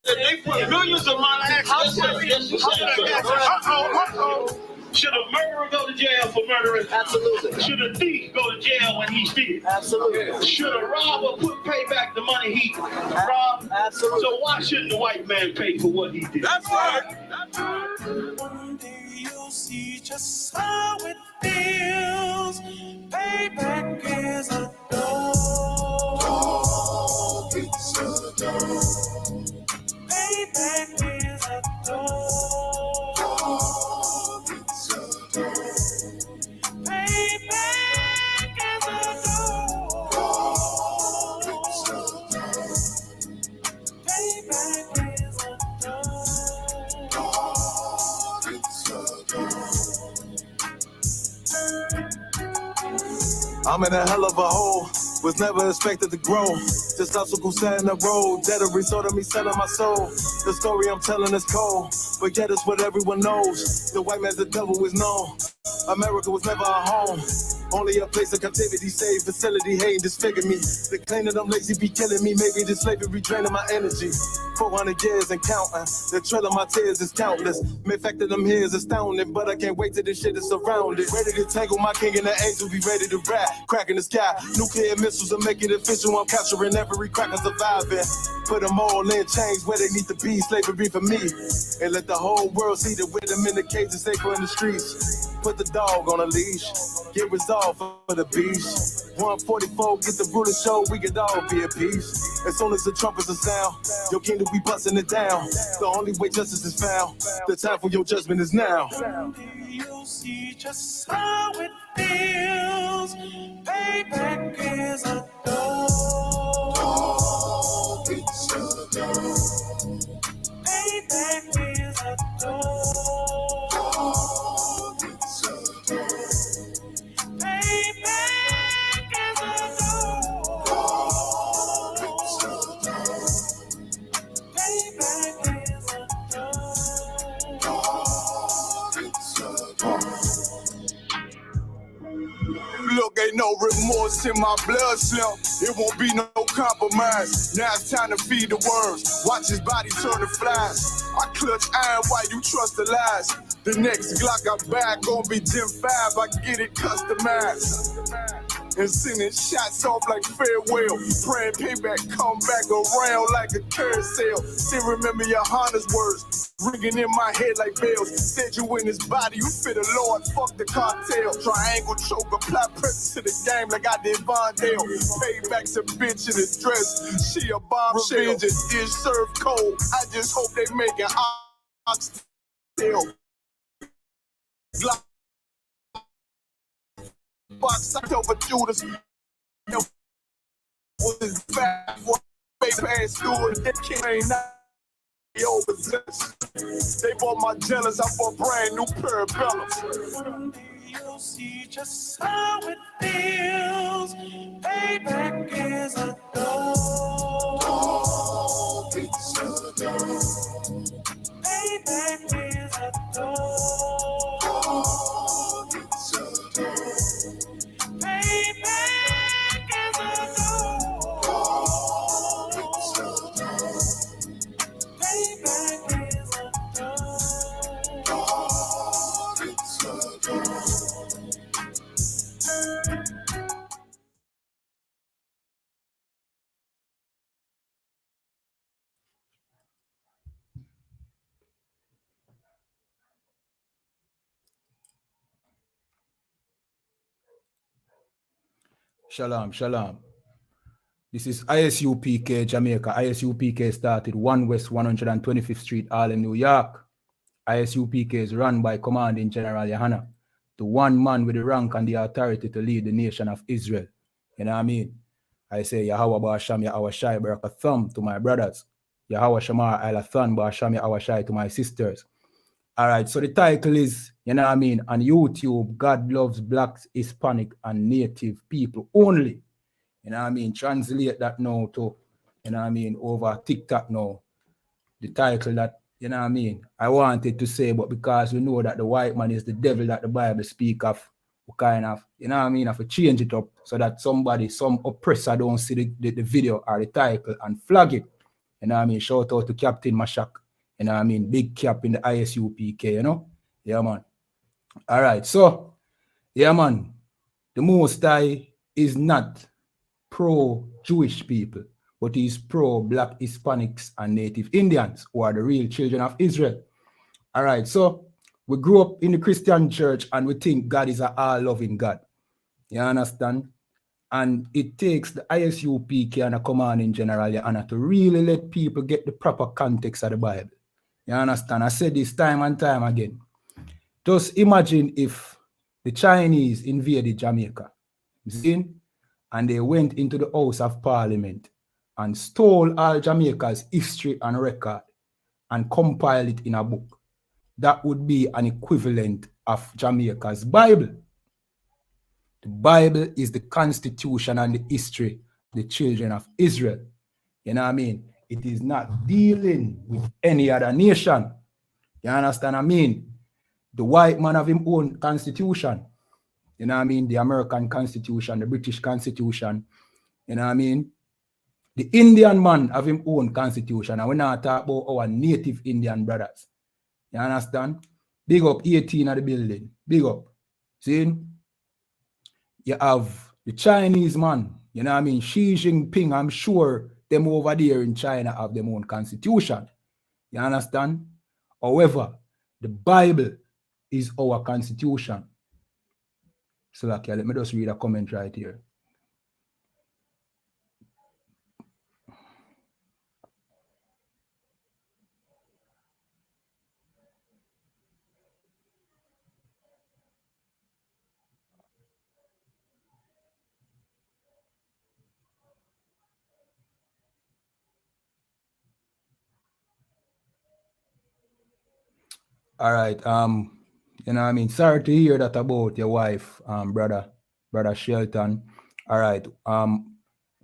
They put millions of my Should a murderer go to jail for murdering? Absolutely. Should a thief go to jail when he steals? Absolutely. Should a robber pay back the money he robbed? Absolutely. So why shouldn't the white man pay for what he did? That's right. One day you'll see just how it feels. Payback is a dog. It's a dog. Payback is a dog. I'm in a hell of a hole, was never expected to grow. Just obstacles set in the road, that a result of me selling my soul. The story I'm telling is cold, but yet it's what everyone knows. The white man's the devil is known. America was never a home, only a place of captivity, safe facility, hating disfigure me. The claim that I'm lazy be killing me, maybe this slavery draining my energy. 400 years and counting, the trail of my tears is countless. The fact that I'm here is astounding, but I can't wait till this shit is surrounded. Ready to tangle my king and the angel, be ready to rap. Cracking the sky, nuclear missiles are making it official. I'm capturing every cracker surviving. Put them all in chains where they need to be, slavery for me. And let the whole world see that with them in the cages, safer in the streets. Put the dog on a leash, get resolved for the beast. 144, get the ruler show, we could all be at peace. As soon as the trumpets are sound, your kingdom we busting it down. The only way justice is found, the time for your judgment is now. You'll see just how it feels. Payback is a dog. It's a dog. Payback is a dog. Look, ain't no remorse in my blood slump. It won't be no compromise. Now it's time to feed the worms. Watch his body turn to flies. I clutch iron while you trust the lies. The next Glock I buy gon' be Gen 5. I get it customized. And sending shots off like farewell. Praying payback come back around like a carousel. Still remember YAHANNA's words ringing in my head like bells. Said you in his body, you fit the Lord, fuck the cartel. Triangle choke, apply pressure to the game like I did Vondale. Payback's a bitch in a dress, she a bombshell. Revenge is served cold, I just hope they make an oxtail. Box I over Judas. Was his fat for baby steward. That king ain't not overzealous. They bought my jealous, I bought brand new pair of bellows. You'll see just how it feels. Payback is a dog. It's a dog. Payback is a dog. It's a dog. Payback is a dog. It's a dog. Payback is a dog. It's a dog. Shalom, shalom. This is I.S.U.P.K. Jamaica. I.S.U.P.K. started 1 West 125th Street, Harlem, New York. I.S.U.P.K. is run by Commanding General YAHANNA, the one man with the rank and the authority to lead the nation of Israel. You know what I mean? I say, Yahweh Ba'asham Yahawashai Barakatham to my brothers. Yahweh Shamar Alathan Ba'asham Yahawashai to my sisters. All right, so the title is, you know what I mean, on YouTube, God loves blacks, Hispanic, and native people only. You know what I mean? Translate that now to, you know what I mean, over TikTok now. The title that, you know what I mean, I wanted to say, but because we know that the white man is the devil that the Bible speak of, we kind of, you know what I mean, have to change it up so that somebody, some oppressor don't see the video or the title and flag it. You know what I mean? Shout out to Captain Mashak. You know what I mean? Big cap in the I.S.U.P.K, you know? Yeah, man. All right. So, yeah, man. The Most High is not pro-Jewish people, but he's pro-Black Hispanics and Native Indians, who are the real children of Israel. All right. So, we grew up in the Christian church and we think God is an all-loving God. You understand? And it takes the I.S.U.P.K and a command in general, Your Honor, to really let people get the proper context of the Bible. You understand? I said this time and time again. Just imagine if the Chinese invaded Jamaica, see? And they went into the House of Parliament and stole all Jamaica's history and record and compiled it in a book. That would be an equivalent of Jamaica's Bible. The Bible is the constitution and the history of the children of Israel. You know what I mean? It is not dealing with any other nation. You understand what I mean? The white man have his own constitution. You know what I mean? The American Constitution, the British Constitution. You know what I mean? The Indian man have his own constitution. And we're not talking about our native Indian brothers. You understand? Big up 18 at the building. Big up. See? You have the Chinese man. You know what I mean? Xi Jinping, I'm sure them over there in China have their own constitution. You understand? However, the Bible is our constitution. So, okay, let me just read a comment right here. All right. You know what I mean? Sorry to hear that about your wife, brother Shelton. All right.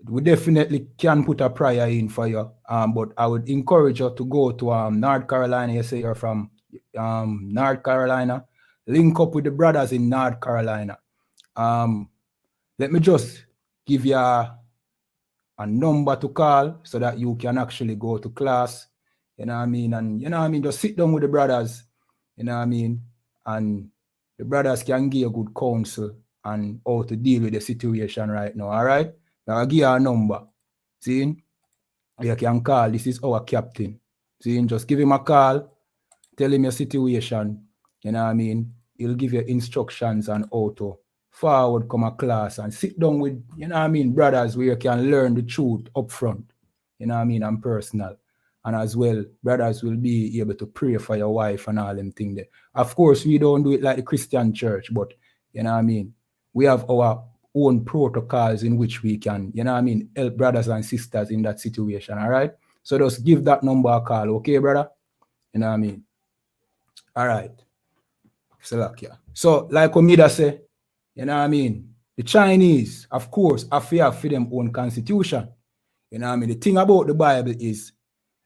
We definitely can put a prayer in for you. But I would encourage you to go to North Carolina. You say you're from North Carolina. Link up with the brothers in North Carolina. Let me just give you a number to call so that you can actually go to class. You know what I mean? And you know what I mean? Just sit down with the brothers. You know what I mean? And the brothers can give you good counsel and how to deal with the situation right now. All right? Now I'll give you a number. See? You can call. This is our captain. See? Just give him a call. Tell him your situation. You know what I mean? He'll give you instructions on how to forward come a class and sit down with, you know what I mean, brothers where you can learn the truth up front. You know what I mean? And personal. And as well, brothers will be able to pray for your wife and all them things there. Of course, we don't do it like the Christian church, but you know what I mean? We have our own protocols in which we can, you know what I mean, help brothers and sisters in that situation, all right? So just give that number a call, okay, brother? You know what I mean? All right. So, like Omida say, you know what I mean? The Chinese, of course, have for them own constitution. You know what I mean? The thing about the Bible is,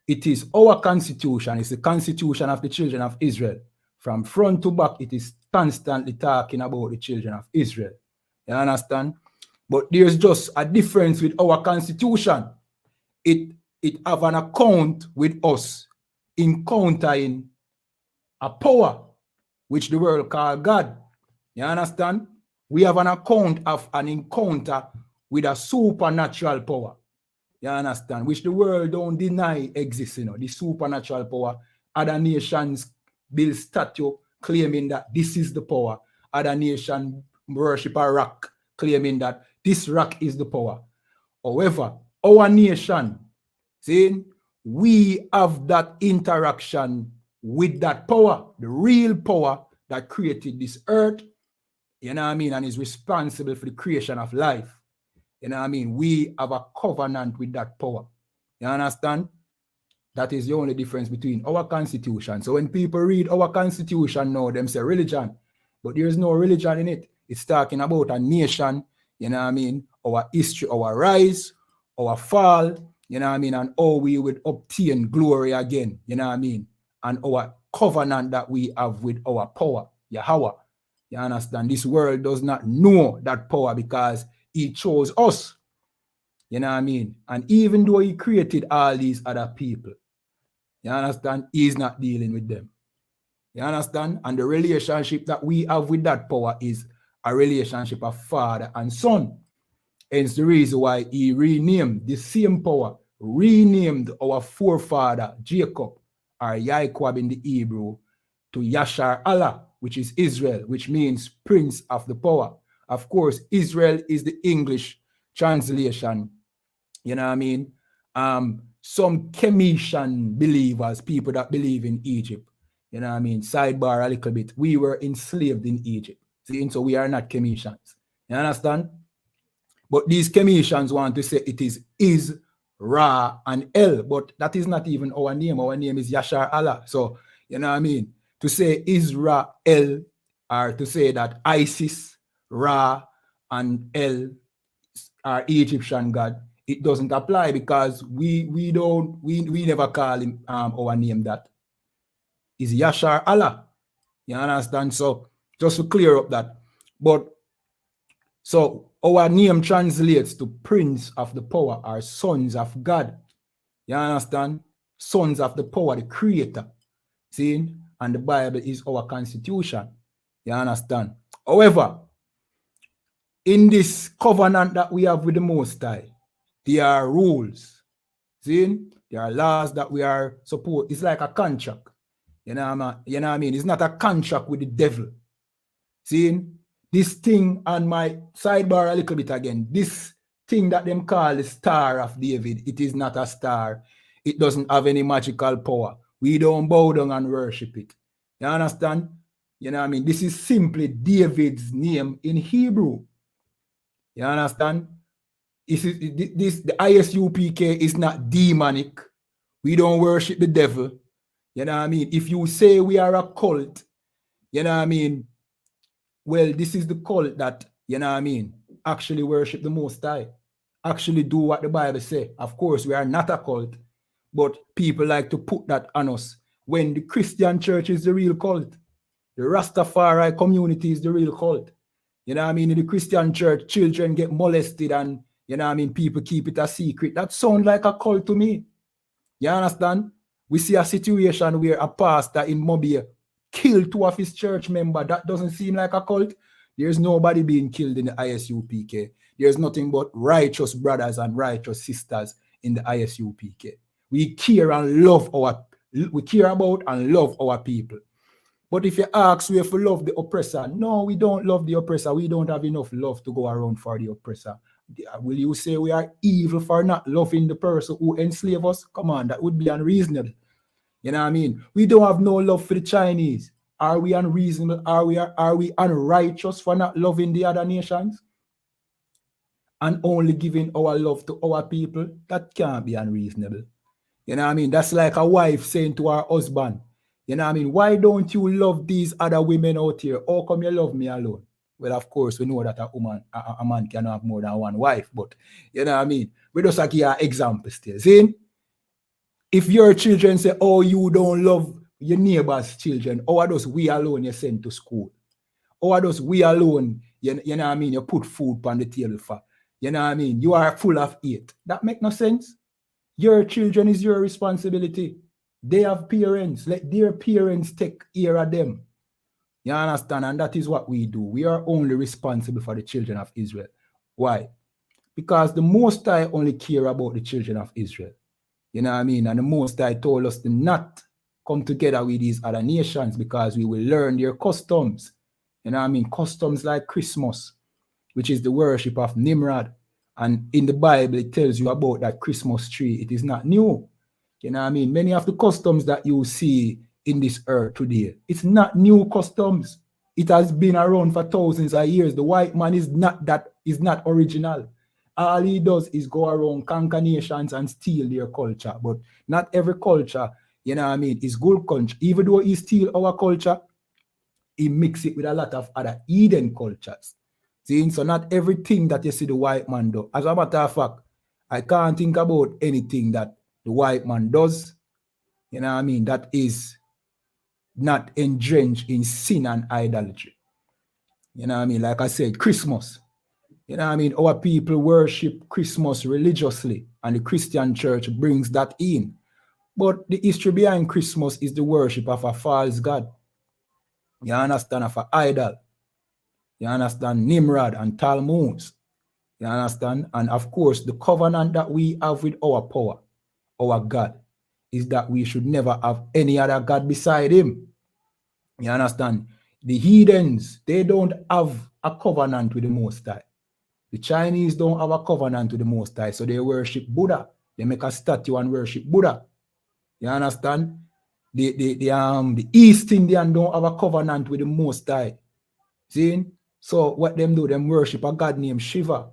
it is our constitution. It's the constitution of the children of Israel. From front to back, it is constantly talking about the children of Israel. You understand? But there's just a difference with our constitution. It have an account with us encountering a power which the world call God. You understand? We have an account of an encounter with a supernatural power. You understand? Which the world don't deny exists, you know, the supernatural power. Other nations build statue claiming that this is the power. Other nations worship a rock claiming that this rock is the power. However, our nation, see, we have that interaction with that power, the real power that created this earth, you know what I mean, and is responsible for the creation of life. You know what I mean? We have a covenant with that power. You understand? That is the only difference between our constitution. So when people read our constitution now, them say religion, but there's no religion in it. It's talking about a nation, you know what I mean? Our history, our rise, our fall, you know what I mean? And how we would obtain glory again, you know what I mean? And our covenant that we have with our power, Yahweh. You understand? This world does not know that power because he chose us. You know what I mean? And even though he created all these other people, you understand, he's not dealing with them. You understand? And the relationship that we have with that power is a relationship of father and son. Hence the reason why he renamed the same power, renamed our forefather Jacob, or Yaakov in the Hebrew, to Yashar Allah, which is Israel, which means prince of the power. Of course, Israel is the English translation. You know what I mean? Some Chemician believers, people that believe in Egypt, you know what I mean? Sidebar a little bit. We were enslaved in Egypt. See, so we are not Chemicians. You understand? But these Chemicians want to say it is Ra and El, but that is not even our name. Our name is Yashar Allah. So, you know what I mean? To say Israel, or to say that Isis, Ra, and El are Egyptian God, it doesn't apply because we never call him our name that. Is Yashar Allah. You understand? So just to clear up that. But so our name translates to Prince of the Power or Sons of God. You understand? Sons of the Power, the Creator. See? And the Bible is our constitution. You understand? However, in this covenant that we have with the Most High, there are rules. See? There are laws that we are supposed. It's like a contract. You know what I mean? It's not a contract with the devil. See? This thing on my sidebar a little bit again. This thing that them call the Star of David, it is not a star. It doesn't have any magical power. We don't bow down and worship it. You understand? You know what I mean? This is simply David's name in Hebrew. You understand? The I.S.U.P.K is not demonic. We don't worship the devil. You know what I mean? If you say we are a cult, you know what I mean? Well, this is the cult that, you know what I mean, actually worship the Most High. Actually do what the Bible says. Of course, we are not a cult, but people like to put that on us when the Christian church is the real cult. The Rastafari community is the real cult. You know what I mean? In the Christian church, children get molested and, you know what I mean, people keep it a secret. That sounds like a cult to me. You understand? We see a situation where a pastor in Mobile killed 2 of his church members. That doesn't seem like a cult. There's nobody being killed in the I.S.U.P.K. There's nothing but righteous brothers and righteous sisters in the I.S.U.P.K. We care and love we care about and love our people. But if you ask we have to love the oppressor, no, we don't love the oppressor. We don't have enough love to go around for the oppressor. Will you say we are evil for not loving the person who enslaved us? Come on, that would be unreasonable. You know what I mean? We don't have no love for the Chinese. Are we unreasonable? Are we unrighteous for not loving the other nations? And only giving our love to our people? That can't be unreasonable. You know what I mean? That's like a wife saying to her husband, you know what I mean? Why don't you love these other women out here? How come you love me alone? Well, of course, we know that a man can have more than one wife, but you know what I mean? We just give an example still. See? If your children say, oh, you don't love your neighbor's children, or does we alone you send to school? Or does we alone, you know what I mean, you put food on the table for? You know what I mean? You are full of hate. That make no sense. Your children is your responsibility. They have parents. Let their parents take care of them. You understand? And that is what we do. We are only responsible for the children of Israel. Why? Because the Most High only care about the children of Israel. You know what I mean? And the Most High told us to not come together with these other nations because we will learn their customs. You know what I mean? Customs like Christmas, which is the worship of Nimrod. And in the Bible, it tells you about that Christmas tree. It is not new. You know what I mean? Many of the customs that you see in this earth today, it's not new customs. It has been around for thousands of years. The white man is not original. All he does is go around, conquer nations and steal their culture. But not every culture, you know what I mean, is good culture. Even though he steal our culture, he mix it with a lot of other hidden cultures. See, so not everything that you see the white man do. As a matter of fact, I can't think about anything that the white man does, you know what I mean, that is not entrenched in sin and idolatry. You know what I mean? Like I said, Christmas. You know what I mean? Our people worship Christmas religiously, and the Christian church brings that in. But the history behind Christmas is the worship of a false god. You understand? Of an idol. You understand? Nimrod and Tammuz. You understand? And of course, the covenant that we have with our power, our God, is that we should never have any other God beside him. You understand? The heathens, they don't have a covenant with the Most High. The Chinese don't have a covenant with the Most High, so they worship Buddha. They make a statue and worship Buddha. You understand? The East Indian don't have a covenant with the Most High. See? So what them do, them worship a god named Shiva.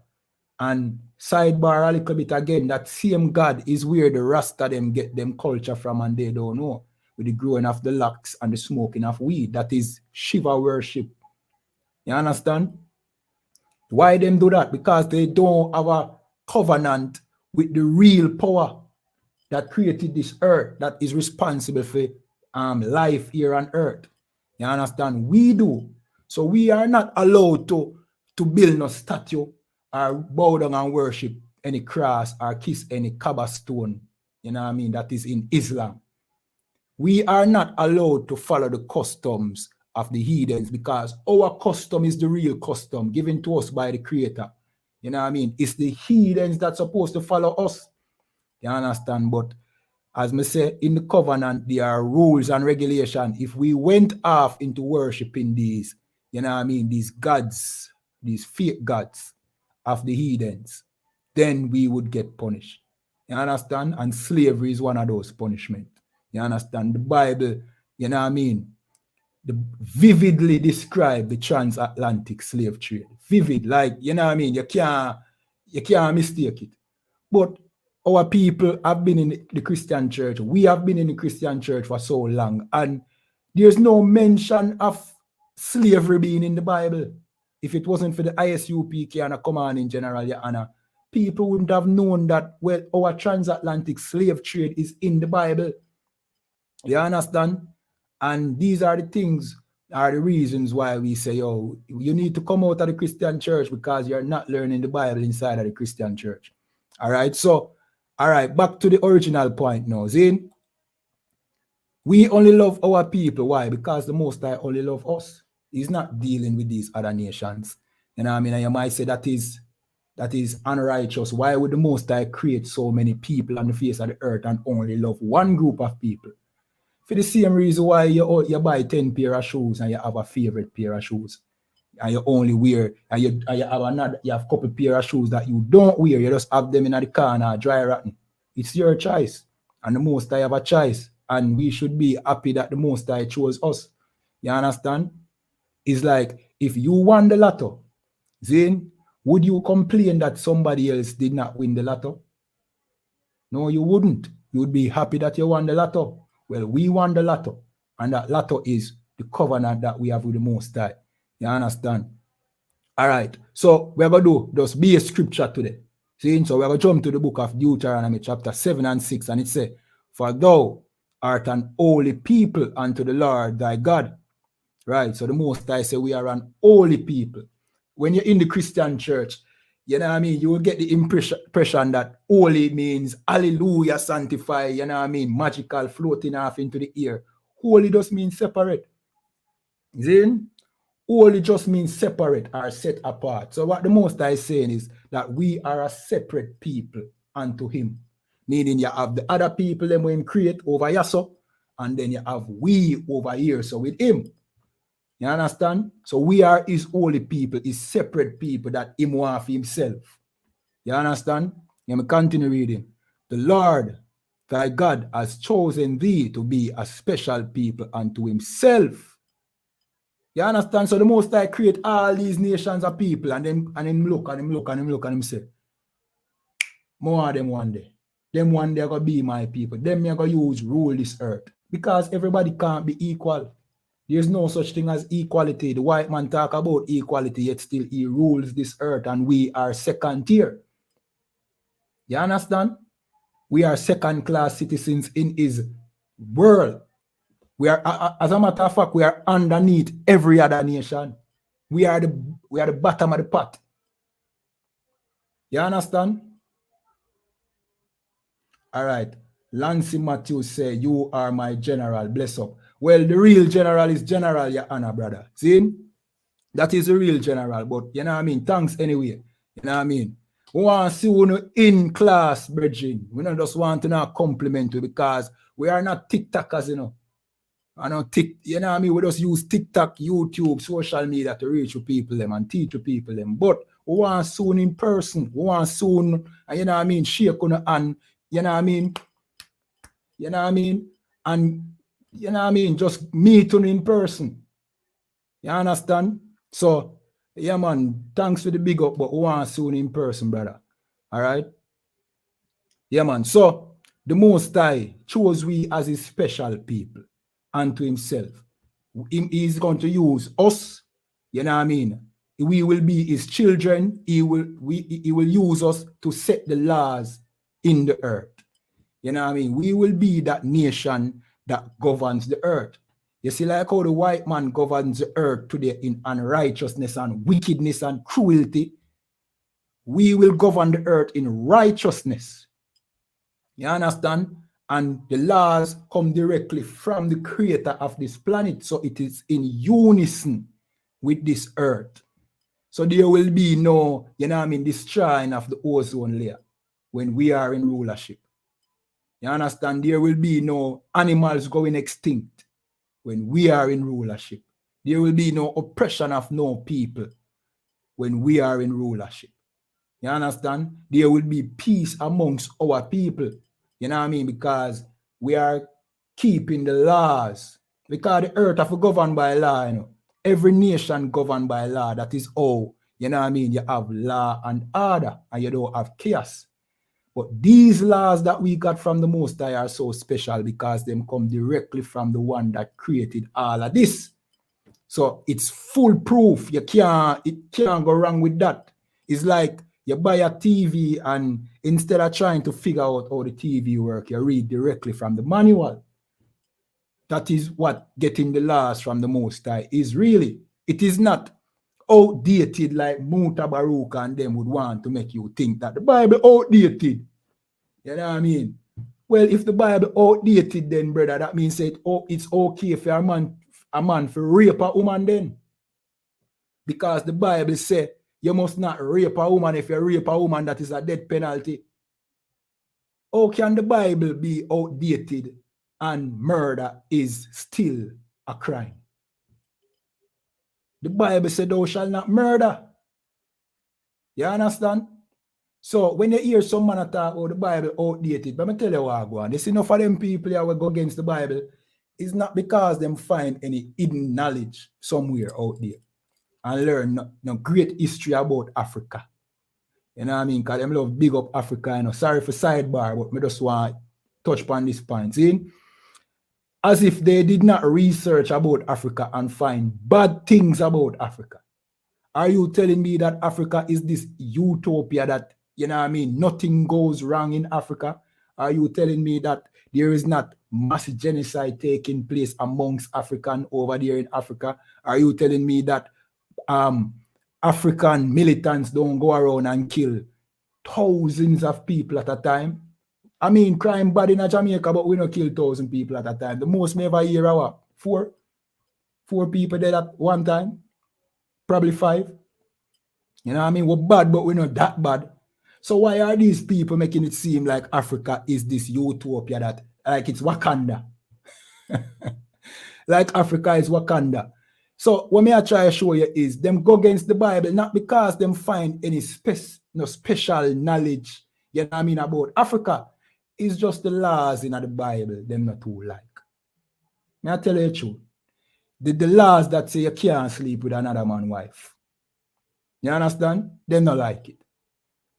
And sidebar a little bit again, that same God is where the Rasta them get them culture from, and they don't know. With the growing of the locks and the smoking of weed. That is Shiva worship. You understand? Why them do that? Because they don't have a covenant with the real power that created this earth, that is responsible for life here on earth. You understand? We do. So we are not allowed to build no statue or bow down and worship any cross or kiss any Kaaba stone. You know what I mean? That is in Islam. We are not allowed to follow the customs of the heathens, because our custom is the real custom given to us by the Creator. You know what I mean? It's the heathens that's supposed to follow us. You understand? But as me say, in the covenant, there are rules and regulations. If we went off into worshiping these, you know what I mean, these gods, these fake gods of the heathens, then we would get punished. You understand? And slavery is one of those punishments. You understand? The Bible, you know what I mean, vividly describe the transatlantic slave trade. Vivid, like, you know what I mean, you can't mistake it. But our people have been in the Christian church. We have been in the Christian church for so long, and there's no mention of slavery being in the Bible. If it wasn't for the I.S.U.P.K and a command in general, YAHANNA, people wouldn't have known that, well, our transatlantic slave trade is in the Bible. You understand? And these are the things, are the reasons why we say, yo, you need to come out of the Christian church because you're not learning the Bible inside of the Christian church. All right, so, all right, back to the original point now. Zin, we only love our people. Why? Because the Most High only love us. He's not dealing with these other nations. You know what I mean? And you might say that is unrighteous. Why would the Most High create so many people on the face of the earth and only love one group of people? For the same reason why you buy 10 pair of shoes and you have a favorite pair of shoes, and you only wear, and you have a couple pair of shoes that you don't wear, you just have them in the corner dry rotten. It's your choice, and the Most High have a choice, and we should be happy that the Most High chose us. You understand? It's like, if you won the lotto, Zane, would you complain that somebody else did not win the lotto? No, you wouldn't. You would be happy that you won the lotto. Well, we won the lotto, and that lotto is the covenant that we have with the Most High. You understand? All right. So we're going to do just be a scripture today. See? So we're going to jump to the book of Deuteronomy chapter 7 and 6, and it says, "For thou art an holy people unto the Lord thy God." Right. So the Most High say we are an holy people. When you're in the Christian church, you know what I mean, you will get the impression that holy means hallelujah, sanctify, you know what I mean, magical, floating off into the air. Holy just means separate. Then, holy just means separate or set apart. So what the Most High is saying is that we are a separate people unto him. Meaning you have the other people them when create over YAHANNA, and then you have we over here, so with him. You understand? So we are his holy people, his separate people that him want for himself. You understand? Let me continue reading. "The Lord thy God has chosen thee to be a special people unto himself." You understand? So the Most High create all these nations of people, and then look and him say, more of them one day. Them one day are going to be my people. Them are going to use rule this earth. Because everybody can't be equal. There's no such thing as equality. The white man talk about equality, yet still he rules this earth, and we are second tier. You understand? We are second-class citizens in his world. We are, as a matter of fact, we are underneath every other nation. We are the bottom of the pot. You understand? All right. Lancy Matthews say, you are my general. Bless up. Well, the real general is General YAHANNA, brother. See? That is the real general. But, you know what I mean? Thanks anyway. You know what I mean? We want to see you in class, brethren. We don't just want to not compliment you because we are not TikTokers, you know. I know, you know what I mean? We just use TikTok, YouTube, social media to reach to people them and teach to people them. But we want soon in person. We want soon, and you know what I mean, shake on the hand, you know what I mean? You know what I mean? And you know what I mean? Just meet on in person. You understand? So, yeah, man, thanks for the big up, but we want soon in person, brother. All right? Yeah, man. So, the Most High chose we as his special people unto himself. He's going to use us, you know what I mean? We will be his children. He will use us to set the laws in the earth. You know what I mean? We will be that nation that governs the earth. You see, like how the white man governs the earth today in unrighteousness and wickedness and cruelty, we will govern the earth in righteousness. You understand? And the laws come directly from the creator of this planet. So it is in unison with this earth. So there will be no, you know what I mean, destroying of the ozone layer when we are in rulership. You understand? There will be no animals going extinct when we are in rulership. There will be no oppression of no people when we are in rulership. You understand? There will be peace amongst our people. You know what I mean? Because we are keeping the laws. Because the earth is governed by law, you know. Every nation governed by law. That is all. You know what I mean? You have law and order, and you don't have chaos. But these laws that we got from the Most High are so special because them come directly from the one that created all of this. So it's foolproof. It can't go wrong with that. It's like you buy a TV and instead of trying to figure out how the TV works, you read directly from the manual. That is what getting the laws from the Most High is really. It is not outdated like Muta Baruch and them would want to make you think that the Bible outdated. You know what I mean? Well, if the Bible outdated then, brother, that means that it's okay for a man to rape a woman then. Because the Bible says you must not rape a woman. If you rape a woman, that is a death penalty. How can the Bible be outdated and murder is still a crime? The Bible said thou shalt not murder. You understand? So when you hear some man talk about the Bible outdated, let me tell you what I go on. There's enough of them people that will go against the Bible. It's not because them find any hidden knowledge somewhere out there and learn no great history about Africa. You know what I mean? Because them love big up Africa. You know? Sorry for sidebar, but I just want to touch upon this point. See? As if they did not research about Africa and find bad things about Africa. Are you telling me that Africa is this utopia that, you know what I mean, nothing goes wrong in Africa? Are you telling me that there is not mass genocide taking place amongst Africans over there in Africa? Are you telling me that African militants don't go around and kill thousands of people at a time? I mean, crime bad in Jamaica, but we don't kill 1,000 people at a time. The most me ever hear are what? Four people dead at one time. Probably 5. You know what I mean? We're bad, but we're not that bad. So why are these people making it seem like Africa is this utopia that, like it's Wakanda? Like Africa is Wakanda. So what me I try to show you is them go against the Bible, not because them find any special knowledge, you know what I mean, about Africa. It's just the laws in the Bible, them not too like. May I tell you the truth? The laws that say you can't sleep with another man's wife. You understand? They don't like it.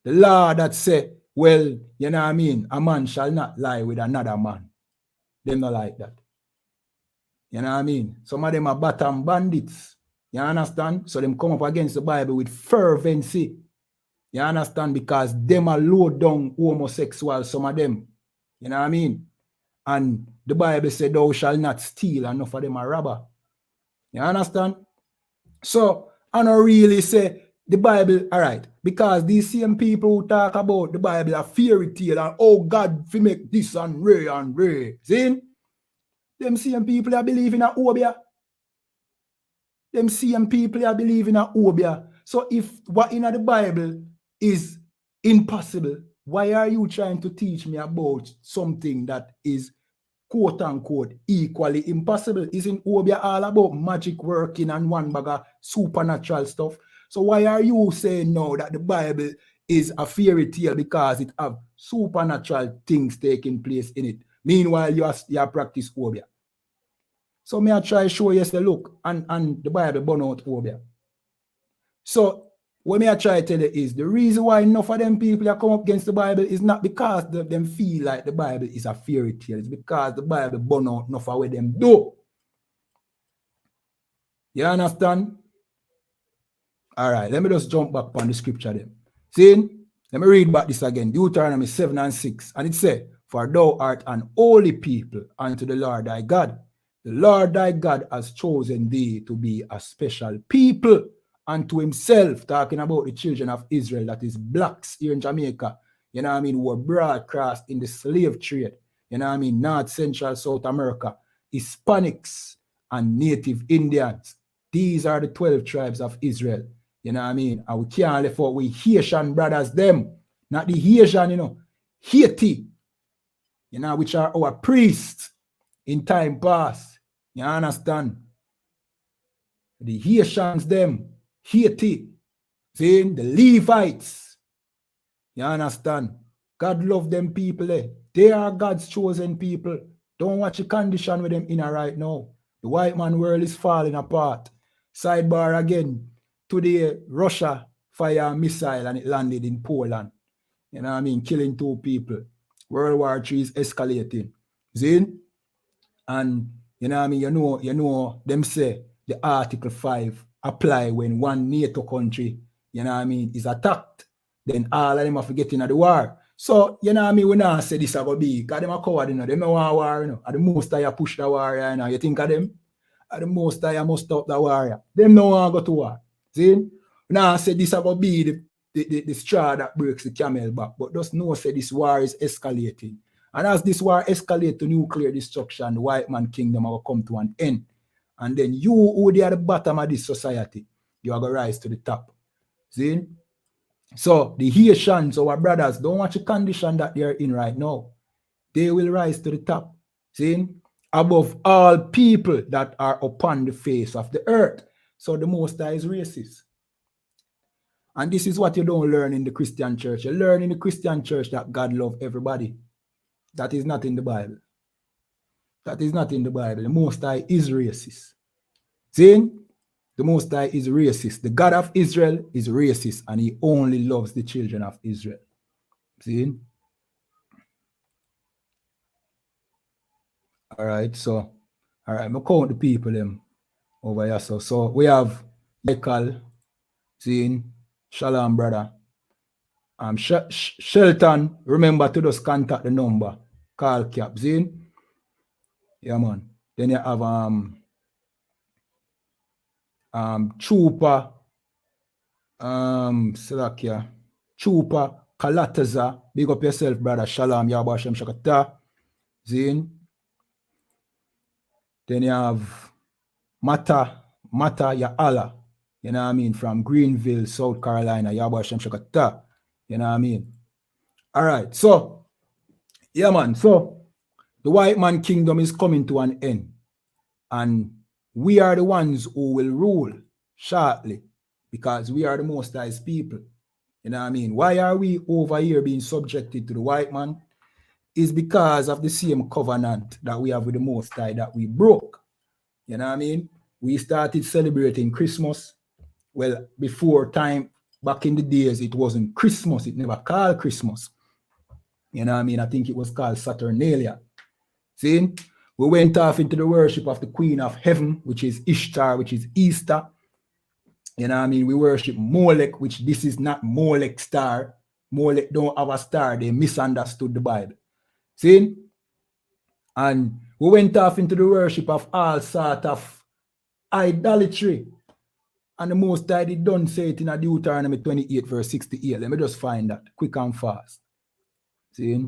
The law that say, well, you know what I mean, a man shall not lie with another man. They don't like that. You know what I mean? Some of them are bottom bandits. You understand? So them come up against the Bible with fervency. You understand? Because them are low down homosexual, some of them. You know what I mean? And the Bible said, thou shalt not steal, and enough of them are robber. You understand? So, I don't really say the Bible, all right, because these same people who talk about the Bible are fairy tale and oh God, if we make this and Ray, see? Them same people are believing in Obia. Them same people are believing in Obia. So if what in the Bible is impossible, why are you trying to teach me about something that is quote unquote equally impossible? Isn't Obia all about magic working and one bag of supernatural stuff? So why are you saying now that the Bible is a fairy tale because it have supernatural things taking place in it? Meanwhile, you practice Obia. So me I try show you, say, look, and the Bible burn out Obia. So what me I try to tell you is the reason why enough of them people that come up against the Bible is not because them feel like the Bible is a fairy tale. It's because the Bible burn out enough of what them do. You understand? All right, let me just jump back on the scripture then. See? Let me read back this again. Deuteronomy 7 and 6. And it said, for thou art an holy people unto the Lord thy God. The Lord thy God has chosen thee to be a special people unto himself, talking about the children of Israel, that is blacks here in Jamaica, you know what I mean, who were broadcast in the slave trade, you know what I mean, North, Central, South America, Hispanics and Native Indians. These are the 12 tribes of Israel, you know what I mean, and we can't live out with Haitian brothers, them, not the Haitian, you know, Haiti, you know, which are our priests in time past. You understand? The Haitians, them, Haiti, saying the Levites. You understand? God love them people. They are God's chosen people. Don't watch the condition with them in right now. The white man world is falling apart. Sidebar again. Today, Russia fire a missile and it landed in Poland. You know what I mean? Killing 2 people. World War III is escalating. See? And you know what I mean? You know, them say the Article 5 apply when one NATO country, you know what I mean, is attacked. Then all of them are forgetting of the war. So, you know what I mean, we now say this is going to be, because them are coward, you know, them don't want war, you know. At the most I push the war, you know. You think of them? At the most I must stop the war. Them don't want to go to war. See? We now say this is going to be the straw that breaks the camel back. But just know say this war is escalating. And as this war escalates to nuclear destruction, the white man kingdom will come to an end. And then you who are at the bottom of this society, you are going to rise to the top. See? So the Haitians, our brothers, don't watch the condition that they are in right now. They will rise to the top. See? Above all people that are upon the face of the earth. So the Most High is racist. And this is what you don't learn in the Christian church. You learn in the Christian church that God loves everybody. That is not in the Bible. That is not in the Bible. The Most High is racist. See? The Most High is racist. The God of Israel is racist and he only loves the children of Israel. See? All right, so, all right, I'm going to count the people them over here. So we have Michael, see? Shalom, brother. Shelton, remember to just contact the number. Call Cap, see? Yeah, man. Then you have Chupa, Salakia, Chupa, Kalataza, big up yourself, brother. Shalom, Yahweh Hashem Shakata, Zin. Then you have Mata Ya Allah, you know what I mean, from Greenville, South Carolina, Yahweh Hashem Shakata, you know what I mean. All right, so, yeah, man, so the white man kingdom is coming to an end. And we are the ones who will rule shortly because we are the Most High's people. You know what I mean? Why are we over here being subjected to the white man? Is because of the same covenant that we have with the Most High that we broke. You know what I mean? We started celebrating Christmas. Well, before time, back in the days, it wasn't Christmas. It never called Christmas. You know what I mean? I think it was called Saturnalia. See? We went off into the worship of the Queen of Heaven, which is Ishtar, which is Easter. You know what I mean? We worship Molech, which this is not Molech star. Molech don't have a star. They misunderstood the Bible. See? And we went off into the worship of all sort of idolatry. And the Most High did done say it in a Deuteronomy 28 verse 68. Let me just find that quick and fast. See?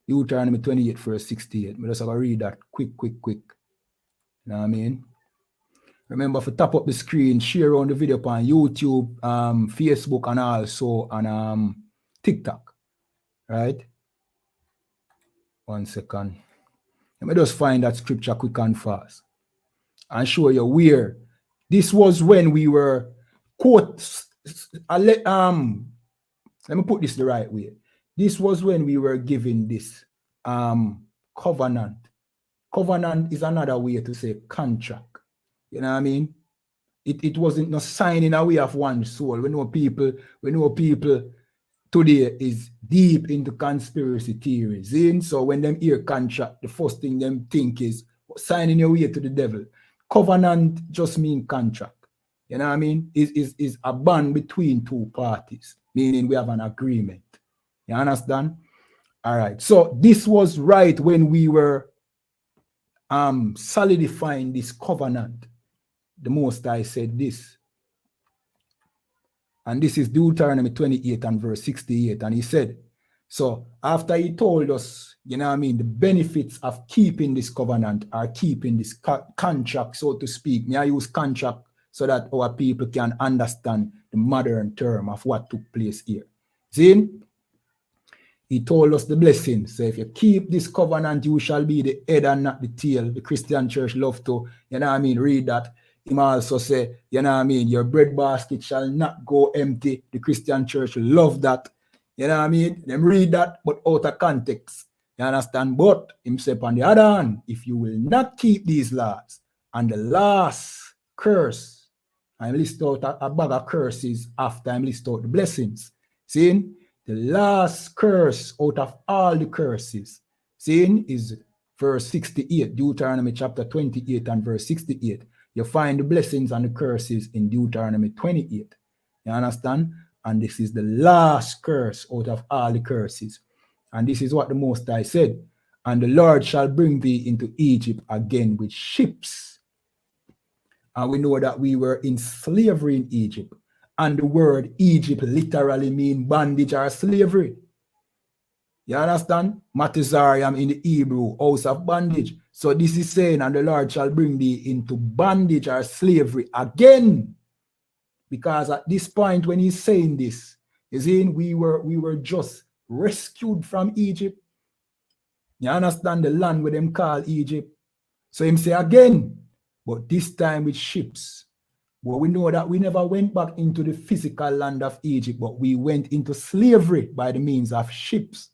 Deuteronomy 28 verse 68. Me just have to read that quick. You know what I mean? Remember to tap up the screen, share on the video on YouTube, Facebook, and also on TikTok. Right? 1 second. Let me just find that scripture quick and fast and show you where this was when we were let me put this the right way. This was when we were given this covenant. Covenant is another way to say contract. You know what I mean? It wasn't no signing away of one soul. We know people today is deep into conspiracy theories. So when them hear contract, the first thing them think is signing your way to the devil. Covenant just mean contract. You know what I mean? Is a bond between two parties, meaning we have an agreement. You understand? All right. So this was right when we were solidifying this covenant. The Most High said this. And this is Deuteronomy 28 and verse 68. And he said, so after he told us, you know what I mean, the benefits of keeping this covenant or keeping this contract, so to speak. May I use contract so that our people can understand the modern term of what took place here. See? He told us the blessings. So if you keep this covenant, you shall be the head and not the tail. The Christian church love to, you know what I mean, read that. He also say, you know what I mean, your bread basket shall not go empty. The Christian church love that. You know what I mean? Them read that, but out of context. You understand? But himself on the other hand, if you will not keep these laws, and the last curse, I'm list out a bag of curses after I'm list out the blessings. See? The last curse out of all the curses, see, is verse 68, Deuteronomy chapter 28 and verse 68. You find the blessings and the curses in Deuteronomy 28. You understand? And this is the last curse out of all the curses. And this is what the Most High said. And the Lord shall bring thee into Egypt again with ships. And we know that we were in slavery in Egypt. And the word Egypt literally means bondage or slavery. You understand? Matizarium in the Hebrew, house of bondage. So this is saying, and the Lord shall bring thee into bondage or slavery again. Because at this point when he's saying this, he's saying we were just rescued from Egypt. You understand? The land where them call Egypt. So him say again, but this time with ships. Well, we know that we never went back into the physical land of Egypt, but we went into slavery by the means of ships.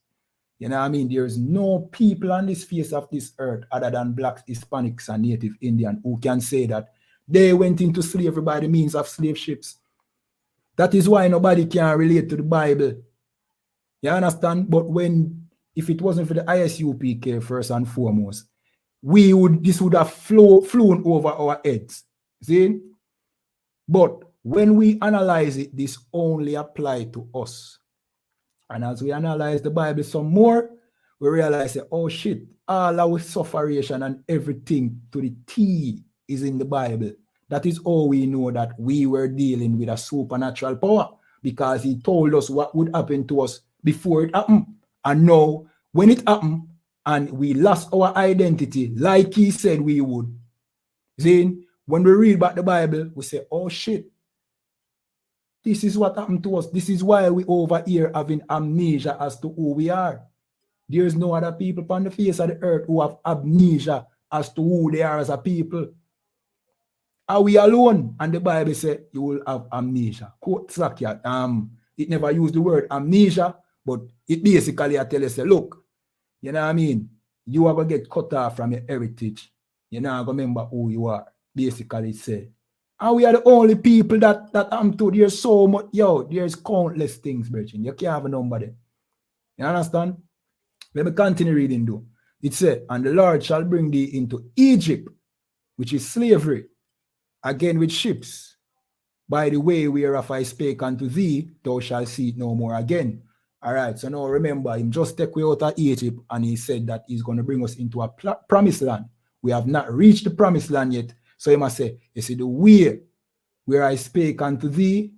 You know what I mean? There's no people on this face of this earth other than blacks, Hispanics, and Native Indian who can say that they went into slavery by the means of slave ships. That is why nobody can relate to the Bible. You understand? But if it wasn't for the I.S.U.P.K. first and foremost, this would have flown over our heads. See? But when we analyze it, this only applies to us. And as we analyze the Bible some more, we realize that, oh shit, all our sufferation and everything to the T is in the Bible. That is all we know that we were dealing with a supernatural power, because he told us what would happen to us before it happened. And now, when it happened and we lost our identity, like he said we would, then when we read back the Bible, we say, oh shit, this is what happened to us. This is why we over here having amnesia as to who we are. There's no other people upon the face of the earth who have amnesia as to who they are as a people. Are we alone? And the Bible says you will have amnesia. Quote Sakia. It never used the word amnesia, but it basically I tell you, say, look, you know what I mean? You are going to get cut off from your heritage. You're not going to remember who you are. Basically say. And we are the only people that I'm told there's so much, there's countless things, Virgin. You can't have a number there. You understand? Let me continue reading though. It said, and the Lord shall bring thee into Egypt, which is slavery, again with ships. By the way whereof I spake unto thee, thou shalt see it no more again. All right, so now remember, him just take we out of Egypt, and he said that he's going to bring us into a promised land. We have not reached the promised land yet. So he must say, you see, the way where I spake unto thee,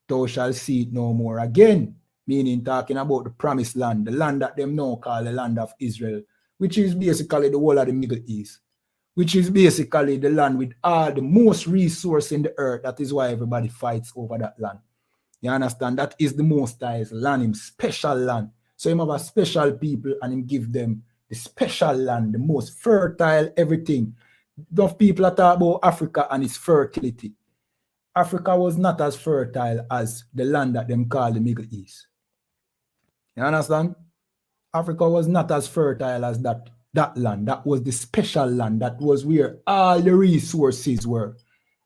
thou shalt see it no more again. Meaning talking about the promised land, the land that them now call the land of Israel, which is basically the whole of the Middle East, which is basically the land with all the most resource in the earth. That is why everybody fights over that land. You understand? That is the Most High's land, him special land. So him have a special people and him give them the special land, the most fertile everything. Enough people are talking about Africa and its fertility. Africa was not as fertile as the land that them call the Middle East. You understand? Africa was not as fertile as that land. That was the special land. That was where all the resources were.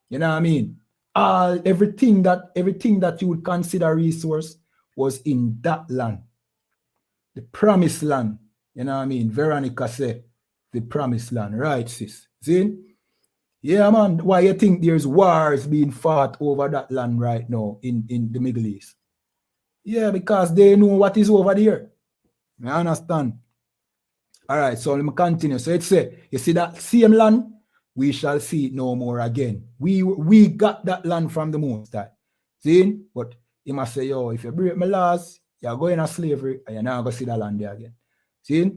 You know what I mean? Everything that you would consider resource was in that land. The promised land. You know what I mean? Veronica said, the promised land. Right, sis? See? Yeah, man. Why you think there's wars being fought over that land right now in the Middle East? Yeah, because they know what is over there. You understand? All right, so let me continue. So it say, you see that same land, we shall see it no more again. We got that land from the Most High. See? But he must say, yo, if you break my laws, you're going to slavery and you're not going to see that land there again. See?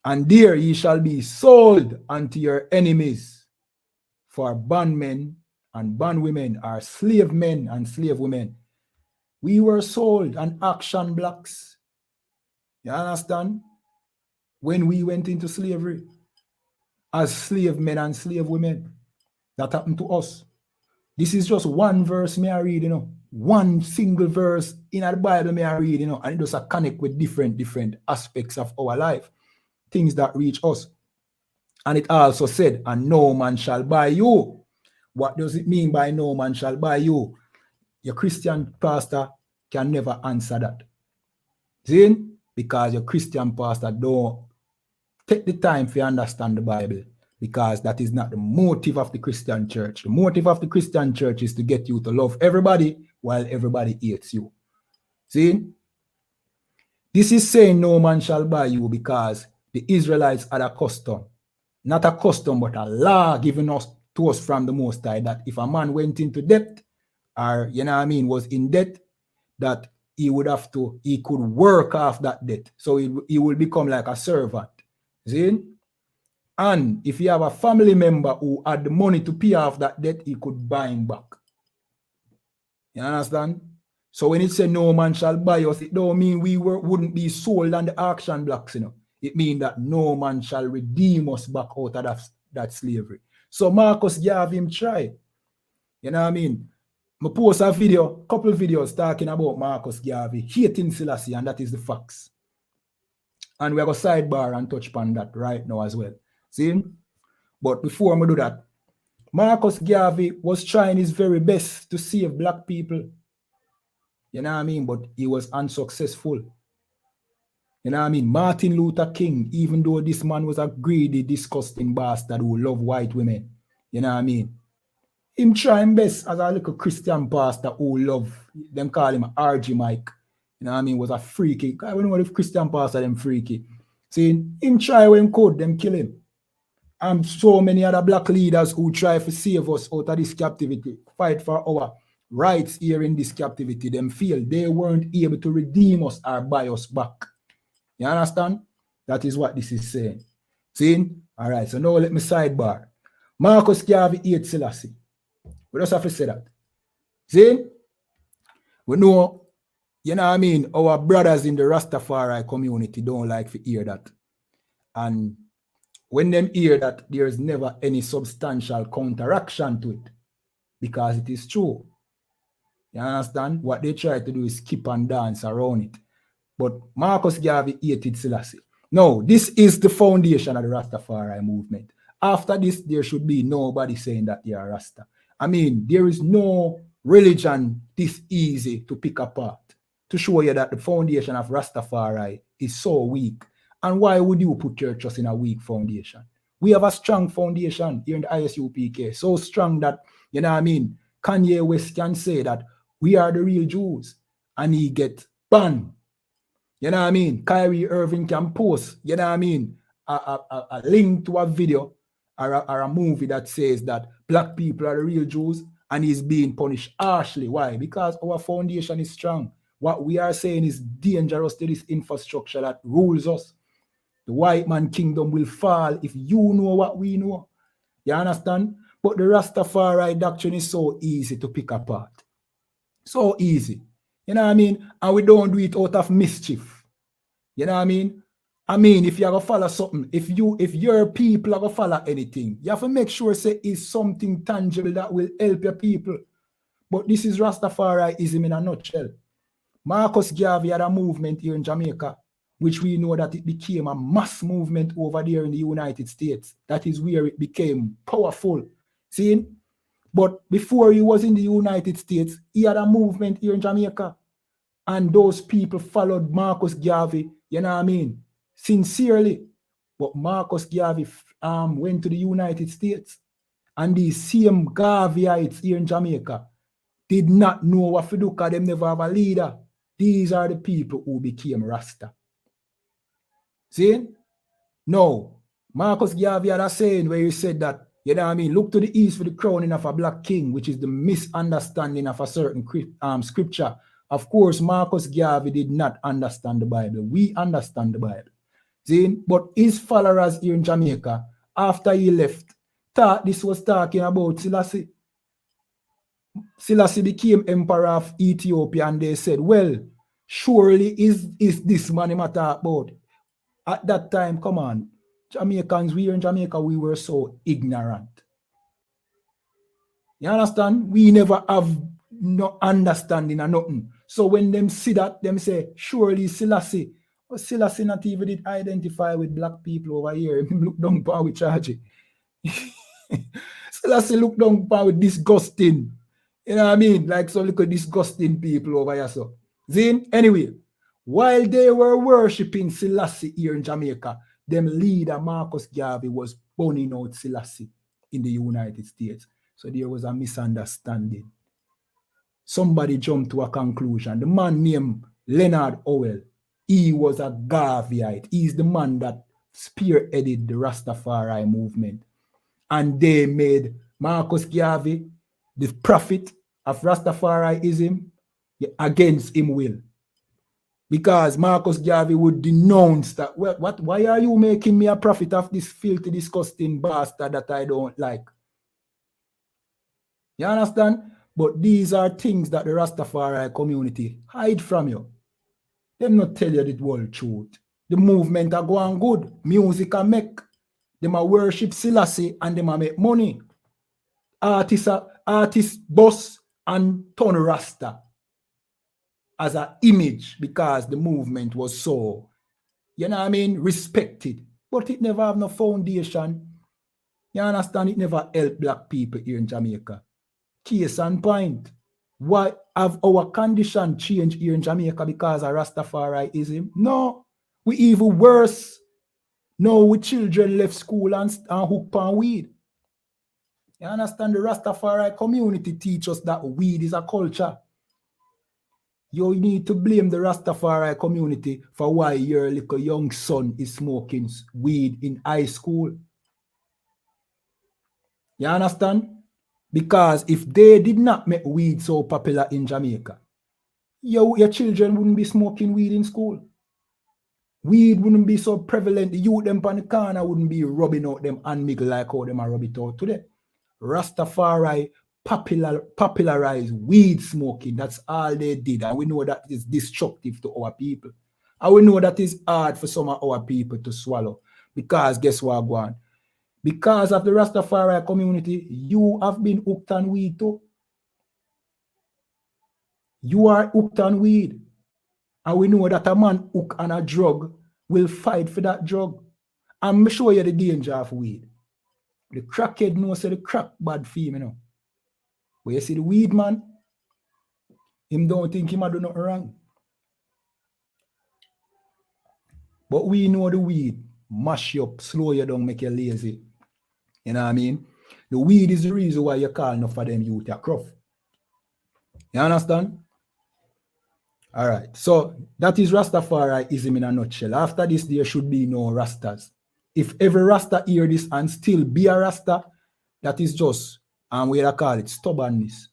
And there ye shall be sold unto your enemies for bondmen and bondwomen, or slave men and slave women. We were sold on action blocks. You understand? When we went into slavery as slave men and slave women, that happened to us. This is just one verse may I read, you know. One single verse in the Bible may I read, you know, and it does connect with different aspects of our life, things that reach us. And it also said, and no man shall buy you. What does it mean by no man shall buy you? Your Christian pastor can never answer that. See? Because your Christian pastor don't take the time to understand the Bible, because that is not the motive of the Christian church. The motive of the Christian church is to get you to love everybody while everybody hates you. See? This is saying no man shall buy you because the Israelites had a custom. Not a custom, but a law given to us from the Most High, that if a man went into debt, or, you know what I mean, was in debt, that he could work off that debt. So he will become like a servant. See? And if you have a family member who had the money to pay off that debt, he could buy him back. You understand? So when it says no man shall buy us, it don't mean we wouldn't be sold on the auction blocks, you know. It means that no man shall redeem us back out of that slavery. So Marcus Garvey him try. You know what I mean? I post a couple of videos talking about Marcus Garvey hating Selassie, and that is the facts. And we have a sidebar and touch upon that right now as well. See? But before I do that, Marcus Garvey was trying his very best to save black people. You know what I mean? But he was unsuccessful. You know what I mean? Martin Luther King, even though this man was a greedy, disgusting bastard who loved white women, you know what I mean? Him trying best as a little Christian pastor who loved, them call him R.G. Mike. You know what I mean? Was a freaky. I don't know if Christian pastor them freaky. See, him try when could, them kill him. And so many other black leaders who try to save us out of this captivity, fight for our rights here in this captivity, them feel they weren't able to redeem us or buy us back. You understand? That is what this is saying. See? All right, so now let me sidebar. Marcus Garvey hates Selassie. We just have to say that. See? We know, you know what I mean, our brothers in the Rastafari community don't like to hear that. And when them hear that, there's never any substantial counteraction to it, because it is true. You understand? What they try to do is skip and dance around it. But Marcus Garvey hated Selassie. No, this is the foundation of the Rastafari movement. After this, there should be nobody saying that they are Rasta. I mean, there is no religion this easy to pick apart to show you that the foundation of Rastafari is so weak. And why would you put your trust in a weak foundation? We have a strong foundation here in the I.S.U.P.K. So strong that, you know what I mean, Kanye West can say that we are the real Jews and he get banned. You know what I mean? Kyrie Irving can post, you know what I mean, a link to a video or a movie that says that black people are the real Jews, and he's being punished harshly. Why? Because our foundation is strong. What we are saying is dangerous to this infrastructure that rules us. The white man kingdom will fall if you know what we know. You understand? But the Rastafari doctrine is so easy to pick apart. So easy. You know what I mean? And we don't do it out of mischief. You know what I mean? I mean, if you are going to follow something, if your people are going to follow anything, you have to make sure say it's something tangible that will help your people. But this is Rastafariism in a nutshell. Marcus Garvey had a movement here in Jamaica, which we know that it became a mass movement over there in the United States. That is where it became powerful. See? But before he was in the United States, he had a movement here in Jamaica. And those people followed Marcus Garvey, you know what I mean? Sincerely. But Marcus Garvey went to the United States. And these same Garveyites here in Jamaica did not know what to do because they never have a leader. These are the people who became Rasta. See? No. Marcus Garvey had a saying where he said that, you know what I mean, look to the east for the crowning of a black king, which is the misunderstanding of a certain scripture. Of course, Marcus Garvey did not understand the Bible. We understand the Bible. See? But his followers here in Jamaica, after he left, thought this was talking about Selassie. Selassie became emperor of Ethiopia, and they said, well, surely is this man him talk about? At that time, come on, Jamaicans, we here in Jamaica, we were so ignorant. You understand? We never have no understanding or nothing. So when them see that, them say, surely Selassie. But Selassie not even did identify with black people over here. Look down upon with charge. Selassie look down upon with disgusting. You know what I mean? Like some little disgusting people over here. So, Zin, anyway, while they were worshipping Selassie here in Jamaica, them leader Marcus Garvey was burning out Selassie in the United States. So there was a misunderstanding. Somebody jumped to a conclusion. The man named Leonard Howell, he was a Garveyite. He's the man that spearheaded the Rastafari movement. And they made Marcus Garvey the prophet of Rastafariism against him will. Because Marcus Garvey would denounce that, well, why are you making me a prophet of this filthy, disgusting bastard that I don't like? You understand? But these are things that the Rastafari community hide from you. Them not tell you the whole truth. The movement are going good. Music are make. Them are worship Selassie and them are make money. Artists boss and turn Rasta as an image because the movement was so, you know what I mean, respected. But it never have no foundation. You understand? It never helped black people here in Jamaica. Case and point. Why have our condition changed here in Jamaica because of Rastafariism? No. We even worse. Now we children left school and hook on weed. You understand? The Rastafari community teach us that weed is a culture. You need to blame the Rastafari community for why your little young son is smoking weed in high school. You understand? Because if they did not make weed so popular in Jamaica, your children wouldn't be smoking weed in school. Weed wouldn't be so prevalent. The youth them on the corner wouldn't be rubbing out them and miggle like how them are rub it out today. Rastafari popularized weed smoking. That's all they did. And we know that is destructive to our people. And we know that is hard for some of our people to swallow. Because guess what, Gwan? Because of the Rastafari community, you have been hooked on weed too. You are hooked on weed. And we know that a man hooked on a drug will fight for that drug. I'm going to show you the danger of weed. The crackhead knows the crack bad for him, you know. But you see the weed man, him don't think him a do nothing wrong. But we know the weed mash you up, slow you down, make you lazy. You know what I mean? The weed is the reason why you call enough of them youth a cruff. You understand? All right. So that is Rastafariism in a nutshell. After this, there should be no Rastas. If every Rasta hear this and still be a Rasta, that is just And we call it stubbornness.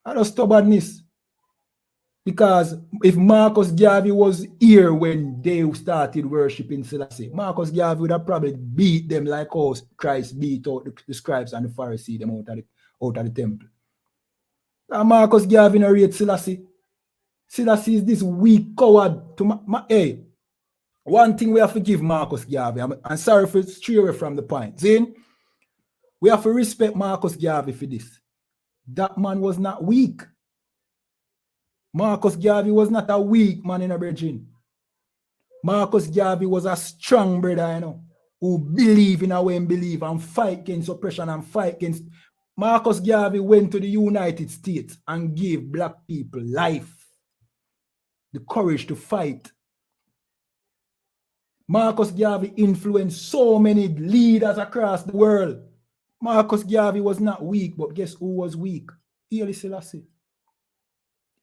I know stubbornness. Because if Marcus Garvey was here when they started worshiping Selassie, Marcus Garvey would have probably beat them like how Christ beat out the scribes and the Pharisees them out of the temple. And Marcus Garvey no rate Selassie. Selassie is this weak coward. Hey, one thing we have to give Marcus Garvey, I'm sorry for stray away from the point. Zin, we have to respect Marcus Garvey for this. That man was not weak. Marcus Garvey was not a weak man in a virgin. Marcus Garvey was a strong brother, you know, who believe in a way and believe and fight against oppression and fight against. Marcus Garvey went to the United States and gave black people life, the courage to fight. Marcus Garvey influenced so many leaders across the world. Marcus Garvey was not weak, but guess who was weak? Haile Selassie.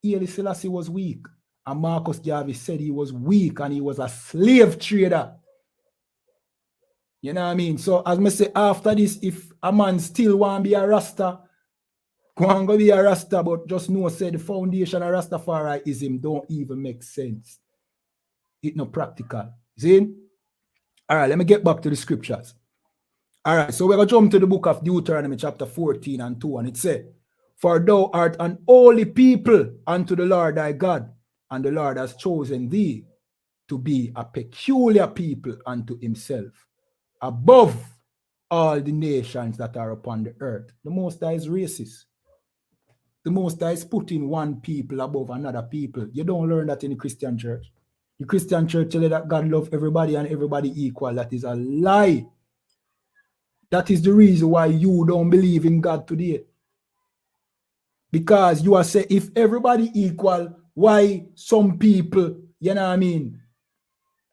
Haile Selassie was weak. And Marcus Garvey said he was weak and he was a slave trader. You know what I mean? So as I say, after this, if a man still want to be a Rasta, go and go be a Rasta, but just know, say the foundation of Rastafariism don't even make sense. It's not practical. See? All right, let me get back to the scriptures. All right, so we're going to jump to the book of Deuteronomy chapter 14 and 2, and it says, "For thou art an holy people unto the Lord thy God, and the Lord has chosen thee to be a peculiar people unto himself, above all the nations that are upon the earth." The Most High is racist. The Most High is putting one people above another people. You don't learn that in the Christian church. The Christian church tell you that God loves everybody and everybody equal. That is a lie. That is the reason why you don't believe in God today. Because you are saying, if everybody equal, why some people, you know what I mean,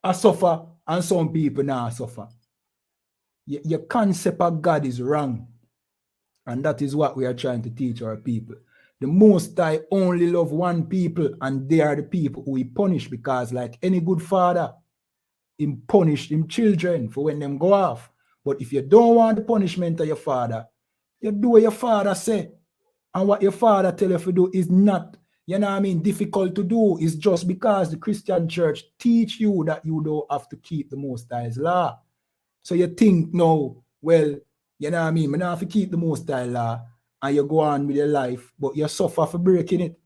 are suffer and some people not suffer? Your concept of God is wrong. And that is what we are trying to teach our people. The Most High only love one people, and they are the people who he punish, because like any good father, he punish him children for when them go off. But if you don't want the punishment of your father, you do what your father say. And what your father tell you to do is not, you know what I mean, difficult to do. It's just because the Christian church teach you that you don't have to keep the Most High's law. So you think, no, well, you know what I mean, I don't have to keep the Most High law, and you go on with your life, but you suffer for breaking it.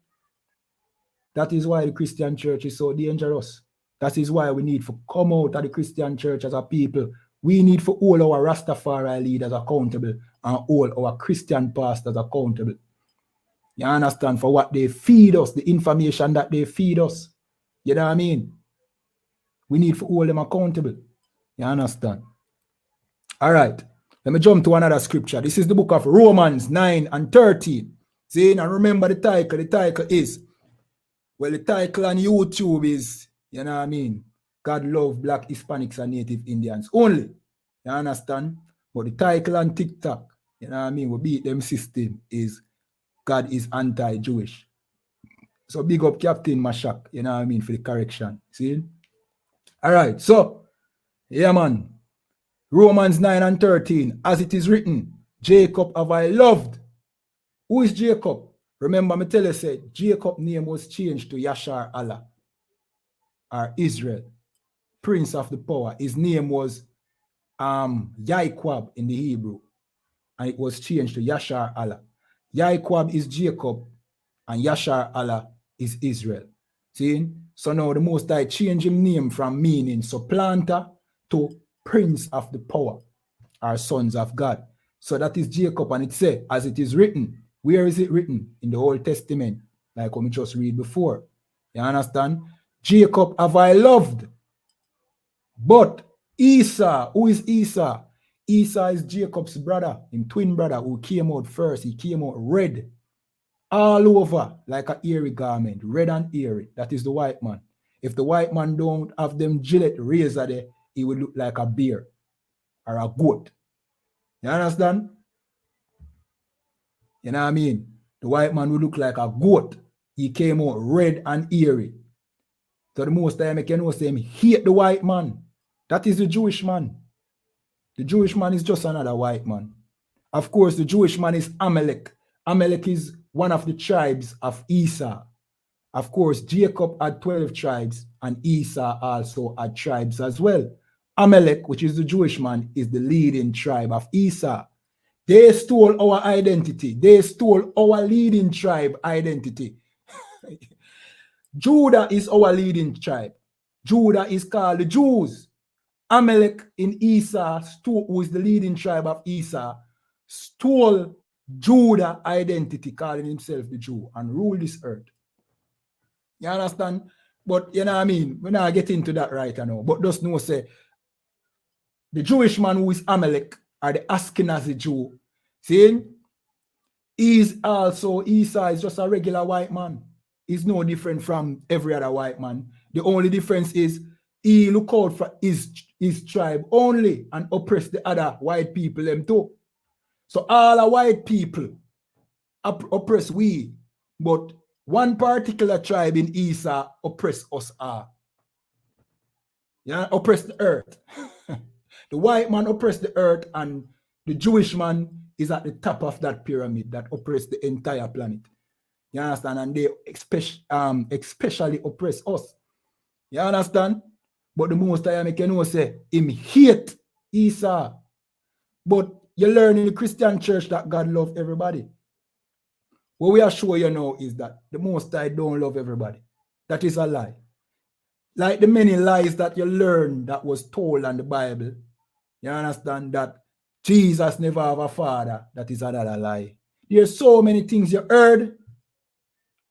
That is why the Christian church is so dangerous. That is why we need to come out of the Christian church as a people. We need for all our Rastafari leaders accountable and all our Christian pastors accountable. You understand? For what they feed us, the information that they feed us. You know what I mean? We need for all them accountable. You understand? All right. Let me jump to another scripture. This is the book of Romans 9 and 13. See, and remember the title. The title is, well, the title on YouTube is, you know what I mean, God love Black, Hispanics, and Native Indians only. You understand? But the title on TikTok, you know what I mean, we beat them system, is God is anti-Jewish. So big up Captain Mashak, you know what I mean, for the correction. See? All right, so, yeah, man. Romans 9 and 13, as it is written, Jacob have I loved. Who is Jacob? Remember, me tell you, said Jacob's name was changed to Yashar Allah, or Israel, Prince of the Power. His name was YAHANNA in the Hebrew, and it was changed to Yashar Allah. YAHANNA is Jacob, and Yashar Allah is Israel. See? So now the Most High changed his name from meaning supplanter to Prince of the Power, or sons of God. So that is Jacob, and it says, as it is written. Where is it written? In the Old Testament, like we just read before. You understand? Jacob have I loved. But Esau, who is Esau? Esau is Jacob's brother, his twin brother, who came out first. He came out red, all over, like an eerie garment, red and eerie. That is the white man. If the white man don't have them Gillette razor there, he would look like a bear or a goat. You understand? You know what I mean? The white man would look like a goat. He came out red and eerie. So the Most High make you know, say him hate the white man. That is the Jewish man. The Jewish man is just another white man. Of course, the Jewish man is Amalek. Amalek is one of the tribes of Esau. Of course, Jacob had 12 tribes, and Esau also had tribes as well. Amalek, which is the Jewish man, is the leading tribe of Esau. They stole our identity. They stole our leading tribe identity. Judah is our leading tribe. Judah is called the Jews. Amalek in Esau, who is the leading tribe of Esau, stole Judah identity, calling himself the Jew, and ruled this earth. You understand? But you know what I mean? We're not getting into that right now. But just know, say, the Jewish man who is Amalek, or the Ashkenazi Jew, see, is also, Esau is just a regular white man. He's no different from every other white man. The only difference is he look out for his tribe only and oppress the other white people them too. So all the white people oppress we, but one particular tribe in Esau oppress us all. Yeah, oppress the earth. The white man oppress the earth, and the Jewish man is at the top of that pyramid that oppress the entire planet. You understand? And they especially oppress us. You understand? But the most I make you know say him hate Esau. But you learn in the Christian church that God loves everybody. What we are showing you now is that the Most High don't love everybody. That is a lie. Like the many lies that you learn that was told in the Bible, you understand that Jesus never have a father. That is another lie. There's so many things you heard,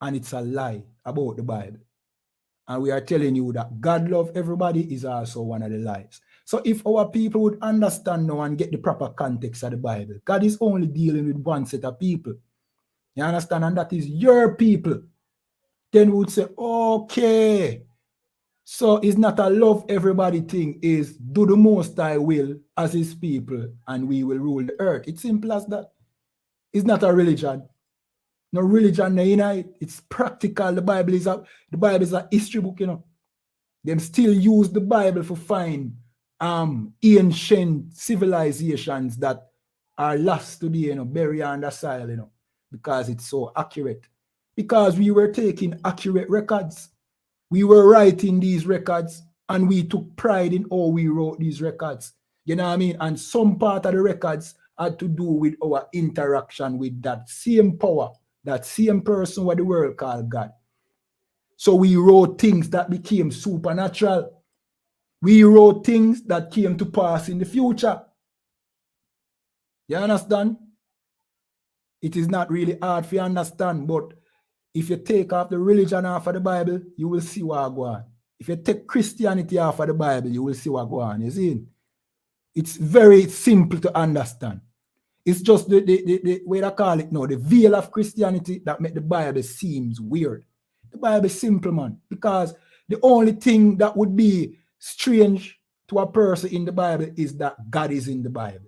and it's a lie about the Bible. And we are telling you that God love everybody is also one of the lies. So if our people would understand now and get the proper context of the Bible, God is only dealing with one set of people. You understand? And that is your people. Then we would say, okay, so it's not a love everybody thing, is do the Most High will as his people and we will rule the earth. It's simple as that. It's not a religion. No religion, no unite. It's practical. The Bible is a history book, you know. Them still use the Bible for find ancient civilizations that are lost today, you know, buried under soil, you know, because it's so accurate. Because we were taking accurate records. We were writing these records, and we took pride in how we wrote these records. You know what I mean? And some part of the records had to do with our interaction with that same power, that same person what the world called God. So we wrote things that became supernatural. We wrote things that came to pass in the future. You understand? It is not really hard for you to understand, but if you take off the religion off of the Bible, you will see what go on. If you take Christianity off of the Bible, you will see what go on. You see? It's very simple to understand. It's just the way I call it now, the veil of Christianity that make the Bible seems weird. The Bible is simple, man, because the only thing that would be strange to a person in the Bible is that God is in the Bible.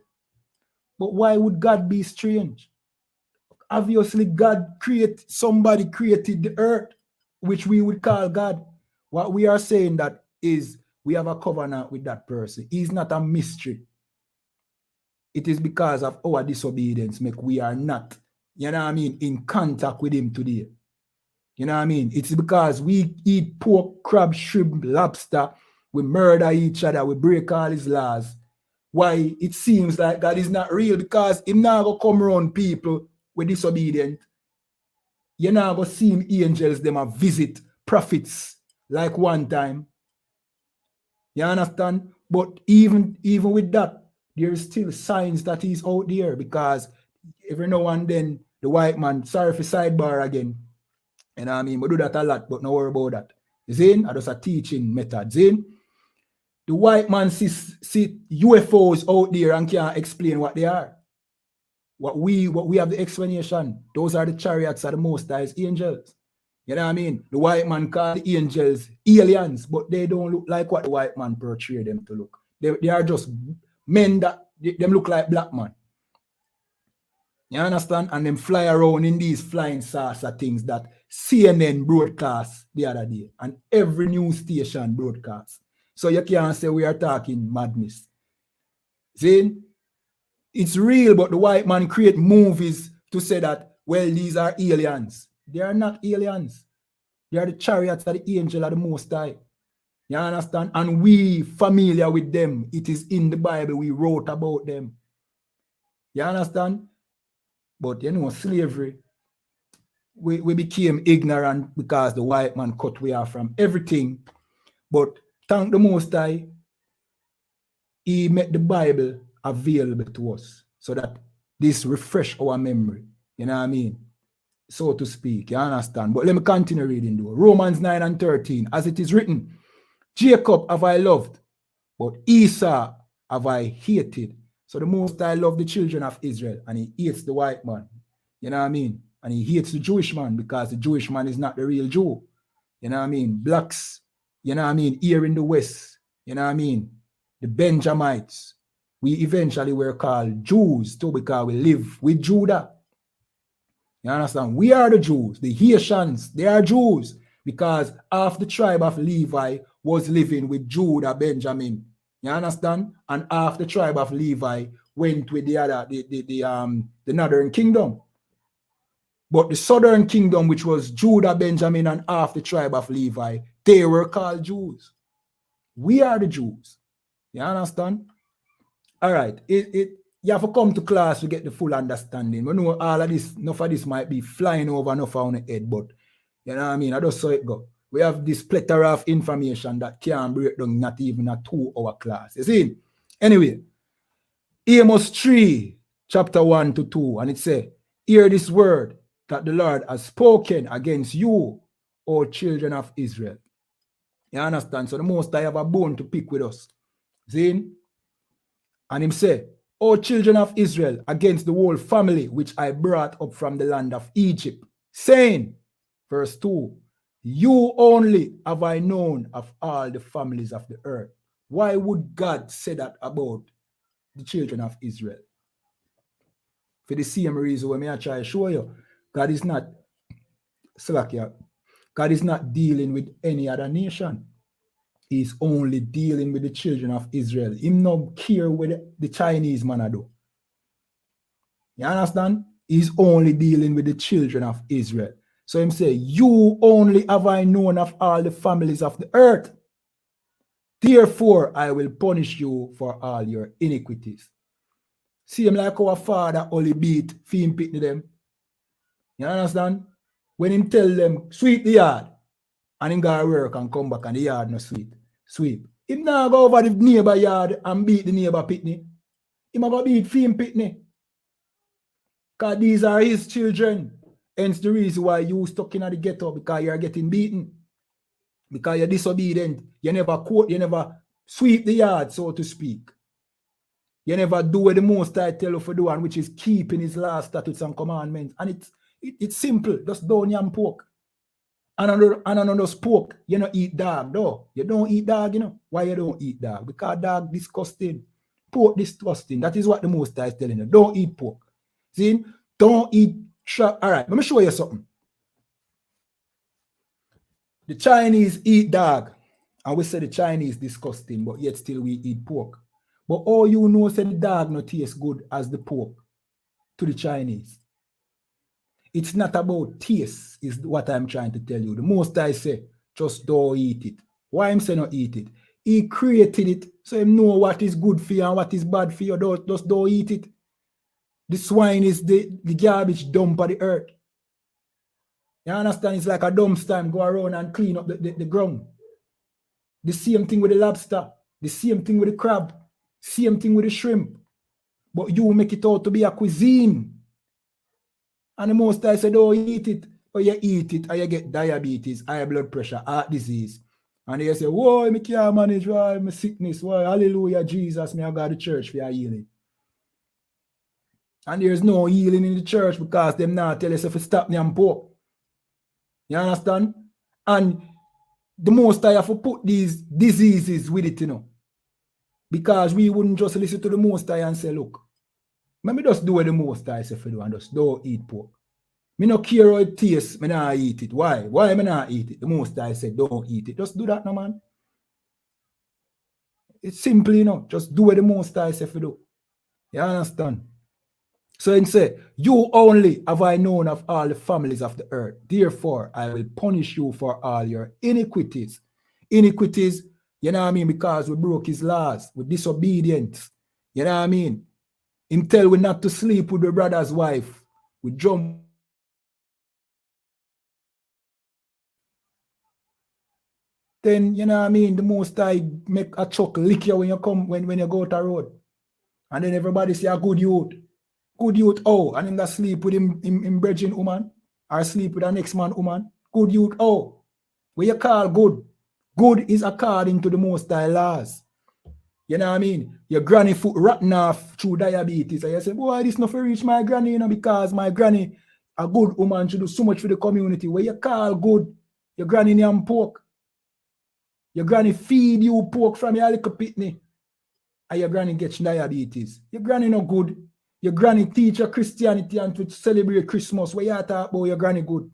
But why would God be strange? Obviously, somebody created the earth, which we would call God. What we are saying that is we have a covenant with that person. He's not a mystery. It is because of our disobedience make we are not, you know what I mean, in contact with him today. You know what I mean? It's because we eat pork, crab, shrimp, lobster, we murder each other, we break all his laws. Why it seems like God is not real, because him now go come around people with disobedient. You now go see him angels, them a visit prophets like one time. You understand? But even with that, there is still signs that he's out there, because every now and then the white man, sorry for sidebar again, you know what I mean? We do that a lot, but no worry about that. You see? I just a teaching method. See? The white man see UFOs out there and can't explain what they are. What we have the explanation. Those are the chariots of the Most High's angels. You know what I mean? The white man call the angels aliens, but they don't look like what the white man portray them to look. They are just men that them look like black man. You understand? And them fly around in these flying saucer things that CNN broadcast the other day, and every news station broadcast. So you can't say we are talking madness. See? It's real, but the white man create movies to say that, well, these are aliens. They are not aliens. They are the chariots of the angel of the Most High. You understand? And we familiar with them. It is in the Bible. We wrote about them. You understand? But you know, slavery, we became ignorant because the white man cut we off from everything. But thank the Most High, he made the Bible available to us so that this refresh our memory. You know what I mean? So to speak. You understand? But let me continue reading though. Romans 9 and 13. As it is written, Jacob have I loved, but Esau have I hated. So the Most High loved the children of Israel, and he hates the white man. You know what I mean? And he hates the Jewish man because the Jewish man is not the real Jew. You know what I mean? Blacks, you know what I mean? Here in the West, you know what I mean? The Benjamites, we eventually were called Jews too because we live with Judah. You understand? We are the Jews. The Haitians, they are Jews because half the tribe of Levi was living with Judah, Benjamin. You understand? And half the tribe of Levi went with the other, the northern kingdom. But the southern kingdom, which was Judah, Benjamin, and half the tribe of Levi, they were called Jews. We are the Jews. You understand? All right. You have to come to class to get the full understanding. We know all of this, enough of this might be flying over enough on the head, but you know what I mean? I just saw it go. We have this plethora of information that can't break down not even a 2-hour class. You see? Anyway, Amos 3, chapter 1 to 2, and it says, hear this word that the Lord has spoken against you, O children of Israel. You understand? So the Most High have a bone to pick with us. See? And him say, O children of Israel, against the whole family which I brought up from the land of Egypt, saying, verse 2, you only have I known of all the families of the earth. Why would God say that about the children of Israel? For the same reason when I try to show you, God is not dealing with any other nation. He's only dealing with the children of Israel. He not care with the Chinese man do. You understand? He's only dealing with the children of Israel. So him say, you only have I known of all the families of the earth. Therefore, I will punish you for all your iniquities. See him like our father only beat him pitney them. You understand? When him tell them, sweep the yard, and him go work and come back and the yard no sweep. Him now go over the neighbor yard and beat the neighbor pitney. Him go beat him pitney. Because these are his children. Hence the reason why you stuck in the ghetto, because you're getting beaten. Because you're disobedient. You never sweep the yard, so to speak. You never do what the Most High tell you to do, and which is keeping his last statutes and commandments. And it's simple. Just don't yam pork. And on those pork, you don't eat dog, though. You don't eat dog, you know. Why you don't eat dog? Because dog disgusting. Pork disgusting. That is what the Most High is telling you. Don't eat pork. See? Don't eat all right, let me show you something. The Chinese eat dog. And we say the Chinese disgusting, but yet still we eat pork. But all you know say the dog not taste good as the pork to the Chinese. It's not about taste, is what I'm trying to tell you. The Most I say, just don't eat it. Why I'm saying not eat it? He created it, so he know what is good for you and what is bad for you. Just don't eat it. The swine is the garbage dump of the earth. You understand? It's like a dumpster, go around and clean up the ground. The same thing with the lobster. The same thing with the crab. Same thing with the shrimp. But you make it out to be a cuisine. And the Most I say, don't eat it. Or you eat it, and you get diabetes, high blood pressure, heart disease. And they say, whoa, I can't manage my sickness. Why, hallelujah, Jesus, me I go to church for a healing. And there's no healing in the church because them now tell us if you stop me and pork. You understand? And the Most I have to put these diseases with it, you know. Because we wouldn't just listen to the Most I and say, look, let me just do what the Most I say for you and just don't eat pork. Me no care how it tastes, me not eat it. Why? Why me not eat it? The Most I said, don't eat it. Just do that, no man. It's simple, you know. Just do what the Most I say for you. You understand? So he say, you only have I known of all the families of the earth. Therefore, I will punish you for all your iniquities. Iniquities, you know what I mean? Because we broke his laws, with disobedience. You know what I mean? Him tell we not to sleep with the brother's wife. We jump. Then, you know what I mean? The most I make a chuck lick you when you come, when you go to the road. And then everybody say a good youth. Good youth, oh, and him that sleep with him brethren woman, or sleep with a next man woman. Good youth, oh. What you call good? Good is according to the most high laws. You know what I mean? Your granny foot rotten off through diabetes. And you say, boy, this not for reach my granny, you know, because my granny, a good woman, should do so much for the community. What you call good? Your granny name pork. Your granny feed you pork from your little pitney. And your granny gets diabetes. Your granny no good. Your granny teach your Christianity and to celebrate Christmas. Where you talk about your granny good?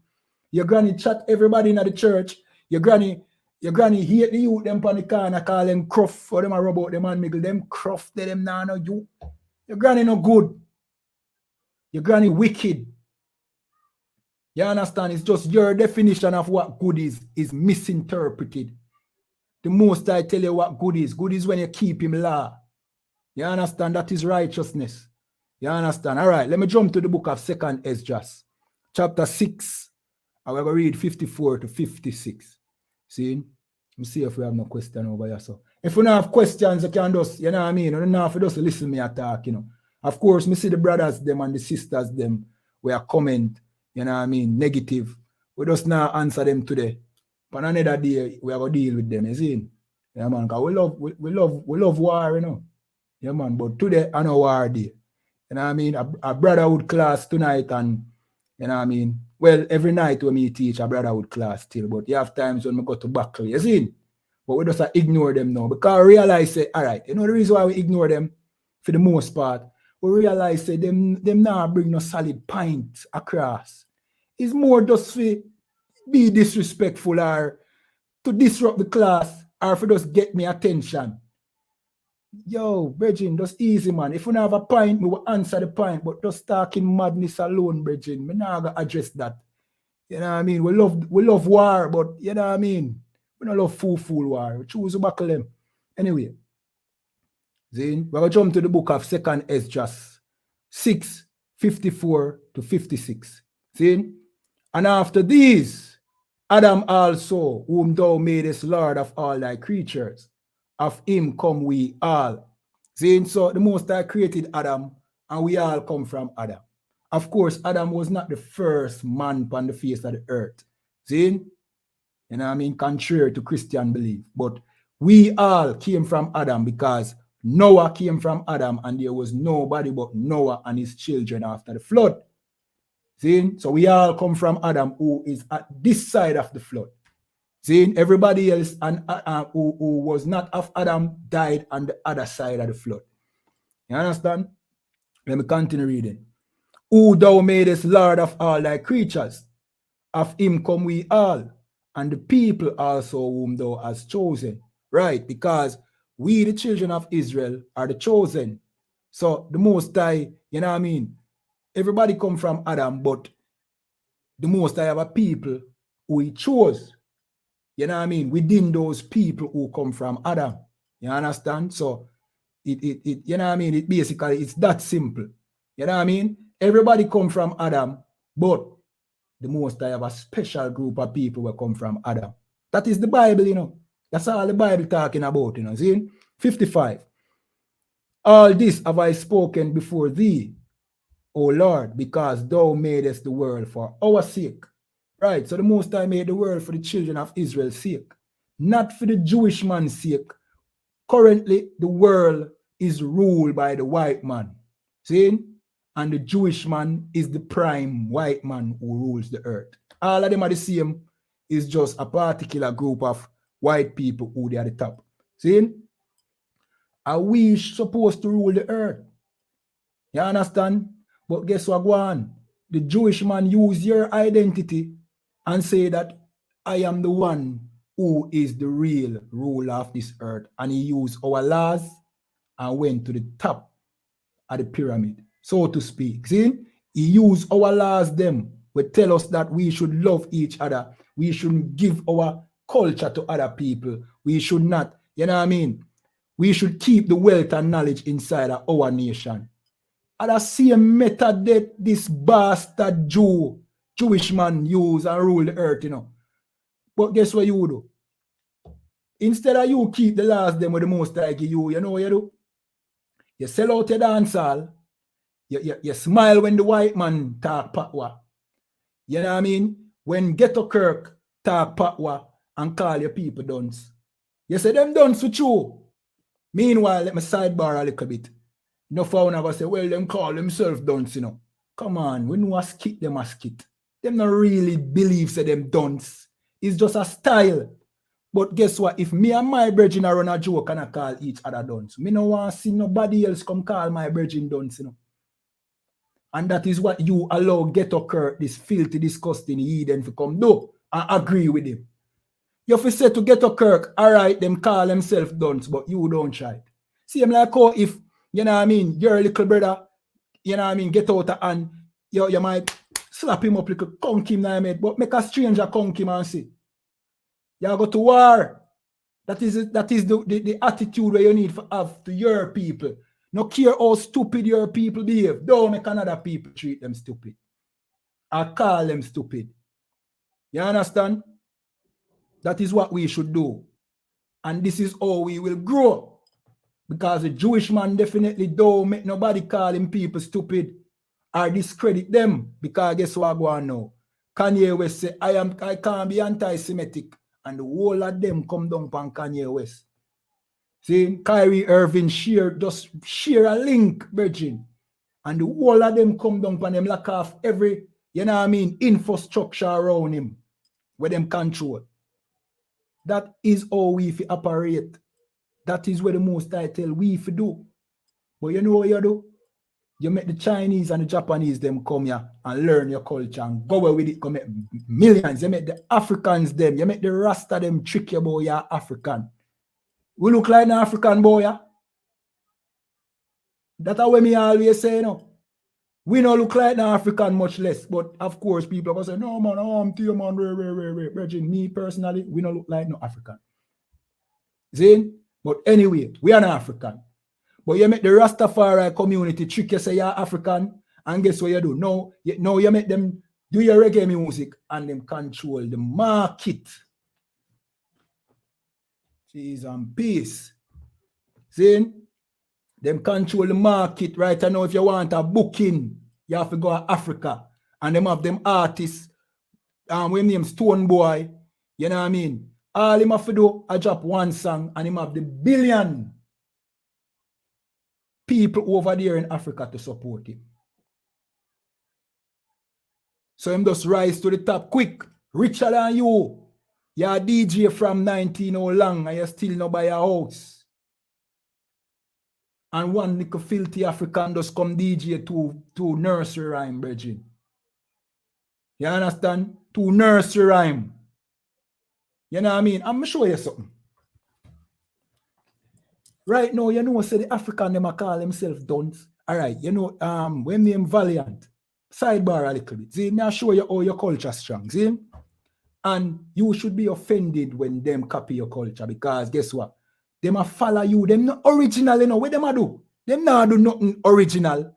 Your granny chat everybody in the church. Your granny hate the youth them on the corner, call them cruff, or them a rub out them and miggle them cruff, them nah no you. Your granny no good. Your granny wicked. You understand? It's just your definition of what good is misinterpreted. The most I tell you what good is. Good is when you keep him law. You understand? That is righteousness. You understand? All right, let me jump to the book of 2nd Esdras, chapter 6. And we're going to read 54 to 56. See? Let me see if we have no question over here. So if we don't have questions, you can just, you know what I mean? You don't have to just listen to me attack, you know. Of course, me see the brothers, them, and the sisters, them, where comment, you know what I mean, negative. We just now answer them today. But another day, we are going to deal with them, you see? Yeah, man, because we love war, you know. Yeah, man, but today, I know war day. You know what I mean? A brotherhood class tonight, and, you know what I mean? Well, every night when me teach a brotherhood class still, but you have times when we go to battle, you see? But we just ignore them now, because we realize, say, all right, you know the reason why we ignore them, for the most part, we realize, say, them now bring no solid point across. It's more just to be disrespectful or to disrupt the class or for just get me attention. Yo, Bridging, just easy, man. If we don't have a point, we will answer the point, but just talking madness alone, Bridging, we not gonna address that. You know what I mean? We love war, but you know what I mean? We don't love fool war. We choose to buckle them. Anyway, then we're gonna jump to the book of 2nd Esdras 6, 54 to 56. See? And after these, Adam also, whom thou madest Lord of all thy creatures, of him come we all. See? So the Most High created Adam, and we all come from Adam. Of course, Adam was not the first man upon the face of the earth. See? You know what I mean? Contrary to Christian belief. But we all came from Adam because Noah came from Adam, and there was nobody but Noah and his children after the flood. See? So we all come from Adam, who is at this side of the flood. See? Everybody else who was not of Adam died on the other side of the flood. You understand? Let me continue reading. Who thou madest Lord of all thy creatures, of him come we all, and the people also whom thou hast chosen. Right? Because we, the children of Israel, are the chosen. So the Most High, you know what I mean? Everybody come from Adam, but the Most High have a people who he chose. You know what I mean? Within those people who come from Adam. You understand? So it you know what I mean? It basically, it's that simple. You know what I mean? Everybody come from Adam, but the Most High have a special group of people who come from Adam. That is the Bible, you know. That's all the Bible talking about, you know. See? 55. All this have I spoken before thee, O Lord, because thou madest the world for our sake. Right, so the Most High made the world for the children of Israel's sake, not for the Jewish man's sake. Currently, the world is ruled by the white man. See? And the Jewish man is the prime white man who rules the earth. All of them are the same. It's just a particular group of white people who they are the top. See? Are we supposed to rule the earth? You understand? But guess what, go on? The Jewish man use your identity and say that I am the one who is the real ruler of this earth. And he used our laws and went to the top of the pyramid, so to speak. See? He used our laws them will tell us that we should love each other. We shouldn't give our culture to other people. We should not, you know what I mean? We should keep the wealth and knowledge inside of our nation. And the same method that this bastard Jewish man use and rule the earth, you know. But guess what you do? Instead of you keep the laws them with the most like you know what you do? You sell out your dance hall. You smile when the white man talk patwa. You know what I mean? When Ghetto Kirk talk patwa and call your people dunce. You say them dunce for true. Meanwhile, let me sidebar a little bit. No one ever say, well, them call themselves dunce, you know. Come on, we know a skit, them a skit. Them not really believe say them dunce. It's just a style. But guess what? If me and my brethren are on a joke and I call each other dunce, me no want to see nobody else come call my brethren dunce, you know. And that is what you allow Ghetto Kirk, this filthy, disgusting heathen, to come do and agree with him. You have to say to Ghetto Kirk, all right, them call themselves dunce, but you don't try it. See, I'm like, oh, if, you know what I mean, your little brother, you know what I mean, get out of hand, you might slap him up like a conk him now, mate, but make a stranger conk him and see. You go to war. That is the attitude where you need to have to your people. No care how stupid your people behave. Don't make another people treat them stupid. I call them stupid. You understand? That is what we should do. And this is how we will grow. Because the Jewish man definitely don't make nobody calling people stupid or discredit them. Because guess what I go on now? Kanye West say, I can't be anti-Semitic. And the whole of them come down on Kanye West. See, Kyrie Irving share a link, virgin. And the whole of them come down on them lack off every, you know what I mean, infrastructure around him. Where them control. That is how we operate. That is where the most I tell we do. But you know what you do? You make the Chinese and the Japanese them come here and learn your culture and go away with it. Come make millions. You make the Africans them. You make the Rasta them trick you about you're African. We look like an African boy. Yeah? That's what me always say, no. We don't look like an African much less. But of course, people are going to say, no man, I'm to you, man, Virgin. Me personally, we don't look like no African. See? But anyway, we are an African. But you make the Rastafari community trick you say you're African, and guess what you do? No, you make them do your reggae music and them control the market. Jeez and peace. See? Them control the market right now. If you want a booking, you have to go to Africa. And them have them artists, with name Stone Boy, you know what I mean? All him have to do, I drop one song and him have the billion people over there in Africa to support him. So him just rise to the top quick, richer than you. You're a DJ from 19 how long and you still not buy a house. And one little filthy African just come DJ to nursery rhyme, Virgin. You understand? To nursery rhyme. You know what I mean? I'm going to show you something. Right now, you know, say the African them call themselves dunce. All right, you know, when name Valiant, sidebar a little bit. See, now show you how your culture strong. See? And you should be offended when them copy your culture because guess what? Them a follow you. Them not original, you know. What them a do? Them not do nothing original.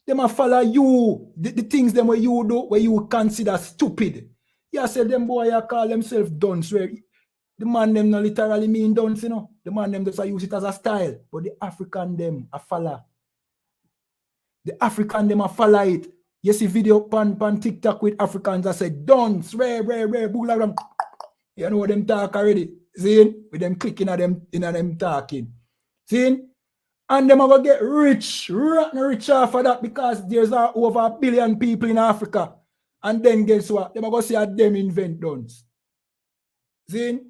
Them a follow you. The things them where you do, where you consider stupid. You say them boy you call themselves dunce. Where the man them not literally mean dunce, you know. The man them just use it as a style. But the African them a follow. The African them a follow it. You see video pan TikTok with Africans that say dunce, rare, boola. You know what them talk already. See? With them clicking at them in them talking. See? And them are going to get rich, rotten rich off of that because there's over 1 billion people in Africa. And then guess what? Them are going to say them invent dunce. See?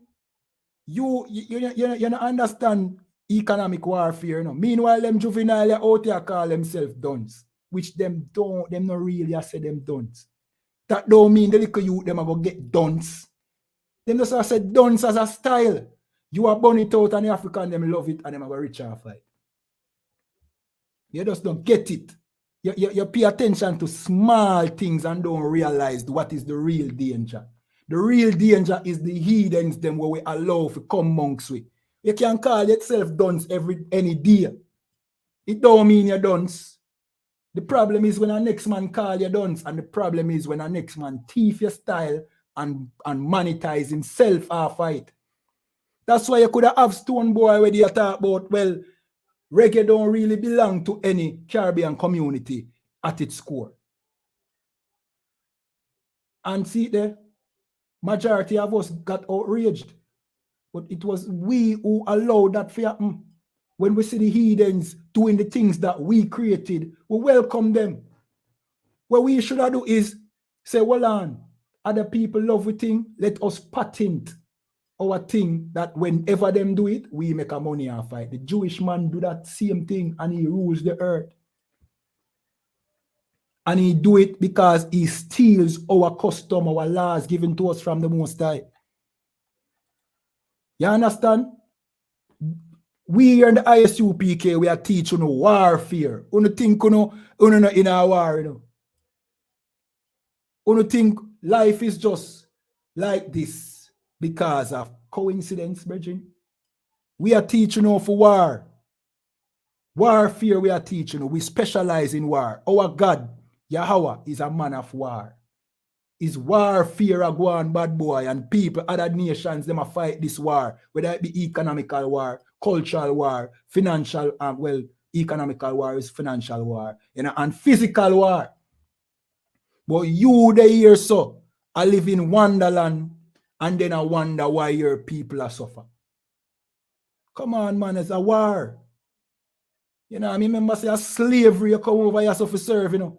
You don't understand economic warfare. No? Meanwhile, them juvenile out there call themselves dunce. Which them not really say them dunce. That don't mean the little youth them are going to get dunce. Them just say dunce as a style. You are born it out and the African them love it and them are rich off it. You just don't get it. You pay attention to small things and don't realize what is the real danger. The real danger is the heathens them where we allow to come amongst we. You can call yourself dunce any day. It don't mean you're dunce. The problem is when a next man call you dunce, and the problem is when a next man thief your style and monetize himself off it. That's why you could have Stone Boy where you talk about, well, reggae don't really belong to any Caribbean community at its core. And see there, majority of us got outraged. But it was we who allowed that to happen. When we see the heathens doing the things that we created, we welcome them. What we should do is say, well on, other people love a thing, let us patent our thing that whenever them do it, we make a money off it. The Jewish man do that same thing and he rules the earth. And he do it because he steals our custom, our laws given to us from the Most High. You understand? We here in the I.S.U.P.K, we are teaching warfare. You think you know in a war, you know. You think life is just like this because of coincidence, brethren? We are teaching for war. Warfare we are teaching. We specialize in war. Our God, Yahweh, is a man of war. Is warfare a go on, bad boy, and people, other nations, them a fight this war, whether it be economical war, cultural war, financial, well, economical war is financial war, you know, and physical war. But you the here so, I live in Wonderland, and then I wonder why your people are suffer. Come on, man, it's a war. You know, I remember say a slavery, you come over here so for serve, you know.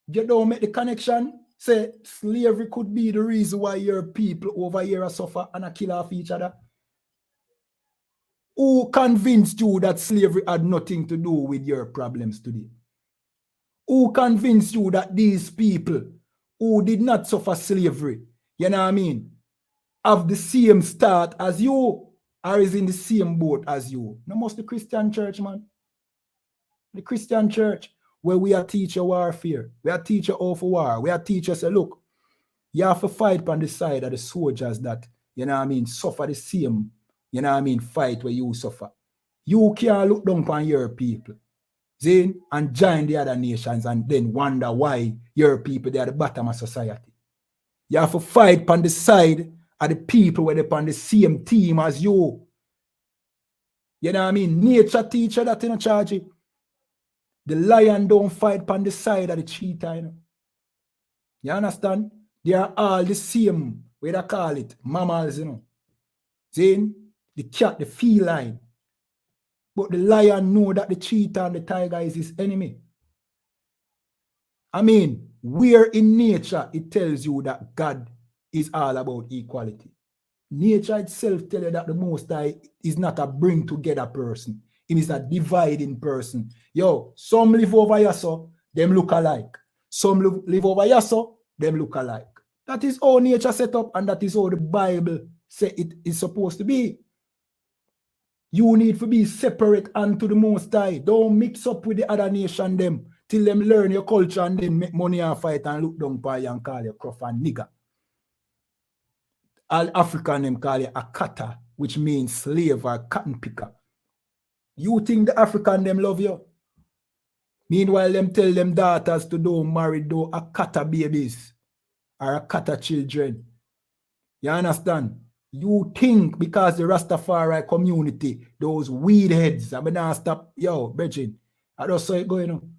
You don't make the connection. Say slavery could be the reason why your people over here are suffer and a kill off each other. Who convinced you that slavery had nothing to do with your problems today? Who convinced you that these people who did not suffer slavery, you know what I mean, have the same start as you, or is in the same boat as you? No, most the Christian church, man. The Christian church, where we are teaching warfare, we are teaching of war, we are teaching, say, look, you have to fight on the side of the soldiers that, you know what I mean, suffer the same, you know what I mean, fight where you suffer. You can't look down on your people, see, and join the other nations and then wonder why your people, they are the bottom of society. You have to fight on the side of the people where they're on the same team as you. You know what I mean? Nature teacher that in a charge it. The lion don't fight on the side of the cheetah, you know. You understand? They are all the same, what they call it, mammals, you know. See? The cat, the feline. But the lion know that the cheetah and the tiger is his enemy. I mean, where in nature it tells you that God is all about equality. Nature itself tells you that the Most High is not a bring together person. It is a dividing person. Yo, some live over here, so them look alike. Some live over here, so them look alike. That is how nature set up, and that is how the Bible say it is supposed to be. You need to be separate unto the Most High. Don't mix up with the other nation them till them learn your culture and then make money and fight and look down by you and call you cruff and nigger. All African them call you a cutter, which means slave or cotton picker. You think the African them love you? Meanwhile, them tell them daughters to don't marry though a cutter babies or a cutter children. You understand? You think because the Rastafari community, those weed heads, I mean, not stop, yo, Bridget, I just saw it going on.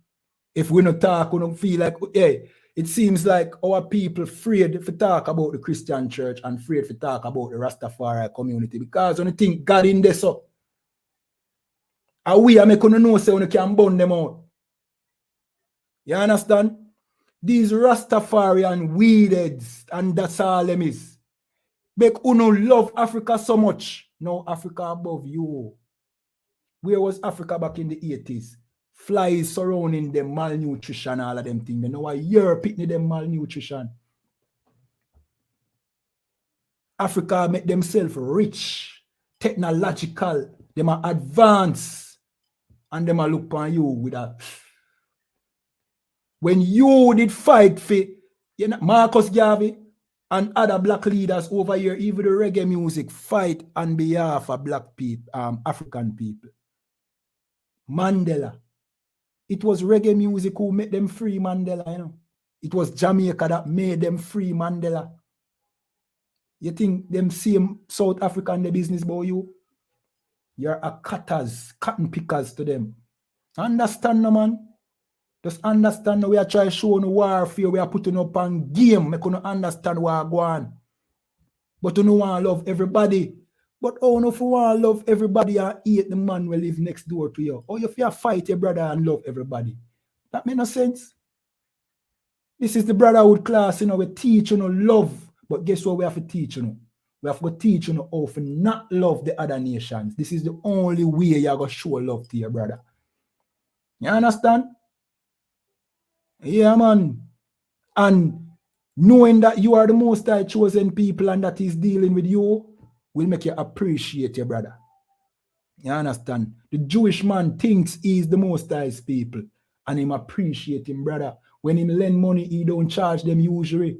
If we don't talk, we don't feel like, hey, it seems like our people afraid to talk about the Christian church and afraid to talk about the Rastafari community because when you think God in this up, and we are making know say when you can burn them out. You understand? These Rastafarian weed heads, and that's all them is. Make uno love Africa so much. Now Africa above you. Where was Africa back in the 80s? Flies surrounding them, malnutrition, all of them things. They know why Europe pitney them malnutrition. Africa make themselves rich, technological, them are advanced. And them a look upon you with a... When you did fight for Marcus Garvey and other black leaders over here, even the reggae music, fight on behalf of black people, African people. Mandela. It was reggae music who made them free Mandela, you know. It was Jamaica that made them free Mandela. You think them same South African the business about you? You're a cutters, cotton pickers to them. Understand, no, man? Just understand we are trying to show no warfare, we are putting up on game. Make you understand what I go on. But you don't want to love everybody. But oh no, if you want to love everybody and hate the man who live next door to you. Or if you fight your brother and love everybody. That makes no sense. This is the brotherhood class, you know, we teach you know love. But guess what we have to teach you know? We have to teach you know how to not love the other nations. This is the only way you're going to show love to your brother. You understand? Yeah, man. And knowing that you are the most high chosen people and that he's dealing with you will make you appreciate your brother. You understand? The Jewish man thinks he's the most high people and him appreciate him, brother. When him lend money, he don't charge them usury.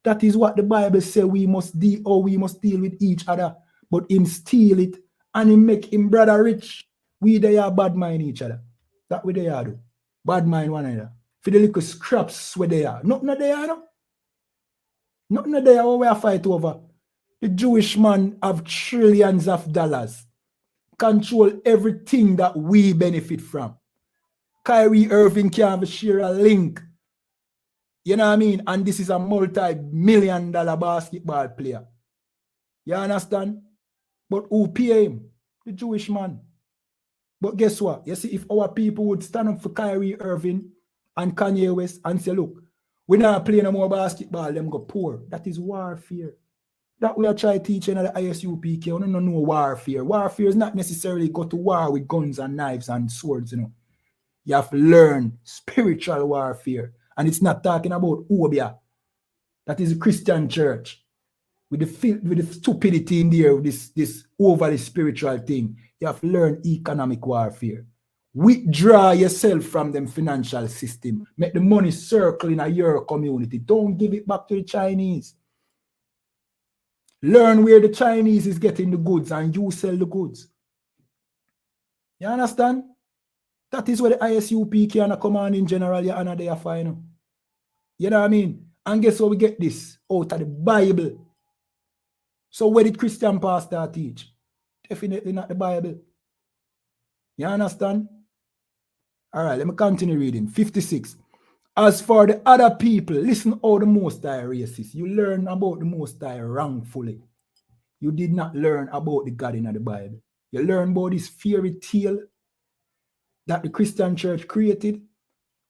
That is what the Bible says we must deal with each other. But him steal it and him make him brother rich. We they are bad mind each other. That way they are do. Bad mind one another. For the little scraps where they are. Nothing they are, no? Nothing they are what we are fight over. The Jewish man have trillions of dollars. Control everything that we benefit from. Kyrie Irving can't share a link. You know what I mean? And this is a multi-million-dollar basketball player. You understand? But who pay him? The Jewish man. But guess what? You see, if our people would stand up for Kyrie Irving and Kanye West and say, look, we're not playing no more basketball, them go poor. That is warfare. That we are trying to teach in the I.S.U.P.K. We don't know warfare. Warfare is not necessarily go to war with guns and knives and swords, you know. You have to learn spiritual warfare. And it's not talking about Obia. That is a Christian church. With the stupidity in there, this overly spiritual thing. You have to learn economic warfare. Withdraw yourself from them financial system. Make the money circle in your community. Don't give it back to the Chinese. Learn where the Chinese is getting the goods and you sell the goods. You understand? That is where the I.S.U.P.K. and the command in general, YAHANNA, they are fine. You know what I mean? And guess what we get this? Out of the Bible. So where did Christian pastor teach? Definitely not the Bible. You understand? All right, let me continue reading. 56. As for the other people, listen how the Most High racist. You learn about the Most High wrongfully. You did not learn about the God in the Bible. You learn about this fairy tale that the Christian church created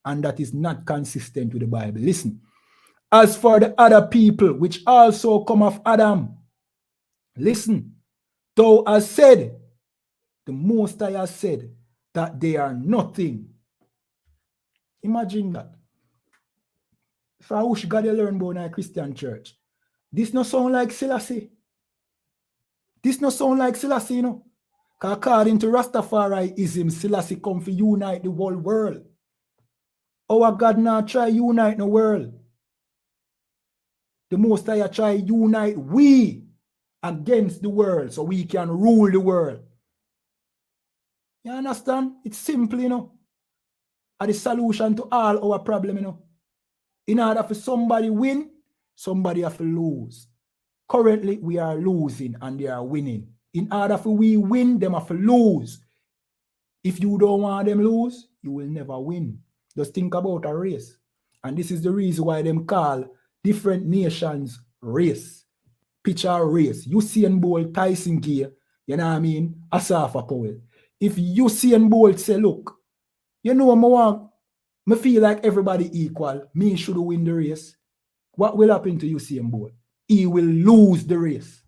and that is not consistent with the Bible. Listen. As for the other people, which also come of Adam, listen. Thou hast said, the Most High has said, that they are nothing. Imagine that. So I wish God you learn about in a Christian church. This no sound like Selassie. This no sound like Selassie, you know. Because according to Rastafariism, Selassie come to unite the whole world. Our God now try unite the world. The Most High try unite we against the world so we can rule the world. You understand? It's simple, you know. And the solution to all our problem, you know. In order for somebody win, somebody have to lose. Currently, we are losing and they are winning. In order for we win, them have to lose. If you don't want them lose, you will never win. Just think about a race. And this is the reason why them call different nations race. Picture a race. Usain Bolt, Tyson Gear, you know what I mean? Asafa Powell. If Usain Bolt say, look, you know, I feel like everybody equal. Me should win the race. What will happen to Usain Bolt? He will lose the race.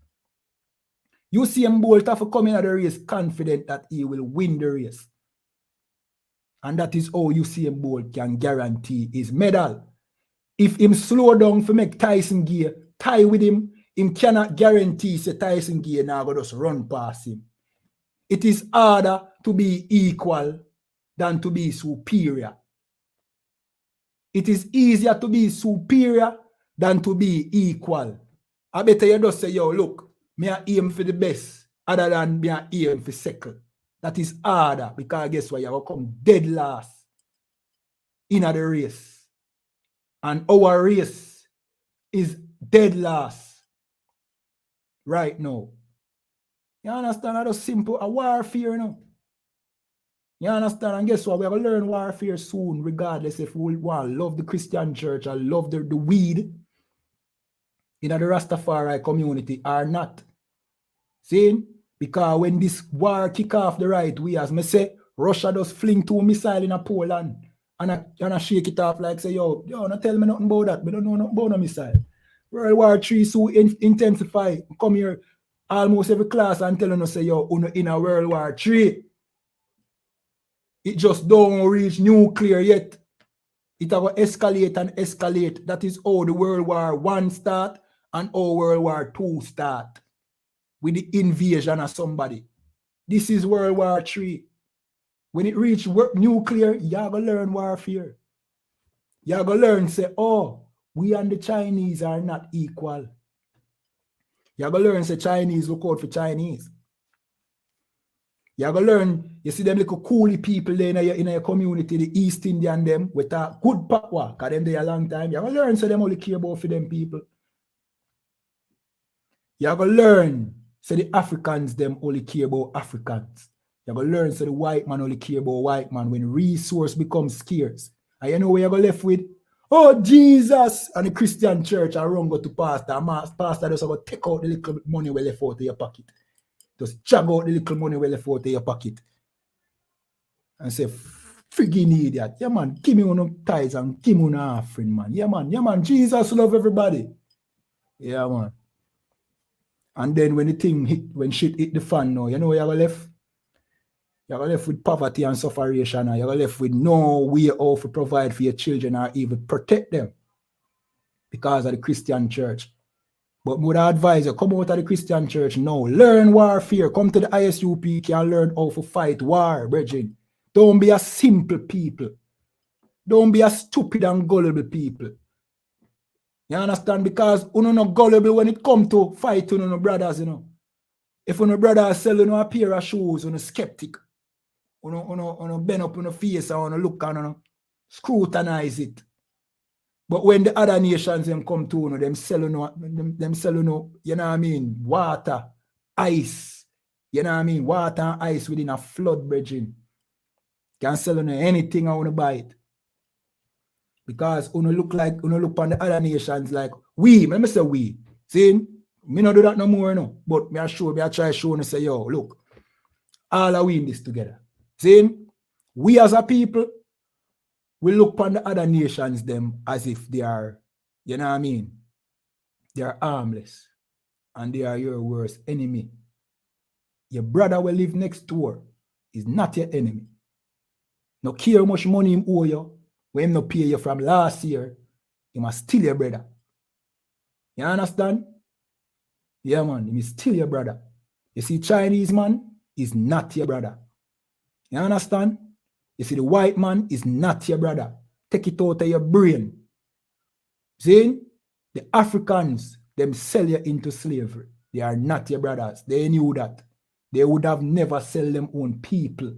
Usain Bolt have to come in at the race confident that he will win the race. And that is how Usain Bolt can guarantee his medal. If him slow down for make Tyson Gear tie with him cannot guarantee say Tyson Gear now go just run past him. It is harder to be equal than to be superior. It is easier to be superior than to be equal. I better you just say, yo, look, me I aim for the best other than me I aim for second. That is harder because guess what? You will come dead last in the race. And our race is dead last right now. You understand? That's simple. A warfare, you know. You understand? And guess what? We're going to learn warfare soon, regardless if we want to love the Christian church or love the weed in the Rastafari community or not. See? Because when this war kick off the right way, as me say, Russia just fling 2 missiles in a Poland and I shake it off like say, yo, don't tell me nothing about that. We don't know nothing about no missile. World War III so intensify. Come here almost every class and telling us say, yo, in a World War III. It just don't reach nuclear yet. It will escalate and escalate. That is how the World War I start and how World War II start. With the invasion of somebody. This is World War III. When it reach nuclear, you have to learn warfare. You have to learn, say, oh, we and the Chinese are not equal. You have to learn, say, Chinese look out for Chinese. You have to learn, you see them little coolie people there in your community, the East Indian them, with a good power, because them there a long time. You have to learn, so them only care about for them people. You have to learn, so the Africans them only care about Africans. You have to learn, so the white man only care about white man when resource becomes scarce. And you know where you go left with? Oh, Jesus! And the Christian church are wrong go to pastor. And pastor just go take out the little money we left out of your pocket. Just chug out the little money we left out of your pocket. And say, friggin' idiot. Yeah, man, give me one tithes and give me one offering, man. Yeah, man, Jesus love everybody. Yeah, man. And then when the thing hit, when shit hit the fan now, you know where you go left? You go left with poverty and suffering. You go left with no way how to provide for your children or even protect them because of the Christian church. But would I advise you, come out of the Christian church now. Learn warfare. Come to the I.S.U.P.K and learn how to fight war, brethren. Don't be a simple people. Don't be a stupid and gullible people. You understand? Because you're not gullible when it comes to fight with your brothers, you know. If your brothers sell you a pair of shoes, you're skeptic. You bend up on your face and you look and scrutinize it. But when the other nations them come to you, them sell you, you know what I mean, water, ice. You know what I mean? Water and ice within a flood, brethren. Can sell you anything I want to buy it. Because you look on the other nations like we, let me say we. See? Me not do that no more, no. But me try show and say, yo, look, all are we in this together. See? We as a people, we look on the other nations them as if they are, you know what I mean? They are harmless. And they are your worst enemy. Your brother will live next door is not your enemy. No care how much money him owe you. When him no pay you from last year, he must steal your brother. You understand? Yeah, man, he must steal your brother. You see, Chinese man is not your brother. You understand? You see, the white man is not your brother. Take it out of your brain. See? The Africans, them sell you into slavery. They are not your brothers. They knew that. They would have never sell them own people.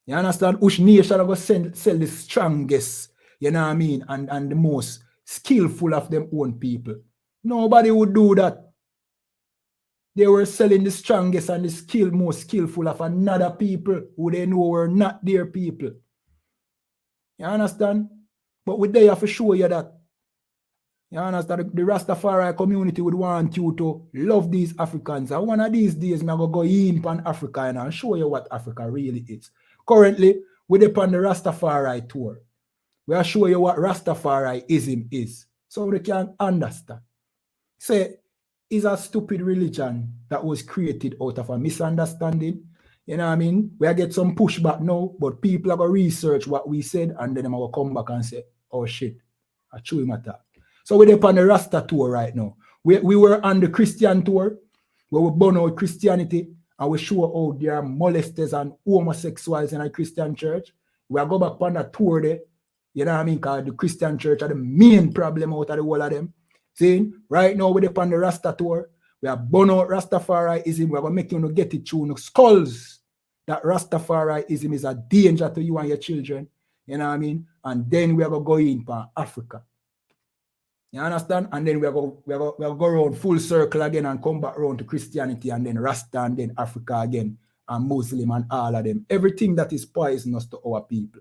You understand? Which nation are going to sell the strongest, you know what I mean, and the most skillful of them own people? Nobody would do that. They were selling the strongest and the most skillful of another people who they know were not their people. You understand? But we there to show you that. You understand? The Rastafari community would want you to love these Africans. And one of these days, I'm going to go in on Africa and show you what Africa really is. Currently, we're upon the Rastafari tour. We'll show you what Rastafariism is. So we can understand. Say, it's a stupid religion that was created out of a misunderstanding. You know what I mean? We get some pushback now, but people are going to research what we said and then they're going to come back and say, oh shit, I chew him at that. So we're upon the Rasta tour right now. We were on the Christian tour where we burn out Christianity and we show how there are molesters and homosexuals in a Christian church. We are go back on a tour there. You know what I mean? Because the Christian church are the main problem out of the whole of them. See, right now we're on the Rasta tour. We are burn out Rastafariism. We're going to make you get it through skulls that Rastafariism is a danger to you and your children. You know what I mean? And then we are going to go in for Africa. You understand? And then we are going to go around full circle again and come back around to Christianity and then Rasta and then Africa again and Muslim and all of them. Everything that is poisonous to our people.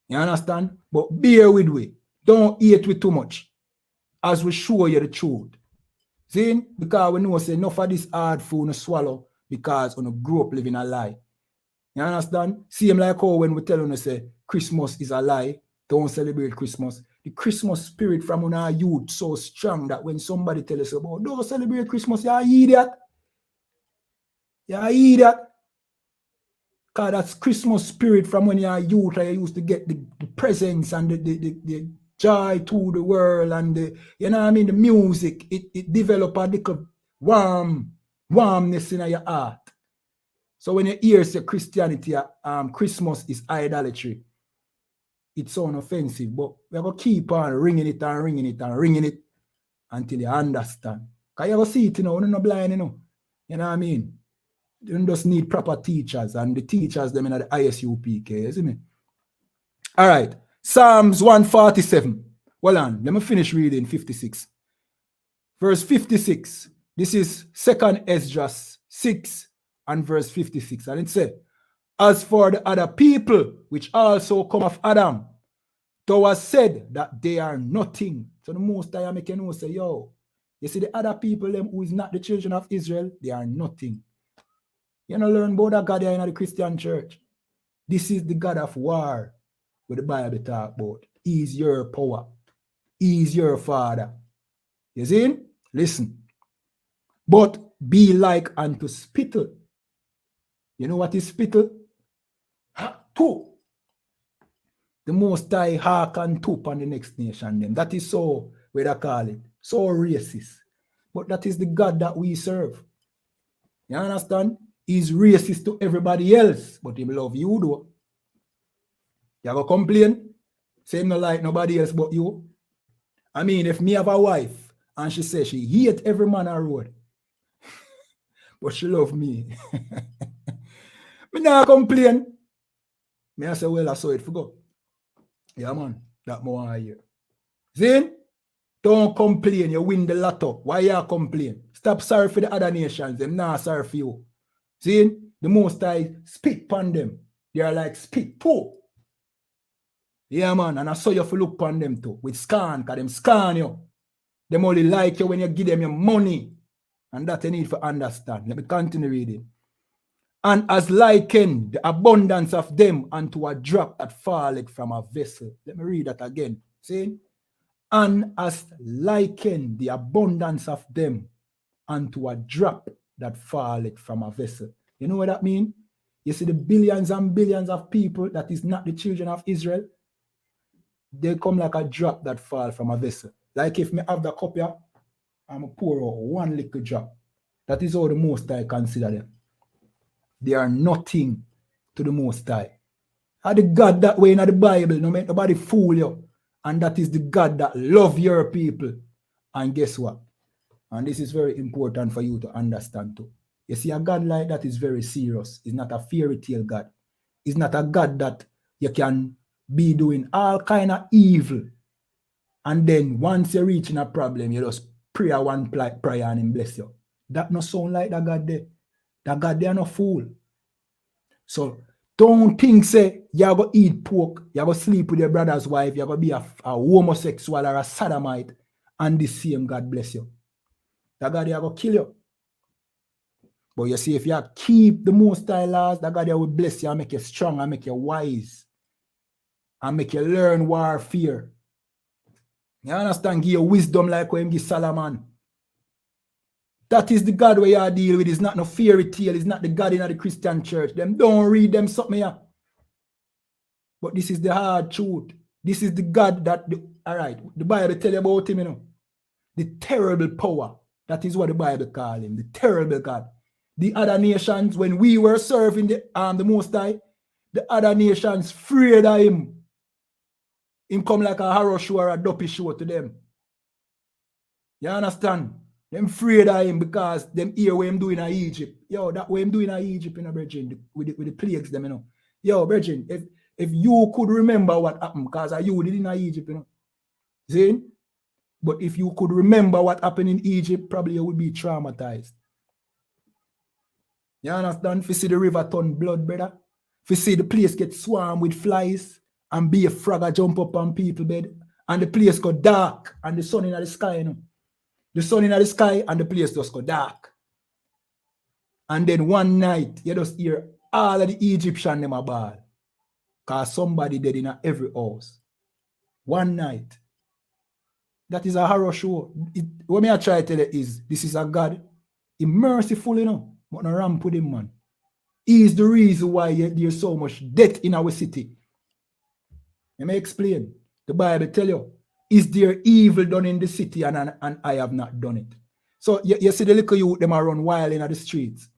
You understand? But bear with we. Don't eat with too much as we show you the truth. See? Because we know say enough of this hard food to swallow because we grow up living a lie. You understand? Same like how when we tell you say Christmas is a lie, don't celebrate Christmas. The Christmas spirit from our youth so strong that when somebody tells us about don't celebrate Christmas, you idiot. You idiot. Because that's Christmas spirit from when you're youth and you used to get the presents and the joy to the world and the, you know what I mean, the music. It develop a little warmness in your heart. So when you hear say Christianity, Christmas is idolatry, it sounds offensive, but we're going to keep on ringing it and ringing it and ringing it until you understand. Because you see it, you're not blind, you know what I mean? You just need proper teachers, and the teachers, them in the I.S.U.P.K, you see me? All right, Psalms 147. Well on, let me finish reading 56. Verse 56. This is 2nd Esdras 6 and verse 56. And it says, as for the other people which also come of Adam, thou hast said that they are nothing. So the most I make you know say, yo, you see the other people them who is not the children of Israel, they are nothing. You know, learn about that God in the Christian church. This is the God of war, what the Bible talk about. He is your power. He is your father. You see? Listen. But be like unto spittle. You know what is spittle? Two. The most high hark and toop on the next nation. Them. That is so, what I call it, so racist. But that is the God that we serve. You understand? He's racist to everybody else, but he love you though. You ever complain? Say him no like nobody else but you. I mean, if me have a wife and she says she hate every man on road, but she love me. Me not complain. Me I say, well, I saw it for go. Yeah, man, that more I hear. See? Don't complain. You win the lotto. Why you complain? Stop sorry for the other nations. Them not sorry for you. See? The most I spit upon them. They are like spit too. Yeah, man. And I saw you for look upon them too. With scan, because them scan you. Them only like you when you give them your money. And that you need to understand. Let me continue reading. And as liken the abundance of them unto a drop that falleth from a vessel. Let me read that again. See? And as liken the abundance of them unto a drop that falleth from a vessel. You know what that means? You see the billions and billions of people that is not the children of Israel, they come like a drop that fall from a vessel. Like if me have the cup here, I'm going to pour out one little drop. That is how the Most High consider them. They are nothing to the Most High. And the God that way in the Bible, no make nobody fool you. And that is the God that love your people. And guess what? And this is very important for you to understand too. You see, a God like that is very serious. It's not a fairy tale God. It's not a God that you can be doing all kind of evil. And then once you reach in a problem, you just pray one prayer and him bless you. That no sound like that God there. That God there no fool. So don't think say you're going to eat pork, you're going to sleep with your brother's wife, you're going to be a homosexual or a sodomite, and the same God bless you. That God there going to kill you. But you see, if you keep the Most High laws, that God there will bless you and make you strong and make you wise and make you learn warfare. You understand? Give you wisdom like when give Solomon. That is the God where you deal with. It's not no fairy tale. It's not the God in the Christian church. Them don't read them something here. But this is the hard truth. This is the God that, all right, the Bible tell you about him, you know. The terrible power. That is what the Bible calls him. The terrible God. The other nations, when we were serving the Most High, the other nations afraid of him. Him come like a horror show or a dopey show to them. You understand? Them afraid of him because them hear what him doing in Egypt. Yo, that what him doing in Egypt, you know, brethren, with the plagues them, you know. Yo, brethren, if you could remember what happened, because you did in Egypt, you know. See? But if you could remember what happened in Egypt, probably you would be traumatized. You understand? If you see the river turn blood, brother. If you see the place get swarmed with flies and be a frog jump up on people bed and the place go dark and the sun in the sky, you know. The sun in the sky and the place just go dark. And then one night, you just hear all of the Egyptian them a ball. Because somebody dead in every house. One night. That is a horror show. What me I try to tell you is, this is a God. He's merciful, you know. But no ramp with him, man. He is the reason why there's so much death in our city. Let me explain. The Bible tell you, is there evil done in the city and I have not done it? So you see the little youth, them are run wild in the streets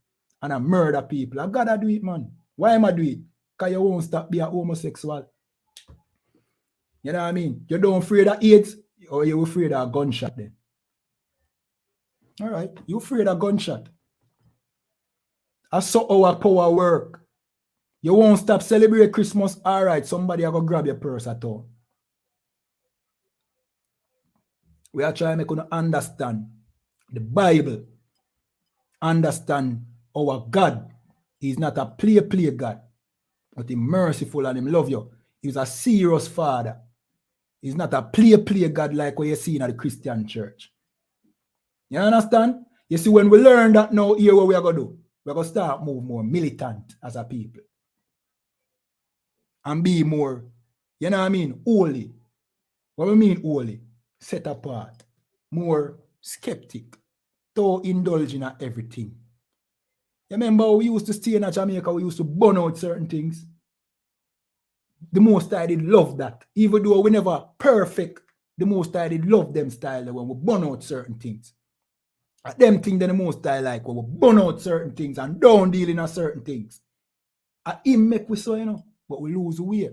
and I murder people. I gotta do it, man. Why am I do it? Because you won't stop being homosexual. You know what I mean? You don't afraid of AIDS or you afraid of a gunshot then? All right, you afraid of gunshot. I saw our power work. You won't stop celebrate Christmas. All right, somebody are going to grab your purse at all. We are trying to make you understand the Bible. Understand our God. He's not a play God, but he's merciful and he love you. He's a serious father. He's not a play God like what you see in the Christian church. You understand? You see, when we learn that now, here what we are going to do, we're going to start move more militant as a people. And be more, you know what I mean, holy. What we mean holy? Set apart. More skeptic. To indulge in everything. You remember we used to stay in Jamaica, we used to burn out certain things. The Most High did love that. Even though we never perfect, the Most High did love them style when we burn out certain things. At them things that the Most High like when we burn out certain things and don't deal in certain things. At him make we so, you know, but we lose way.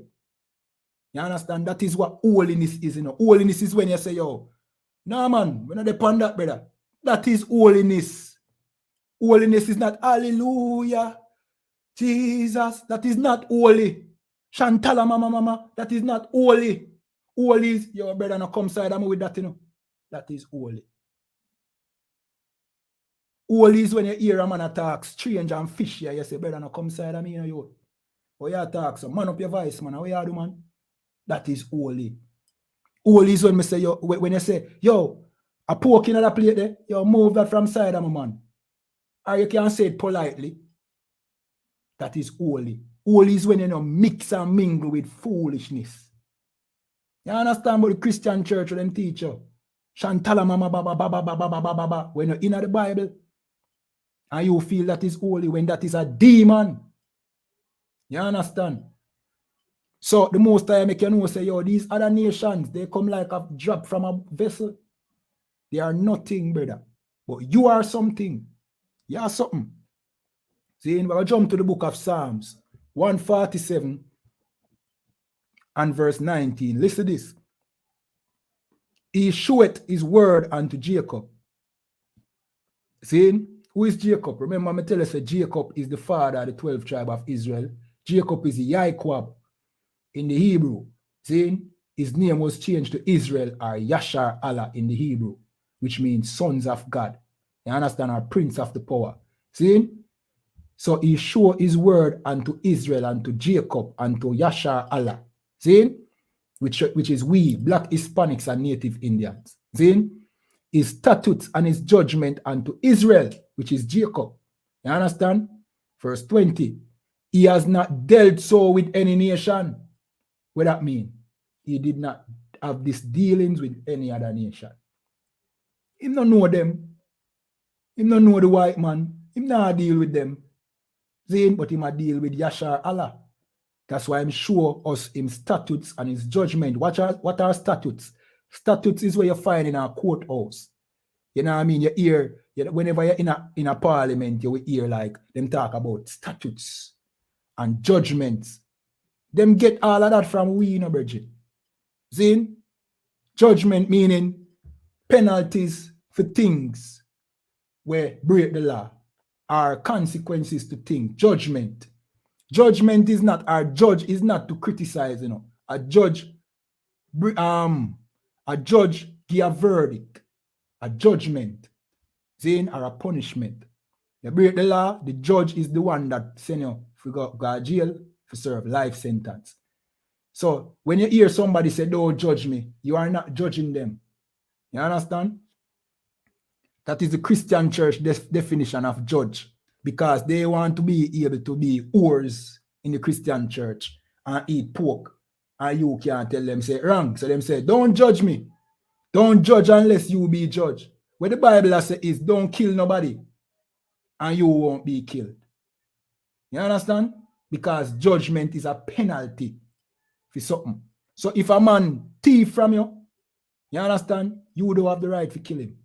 You understand? That is what holiness is, you know. Holiness is when you say, yo, no man, we're not depend that, brother. That is holiness. Holiness is not hallelujah, Jesus. That is not holy. Shantala mama, that is not holy. Holy is, your brother, not come side of me with that, you know. That is holy. Holy is when you hear a man attack strange and fishy, you say, brother, not come side of me, you know, yo. Or you attack, so man up your voice, man. How you do, man? That is holy. Holy is when me say, yo, when you say, yo, a pork in that plate there, you move that from side of me, man. Or you can say it politely. That is holy. Holy is when you know mix and mingle with foolishness. You understand what the Christian church will teach you? Shantala mama baba baba baba baba baba. When you're in the Bible, and you feel that is holy when that is a demon. You understand? So the Most High make you know say, yo, these other nations, they come like a drop from a vessel. They are nothing, brother. But you are something. You are something. See, we'll jump to the book of Psalms 147 and verse 19. Listen to this. He showeth his word unto Jacob. See, who is Jacob? Remember, I tell you that Jacob is the father of the 12th tribe of Israel. Jacob is Yaakov in the Hebrew. See, his name was changed to Israel or Yashar Allah in the Hebrew, which means sons of God. You understand? Or prince of the power. See? So he showed his word unto Israel, unto Jacob, unto Yashar Allah. See? Which is we, black Hispanics and native Indians. See? His statutes and his judgment unto Israel, which is Jacob. You understand? Verse 20. He has not dealt so with any nation. What that mean? He did not have these dealings with any other nation. He don't know them. He don't know the white man. He not deal with them. See, but he might deal with Yashar Allah. That's why I'm sure us him statutes and his judgment. What are statutes? Statutes is where you find in our courthouse. You know what I mean? You hear, whenever you're in a parliament, you will hear like them talk about statutes and judgments. Them get all of that from we, you know, Bridget. See? Judgment meaning penalties for things where break the law, or consequences to things. Judgment. Judgment is not, our judge is not to criticize, you know. A judge give a verdict, a judgment, saying, or a punishment. You break the law, the judge is the one that send you to go to jail to serve life sentence. So when you hear somebody say, don't judge me, you are not judging them. You understand? That is the Christian church definition of judge, because they want to be able to be whores in the Christian church and eat pork. And you can't tell them, say, wrong. So them say, don't judge me. Don't judge unless you be judged. What the Bible says is, don't kill nobody and you won't be killed. You understand? Because judgment is a penalty for something. So if a man thief from you, you understand? You don't have the right to kill him.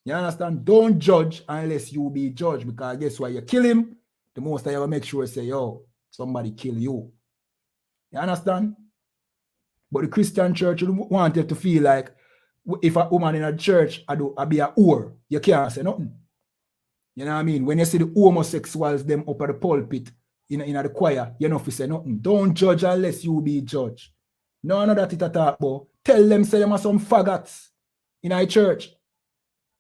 You understand? Don't judge unless you be judged, because guess what? You kill him, the most I ever make sure say, yo, somebody kill you. You understand? But the Christian church wanted to feel like if a woman in a church I be a whore, you can't say nothing. You know what I mean? When you see the homosexuals them up at the pulpit in the choir, you know if you say nothing. Don't judge unless you be judged. No, that it talk about. Tell them say them are some faggots in our church.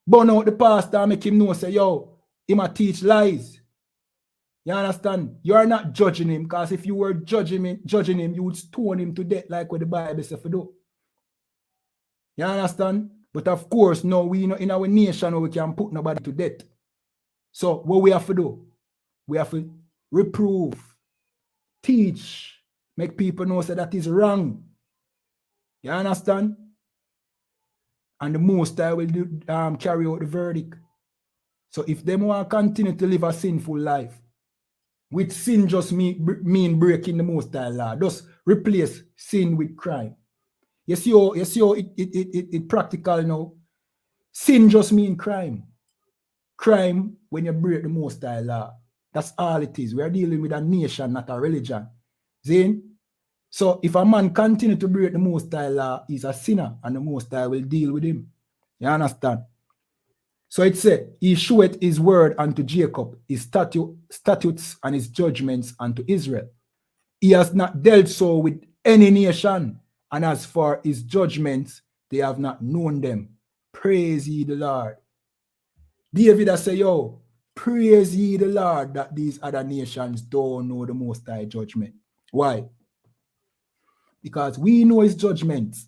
Burn out the pastor and make him know, say, yo, he might teach lies. You understand? You are not judging him, because if you were judging him, you would stone him to death like what the Bible says to do. You understand? But of course, no, we know in our nation we can put nobody to death. So what we have to do? We have to reprove, teach, make people know that is wrong. You understand? And the Most High will carry out the verdict. So if them want to continue to live a sinful life, with sin just mean breaking the Most High law, just replace sin with crime. You see how it practical now? Sin just mean crime. Crime when you break the Most High law. That's all it is. We are dealing with a nation, not a religion. See? So if a man continue to break the Most High law, he's a sinner, and the Most High will deal with him. You understand? So it said, he showeth his word unto Jacob, his statutes and his judgments unto Israel. He has not dealt so with any nation, and as for his judgments, they have not known them. Praise ye the Lord. David has said, yo, praise ye the Lord that these other nations don't know the Most High judgment. Why? Because we know his judgments.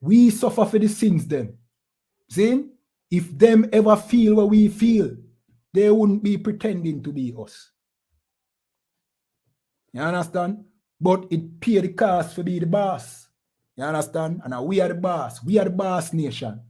We suffer for the sins them. See? If them ever feel what we feel, they wouldn't be pretending to be us. You understand? But it pay the cost to be the boss. You understand? And now we are the boss. We are the boss nation.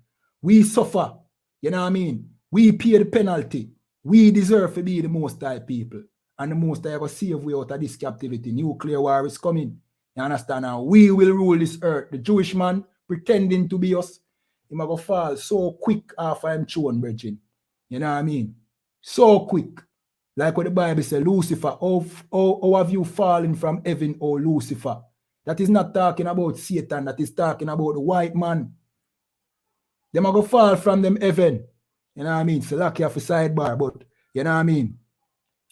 We suffer. You know what I mean? We pay the penalty. We deserve to be the Most High people. And the Most High will save we out of this captivity. Nuclear war is coming. You understand? Now we will rule this earth. The Jewish man pretending to be us, he might go fall so quick after him throne, brethren. You know what I mean? So quick. Like what the Bible says, Lucifer, how have you fallen from heaven, O Lucifer? That is not talking about Satan, that is talking about the white man. They might go fall from them heaven. You know what I mean? So lucky off a sidebar, but you know what I mean?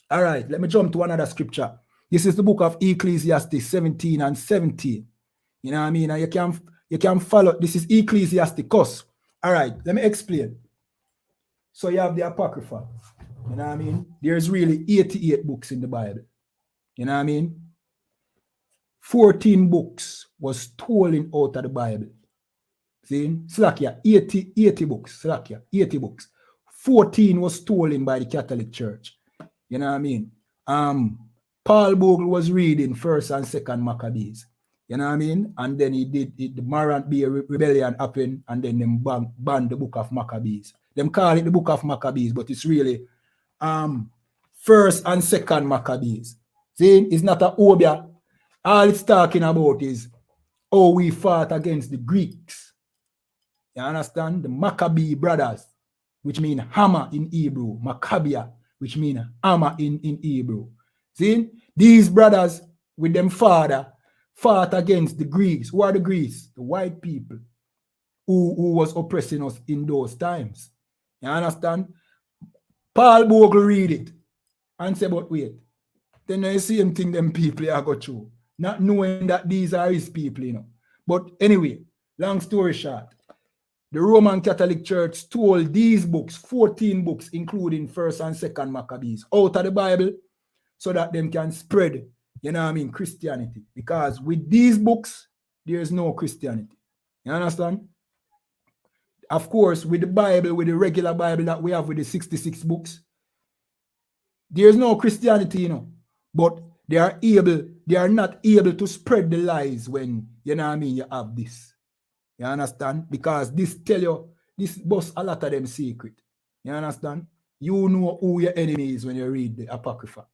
All right, let me jump to another scripture. This is the book of Ecclesiastes 17 and 17. You know what I mean? And you can follow. This is Ecclesiasticus. All right, let me explain. So you have the Apocrypha. You know what I mean? There's really 88 books in the Bible. You know what I mean? 14 books was stolen out of the Bible. See? Slakia, 80 books. Slakia, 80 books. 14 was stolen by the Catholic Church. You know what I mean? Paul Bogle was reading 1st and 2nd Maccabees. You know what I mean? And then he did the Maranatha rebellion happen, and then them banned the book of Maccabees. Them call it the book of Maccabees, but it's really 1st and 2nd Maccabees. See, it's not a Obia. All it's talking about is how we fought against the Greeks. You understand? The Maccabee brothers, which mean hammer in Hebrew. Maccabea, which mean hammer in Hebrew. See? These brothers with them father fought against the Greeks. Who are the Greeks? The white people who was oppressing us in those times. You understand? Paul Bogle read it and say, but wait. Then the same thing them people are go through. Not knowing that these are his people, you know. But anyway, long story short, the Roman Catholic Church stole these books, 14 books, including 1st and 2nd Maccabees, out of the Bible so that them can spread, you know what I mean, Christianity. Because with these books, there's no Christianity. You understand? Of course, with the Bible, with the regular Bible that we have with the 66 books, there's no Christianity, you know. But they are not able to spread the lies when, you know what I mean, you have this. You understand? Because this boss a lot of them secret. You understand? You know who your enemy is when you read the Apocrypha.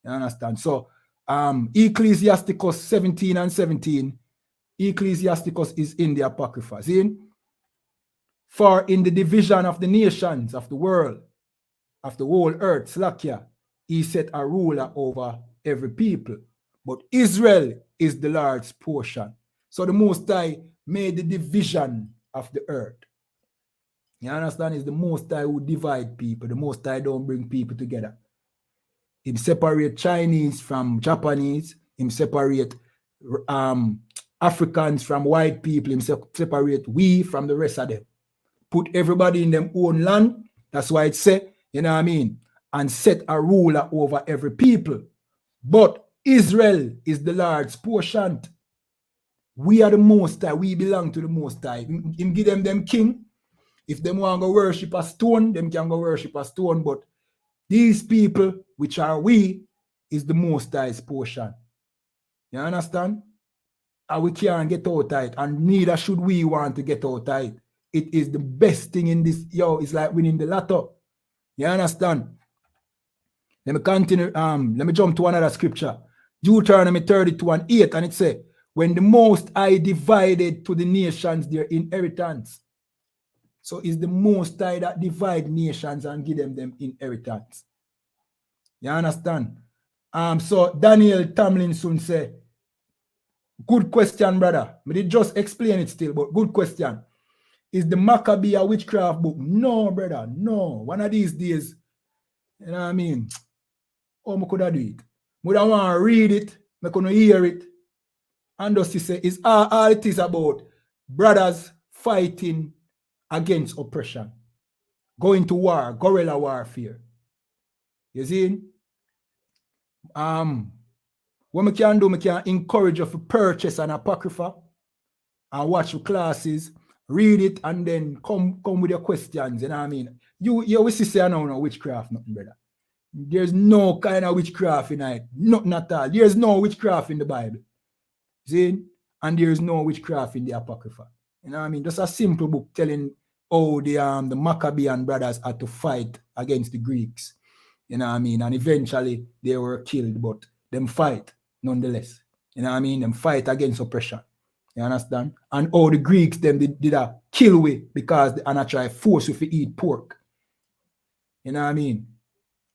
You understand? So, Ecclesiasticus 17 and 17, Ecclesiasticus is in the Apocrypha. See? For in the division of the nations of the world, of the whole earth, Slakia, he set a ruler over every people. But Israel is the large portion. So the Most High made the division of the earth. You understand? It's the Most High who divide people. The Most High don't bring people together. He separate Chinese from Japanese. He separate Africans from white people. He separate we from the rest of them. Put everybody in them own land. That's why it said, you know what I mean? And set a ruler over every people. But Israel is the large portion. We are the Most High. We belong to the Most High. Him give them king. If them want to go worship a stone, them can go worship a stone. But these people, which are we, is the Most High's portion. You understand? And we can't get out of it. And neither should we want to get out of it. It is the best thing in this. Yo, it's like winning the lotto. You understand? Let me continue. Let me jump to another scripture. Deuteronomy 32 and 8. And it says, when the Most High divided to the nations their inheritance. So it's the Most High that divide nations and give them inheritance. You understand? So Daniel Tomlinson say, good question, brother. I did just explain it still, but good question. Is the Maccabee a witchcraft book? No, brother. No. One of these days, you know what I mean? Oh, I could do it. I don't want to read it. I couldn't hear it. And just to say, it's all it is about brothers fighting against oppression. Going to war, guerrilla warfare. You see? What I can do, I can encourage you to purchase an Apocrypha and watch your classes, read it, and then come with your questions. You know what I mean? You will say, I don't know witchcraft, nothing, brother. There's no kind of witchcraft in it. Nothing at all. There's no witchcraft in the Bible. See? And there's no witchcraft in the Apocrypha. You know what I mean? Just a simple book telling how the Maccabean brothers had to fight against the Greeks. You know what I mean? And eventually they were killed, but them fight nonetheless. You know what I mean? Them fight against oppression. You understand? And all the Greeks, them did a kill we because they try force you to eat pork. You know what I mean?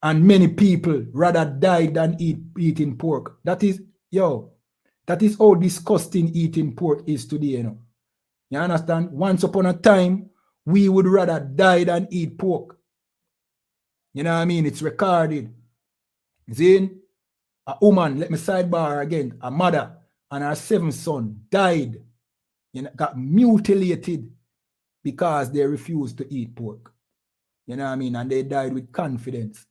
And many people rather die than eating pork. That is how disgusting eating pork is today, you know. You understand? Once upon a time, we would rather die than eat pork. You know what I mean? It's recorded. See? A woman, let me sidebar again, a mother and her 7th son died, got mutilated because they refused to eat pork. You know what I mean? And they died with confidence.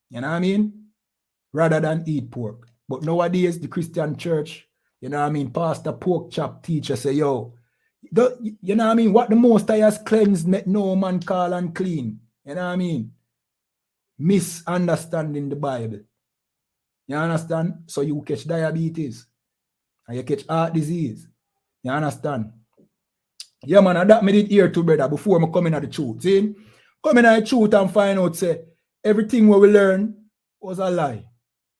You know what I mean? Rather than eat pork. But nowadays, the Christian church, you know what I mean? Pastor Pork Chop teacher say, yo, you know what I mean? What the Most High has cleansed, make no man call unclean. You know what I mean? Misunderstanding the Bible. You understand? So you catch diabetes and you catch heart disease. You understand? Yeah, man, that me did hear too, brother, before I come in at the truth. See? Come in at the truth and find out, say, everything what we learn was a lie.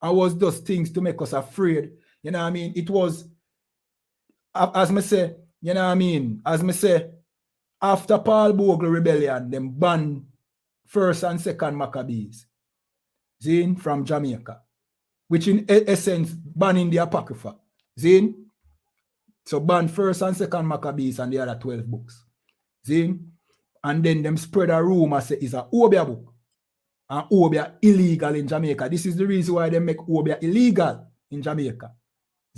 And was just things to make us afraid. You know what I mean? It was, as me say, you know what I mean? As me say, After Paul Bogle rebellion, them banned first and second Maccabees, Zin, from Jamaica, which in essence banning the Apocrypha. Zin, so ban first and second Maccabees and the other 12 books. Zin, and then them spread a rumor say it's a Obia book. And Obia illegal in Jamaica. This is the reason why they make Obia illegal in Jamaica.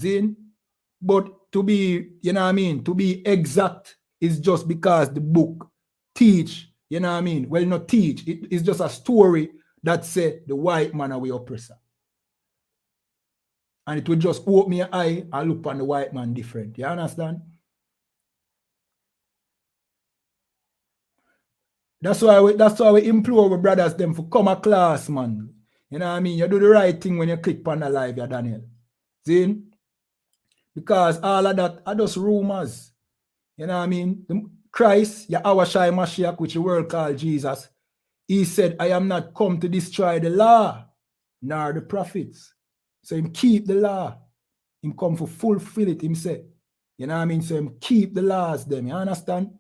Zin, but to be, you know what I mean, to be exact is just because the book teach, you know what I mean, well not teach, it's just a story that say the white man are we oppressor. And it will just open me an eye and look on the white man different. You understand? That's why we implore our brothers them for come a class, man. You know what I mean? You do the right thing when you click on the live, yeah, Daniel. See? Because all of that are just rumors. You know what I mean? Christ, Yahawashi Mashiach, which the world called Jesus, he said, I am not come to destroy the law, nor the prophets. So him keep the law. Him come for fulfill it himself. You know what I mean? So him keep the laws them. You understand?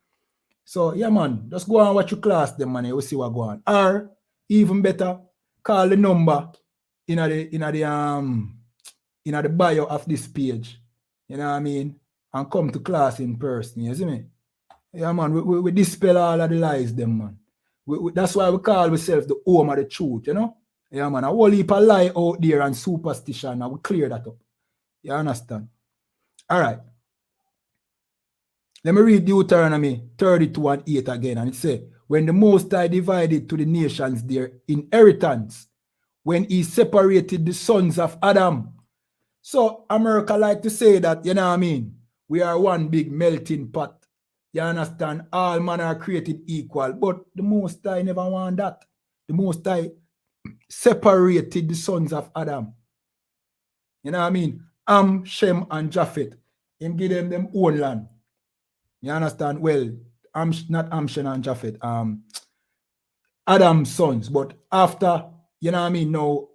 So yeah, man, just go and watch your class them, man. We'll see what go on. Or even better, call the number in the bio of this page. You know what I mean? And come to class in person. You see me? Yeah, man, we dispel all of the lies, them, man. That's why we call ourselves the home of the truth, you know? Yeah, man, a whole heap of lie out there and superstition, and we clear that up. You understand? All right. Let me read Deuteronomy 32 and 8 again, and it says, when the Most High divided to the nations their inheritance, when he separated the sons of Adam. So America like to say that, you know what I mean, we are one big melting pot. You understand? All men are created equal, but the Most High never want that. The Most High separated the sons of Adam. You know what I mean? Am, Shem, and Japheth. Him give them own land. You understand? Well, not Am, Shem, and Japheth. Adam's sons, but after, you know what I mean, now,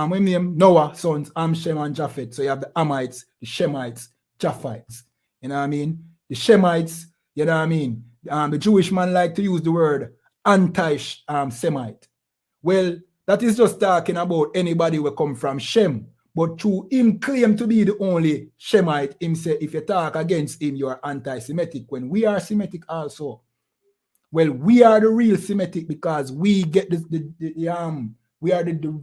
when name Noah sons, Am, Shem, and Japheth. So you have the Amites, the Shemites, Japhites. You know what I mean? The Shemites, you know what I mean? The Jewish man like to use the word anti-Semite. Well, that is just talking about anybody who come from Shem. But to him claim to be the only Shemite, him say, if you talk against him, you are anti-Semitic. When we are Semitic also. Well, we are the real Semitic because we get we are the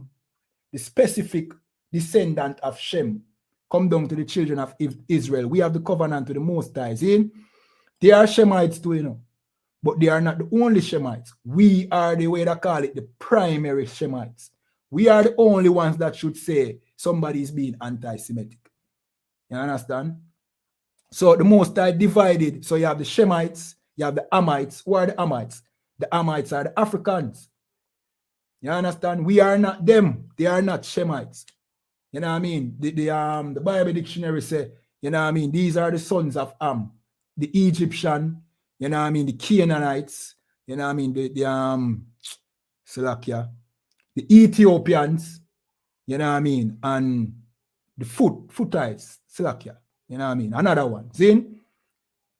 specific descendant of Shem. Come down to the children of Israel. We have the covenant to the Most High. See? They are Shemites too, you know. But they are not the only Shemites. We are the way they call it, the primary Shemites. We are the only ones that should say somebody is being anti-Semitic. You understand? So the Most High divided. So you have the Shemites, you have the Amites. Who are the Amites? The Amites are the Africans. You understand? We are not them. They are not Shemites. You know what I mean? The Bible dictionary say, you know what I mean? These are the sons of Am. The Egyptian, you know what I mean? The Canaanites, you know what I mean? The Ethiopians, you know what I mean? And the Foothites, Slakia, you know what I mean? Another one. See?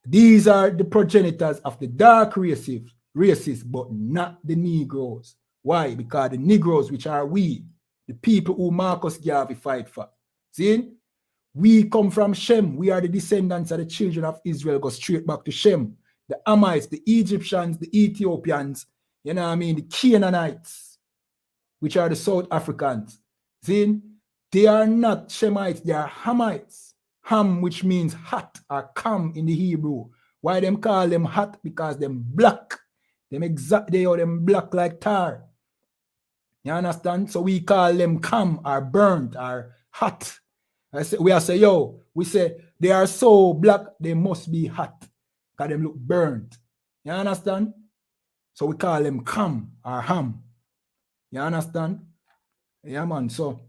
These are the progenitors of the dark races, but not the Negroes. Why? Because the Negroes, which are we, the people who Marcus Garvey fight for. See? We come from Shem. We are the descendants of the children of Israel. Go straight back to Shem. The Amites, the Egyptians, the Ethiopians, you know what I mean? The Canaanites, which are the South Africans. See? They are not Shemites, they are Hamites. Ham, which means hot or calm in the Hebrew. Why them call them hot? Because them black. They are them black like tar. You understand? So we call them calm or burnt or hot. We say, they are so black, they must be hot. Because them look burnt. You understand? So we call them Ham or Ham. You understand? Yeah, man. So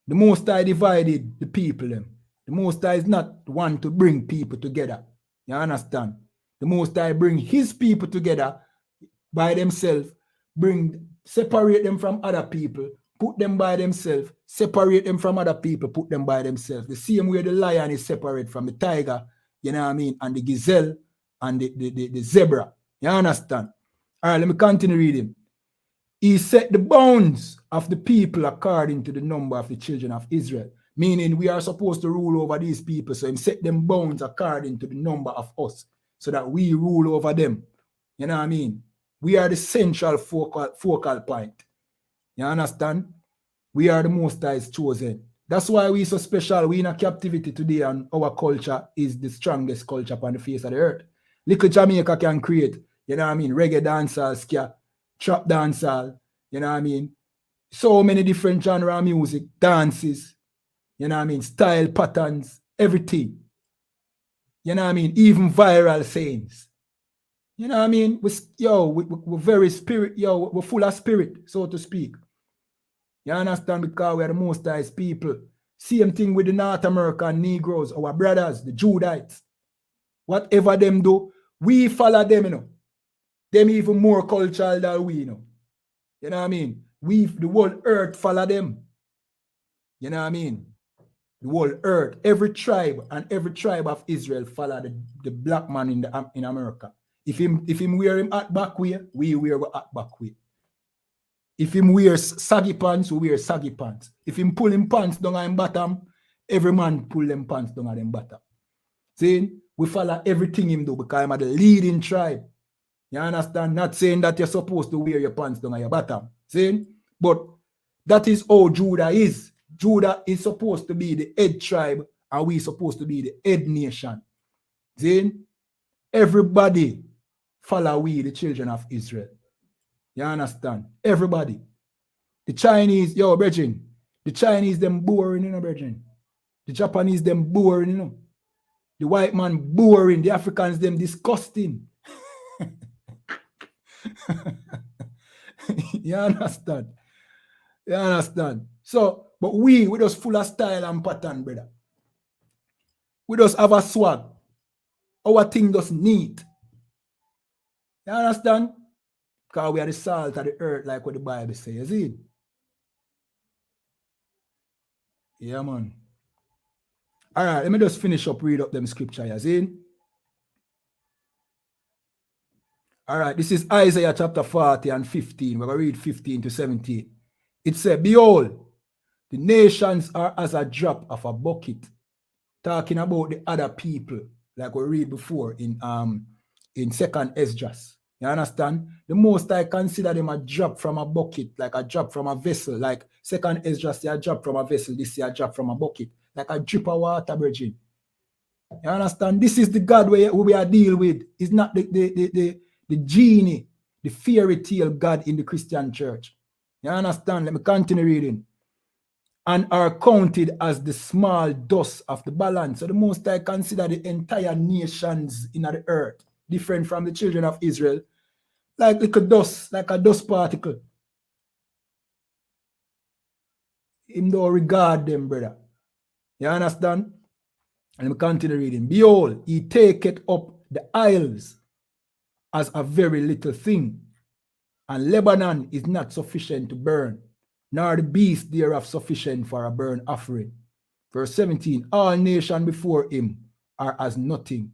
the Most High divided the people. The Most High is not one to bring people together. You understand? The Most High bring his people together by themselves, separate them from other people, put them by themselves, separate them from other people, put them by themselves. The same way the lion is separate from the tiger, you know what I mean, and the gazelle, and the zebra. You understand? All right, let me continue reading. He set the bounds of the people according to the number of the children of Israel. Meaning we are supposed to rule over these people. So he set them bounds according to the number of us so that we rule over them. You know what I mean? We are the central focal point. You understand? We are the Most High's chosen. That's why we so special. We in a captivity today and our culture is the strongest culture upon the face of the earth. Little Jamaica can create, you know what I mean, reggae dancehall, ska, trap dancehall, you know what I mean? So many different genre of music, dances, you know what I mean, style, patterns, everything. You know what I mean? Even viral sayings. You know what I mean? We're very spirit, we're full of spirit, so to speak. You understand? Because we are the Most High's people. Same thing with the North American Negroes, our brothers, the Judites. Whatever them do, we follow them, you know. Them even more cultural than we, you know. You know what I mean? The whole earth follow them. You know what I mean? The whole earth, every tribe of Israel follow the black man in America. If him wear him hat back way, we wear hat back way. If him wears saggy pants, we wear saggy pants. If him pull him pants down on him bottom, every man pull them pants down on them bottom. See, we follow everything him do because I'm the leading tribe. You understand? Not saying that you're supposed to wear your pants down on your bottom. See? But that is how Judah is. Judah is supposed to be the head tribe and we supposed to be the head nation. See? Everybody follow we, the children of Israel. You understand? Everybody. The Chinese, brethren, the Chinese, them boring, you know, brethren. The Japanese, them boring, you know. The white man, boring. The Africans, them disgusting. You understand? You understand? So, but we just full of style and pattern, brother. We just have a swag. Our thing just neat. You understand? Because we are the salt of the earth, like what the Bible says. You see? Yeah, man. All right, let me just finish up, read up them scripture. You see? All right, this is Isaiah chapter 40 and 15. We're going to read 15 to 17. It said, behold, the nations are as a drop of a bucket. Talking about the other people, like we read before in second Esdras. You understand? The most I consider them a drop from a bucket, like a drop from a vessel. Like second Esdras, they a drop from a vessel. This is a drop from a bucket, like a drip of water, bridging. You understand? This is the God we are deal with. It's not the genie, the fairy tale God in the Christian church. You understand? Let me continue reading. And are counted as the small dust of the balance. So the Most I consider the entire nations in the earth, different from the children of Israel, like little dust, like a dust particle. Him don't regard them, brother. You understand? And let me continue reading. Behold, he taketh up the isles as a very little thing, and Lebanon is not sufficient to burn, nor the beast thereof sufficient for a burnt offering. Verse 17, all nations before him are as nothing,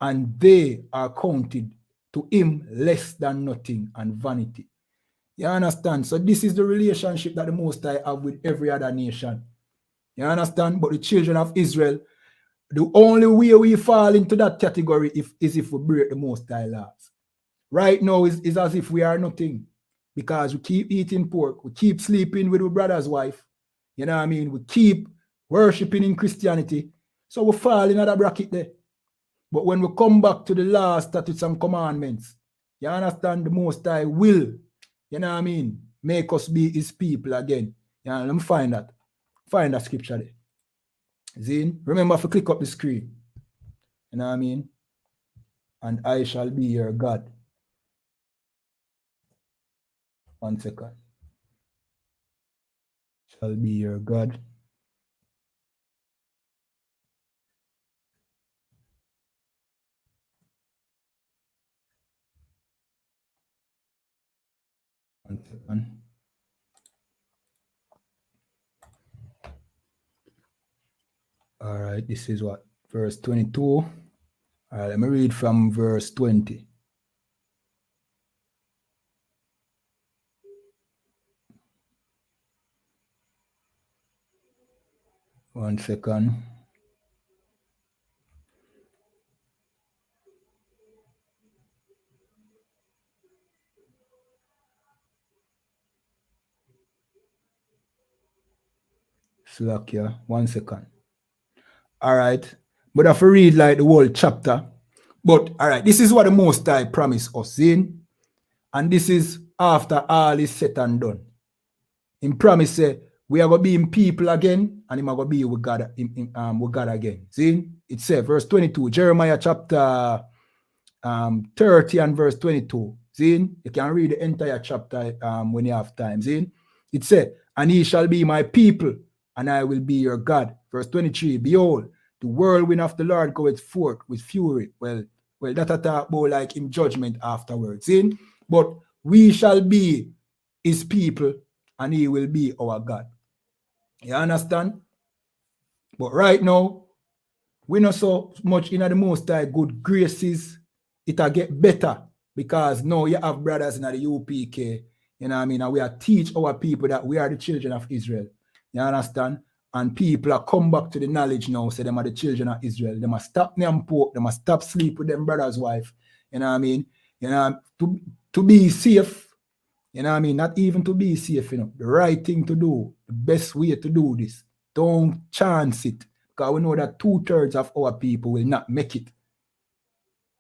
and they are counted to him less than nothing and vanity. You understand? So this is the relationship that the Most High have with every other nation. You understand? But the children of Israel, the only way we fall into that category is if we break the Most High laws. Right now is as if we are nothing, because we keep eating pork, we keep sleeping with our brother's wife. You know what I mean? We keep worshiping in Christianity. So we fall in that bracket there. But when we come back to the law, statutes, and commandments, you understand, the Most High will, you know what I mean, make us be his people again. You know, let me find that. Find that scripture there. Zine, remember to click up the screen. You know what I mean? And I shall be your God. 1 second. Shall be your God. All right, this is what? Verse 22. All right, let me read from verse 20. One second. Slack, yeah. 1 second. All right. But I have to read like the whole chapter. But all right, this is what the Most High promised us, see? And this is after all is said and done. In promise, say, we are going to be in people again, and him are going to be with God, with God again. See? It says, verse 22, Jeremiah chapter 30 and verse 22. See? You can read the entire chapter when you have time. See? It said, and he shall be my people, and I will be your God. Verse 23, behold, the whirlwind of the Lord goeth forth with fury. Well, that I talk about like in judgment afterwards. See? But we shall be his people, and he will be our God. You understand? But right now, we not so much in the Most High good graces. It'll get better because now you have brothers in the UPK, you know what I mean? And we are teach our people that we are the children of Israel. You understand? And people are come back to the knowledge now, say them are the children of Israel. They must stop them pork, they must stop sleep with them brother's wife. You know what I mean? You know, to be safe. You know what I mean? Not even to be safe, you know. The right thing to do, the best way to do this. Don't chance it. Because we know that 2/3 of our people will not make it.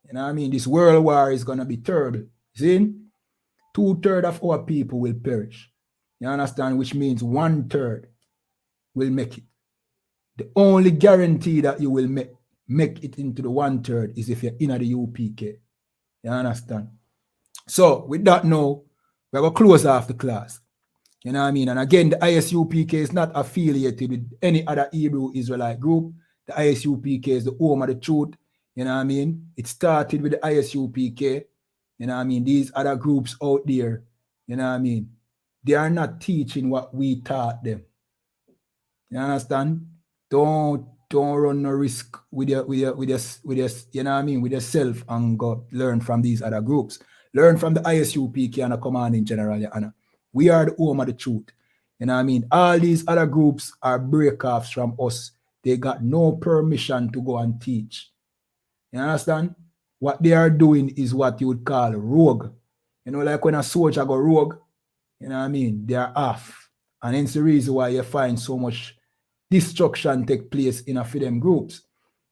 You know what I mean? This world war is going to be terrible. See? 2/3 of our people will perish. You understand? Which means 1/3 will make it. The only guarantee that you will make it into the 1/3 is if you're in the UPK. You understand? So, with that now, we're going to close off the class. You know what I mean? And again, the ISUPK is not affiliated with any other Hebrew Israelite group. The ISUPK is the home of the truth. You know what I mean? It started with the ISUPK. You know what I mean? These other groups out there, you know what I mean? They are not teaching what we taught them. You understand? Don't run no risk with your you know what I mean, with yourself and go learn from these other groups. Learn from the ISUPK and the command in general, YAHANNA. We are the home of the truth. You know what I mean? All these other groups are breakoffs from us. They got no permission to go and teach. You understand? What they are doing is what you would call rogue. You know, like when a soldier go rogue, you know what I mean? They are off. And hence the reason why you find so much destruction take place in a few them groups.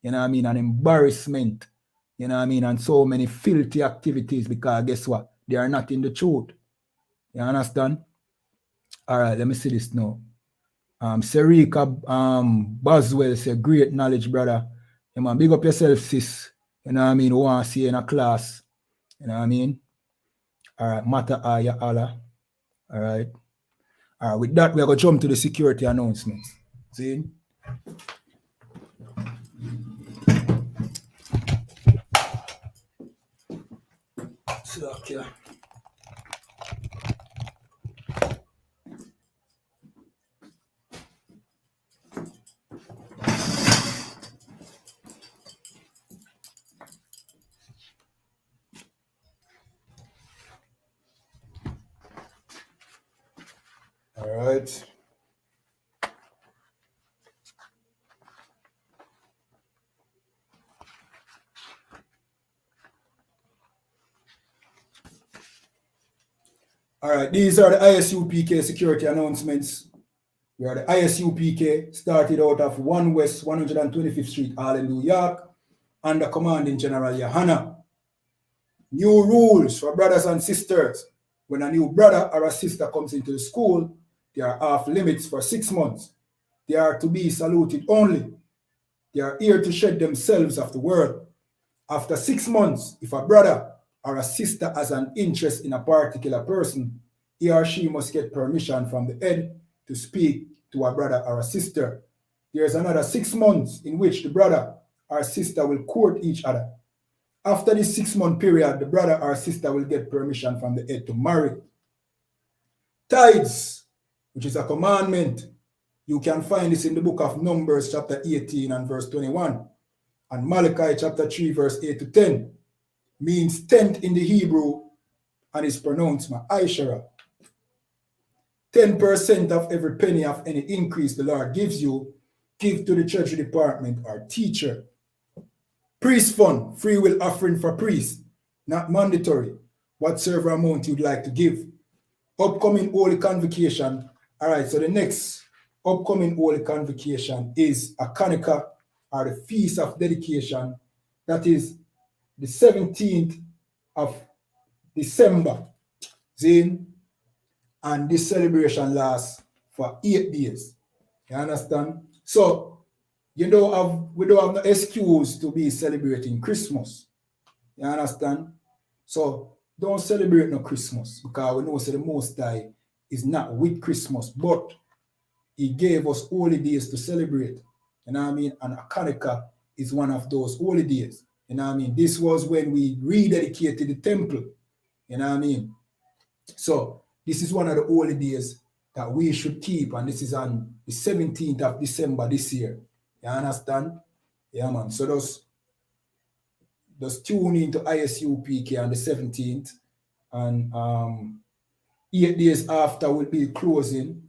You know what I mean? And embarrassment. You know what I mean? And so many filthy activities because guess what? They are not in the truth. You understand? All right, let me see this now. Serika Boswell said, great knowledge, brother. Yeah, man, big up yourself, sis. You know what I mean? We want to see you in a class. You know what I mean? All right, Mata Aya Allah. All right. All right, with that, we're going to jump to the security announcements. See? So, okay. All right. All right, these are the ISUPK security announcements. We are the ISUPK, started out of 1 West 125th Street, Harlem, New York, under commanding General YAHANNA. New rules for brothers and sisters. When a new brother or a sister comes into the school, they are off limits for 6 months. They are to be saluted only. They are here to shed themselves of the world. After 6 months, if a brother or a sister has an interest in a particular person, he or she must get permission from the head to speak to a brother or a sister. There is another 6 months in which the brother or sister will court each other. After this 6-month period, the brother or sister will get permission from the head to marry. Tithes, which is a commandment. You can find this in the book of Numbers, chapter 18 and verse 21. And Malachi chapter 3 verse 8 to 10 means tenth in the Hebrew and is pronounced Ma'aishara. 10% of every penny of any increase the Lord gives you, give to the church department or teacher. Priest fund, free will offering for priests, not mandatory. Whatsoever amount you'd like to give. Upcoming Holy Convocation. All right, so the next upcoming Holy Convocation is a Hanukkah, or the Feast of Dedication. That is the 17th of December. Zin, and this celebration lasts for 8 days. You understand? So we don't have no excuse to be celebrating Christmas. You understand? So don't celebrate no Christmas, because we know the Most High is not with Christmas, but He gave us holy days to celebrate. You know what I mean? And Hanukkah is one of those holy days. You know what I mean? This was when we rededicated the temple. You know what I mean? So this is one of the holy days that we should keep, and this is on the 17th of December this year. You understand? Yeah, man. So just tune into I.S.U.P.K on the 17th, and 8 days after will be closing.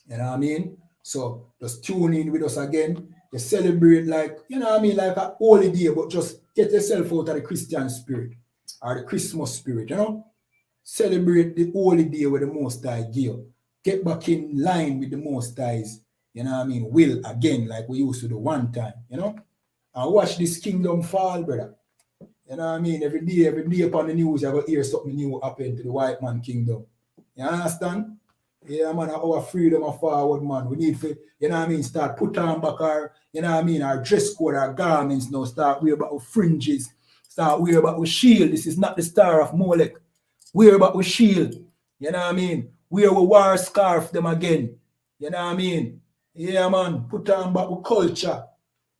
You know what I mean? So just tune in with us again. You celebrate like, you know what I mean, like a holy day, but just get yourself out of the Christian spirit or the Christmas spirit, you know? Celebrate the holy day with the Most High give. Get back in line with the Most High's, you know what I mean, will again, like we used to do one time, you know? And watch this kingdom fall, brother. You know what I mean? Every day upon the news, you're going to hear something new happen to the white man kingdom. You understand? Yeah, man, our freedom of forward, man. We need to, you know what I mean, start put on back our, you know what I mean, our dress code, our garments now, start wear about our fringes, start wear about our shield. This is not the star of Molech. Wear about our shield. You know what I mean? Wear our war scarf them again. You know what I mean? Yeah, man, put on back our culture.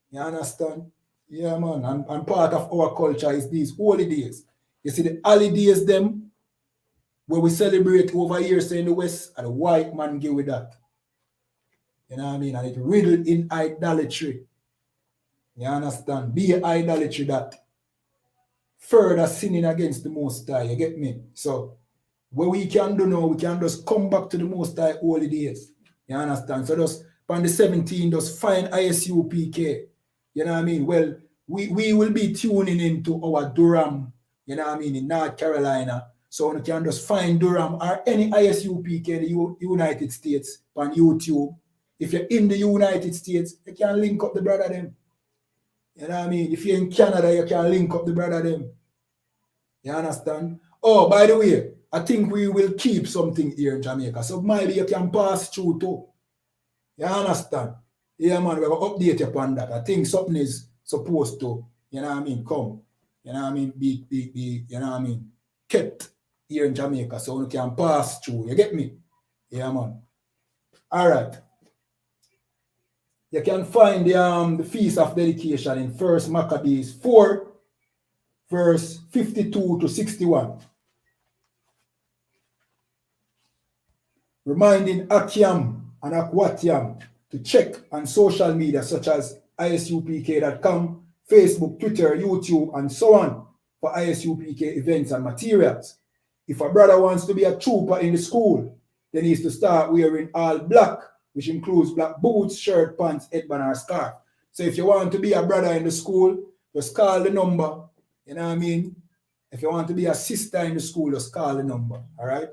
You understand? Yeah, man, and part of our culture is these holy days. You see the holidays them, where we celebrate over here, say in the West, and the white man give with that. You know what I mean? And it riddled in idolatry. You understand? Be idolatry that further sinning against the Most High. You get me? So, what we can do now, we can just come back to the Most High holy days. You understand? So just on the 17th, just find I.S.U.P.K. You know what I mean? Well, we will be tuning into our Durham, you know what I mean, in North Carolina. So you can just find Durham or any I.S.U.P.K in the United States on YouTube. If you're in the United States, you can link up the brother them. You know what I mean? If you're in Canada, you can link up the brother them. You understand? Oh, by the way, I think we will keep something here in Jamaica. So maybe you can pass through too. You understand? Yeah, man, we're going to update you upon that. I think something is supposed to, you know what I mean, come. You know what I mean? Be you know what I mean, kept here in Jamaica so you can pass through. You get me? Yeah, man. All right. You can find the Feast of Dedication in 1 Maccabees 4, verse 52 to 61. Reminding Akiam and Akwatiam to check on social media such as ISUPK.com, Facebook, Twitter, YouTube, and so on for I.S.U.P.K events and materials. If a brother wants to be a trooper in the school, then he needs to start wearing all black, which includes black boots, shirt, pants, headband, or scarf. So if you want to be a brother in the school, just call the number. You know what I mean? If you want to be a sister in the school, just call the number. All right?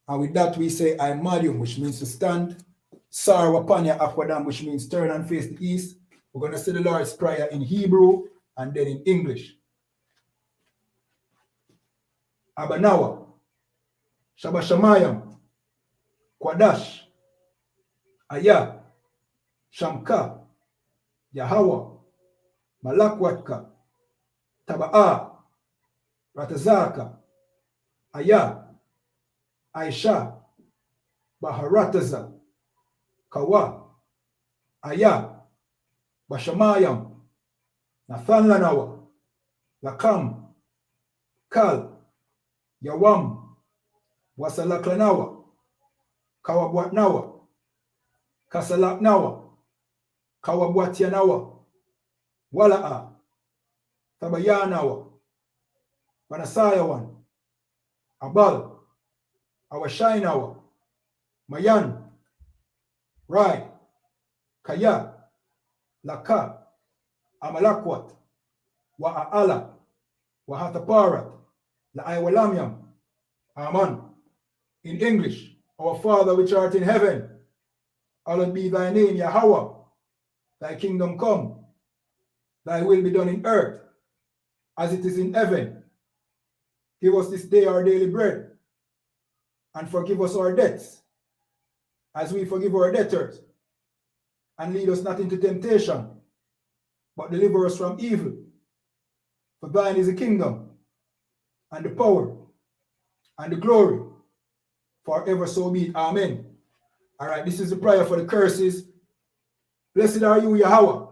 And with that, we say I Marium, which means to stand. Sarwapanya Aquadam, which means turn and face the east. We're going to say the Lord's Prayer in Hebrew and then in English. Abanawa, Shabashamayam, Kwadash, Aya, Shamka, Yahawa, Malakwatka, Taba'a, Ratazaka, Aya, Aisha, Baharataza, Kawa, Aya, Bashamayam, Nathanlanawa, Lakam, Kal, Yawam, Wasalaklanawa, Kawabwatnawa, Kasalaknawa, Kawabwatianawa, Wala'a, Tabayanawa, Panasayawan, Abal, Awashainawa, Mayan, Rai, Kaya, Laka, Amalakwat, Wa'ala, Wahataparat, La'aiwalamiam, Aman. In English, our Father which art in heaven, hallowed be thy name, Yahweh. Thy kingdom come, thy will be done in earth, as it is in heaven. Give us this day our daily bread, and forgive us our debts, as we forgive our debtors. And lead us not into temptation, but deliver us from evil. For thine is the kingdom, and the power, and the glory, forever so be it. Amen. All right, this is the prayer for the curses. Blessed are you, Yahweh,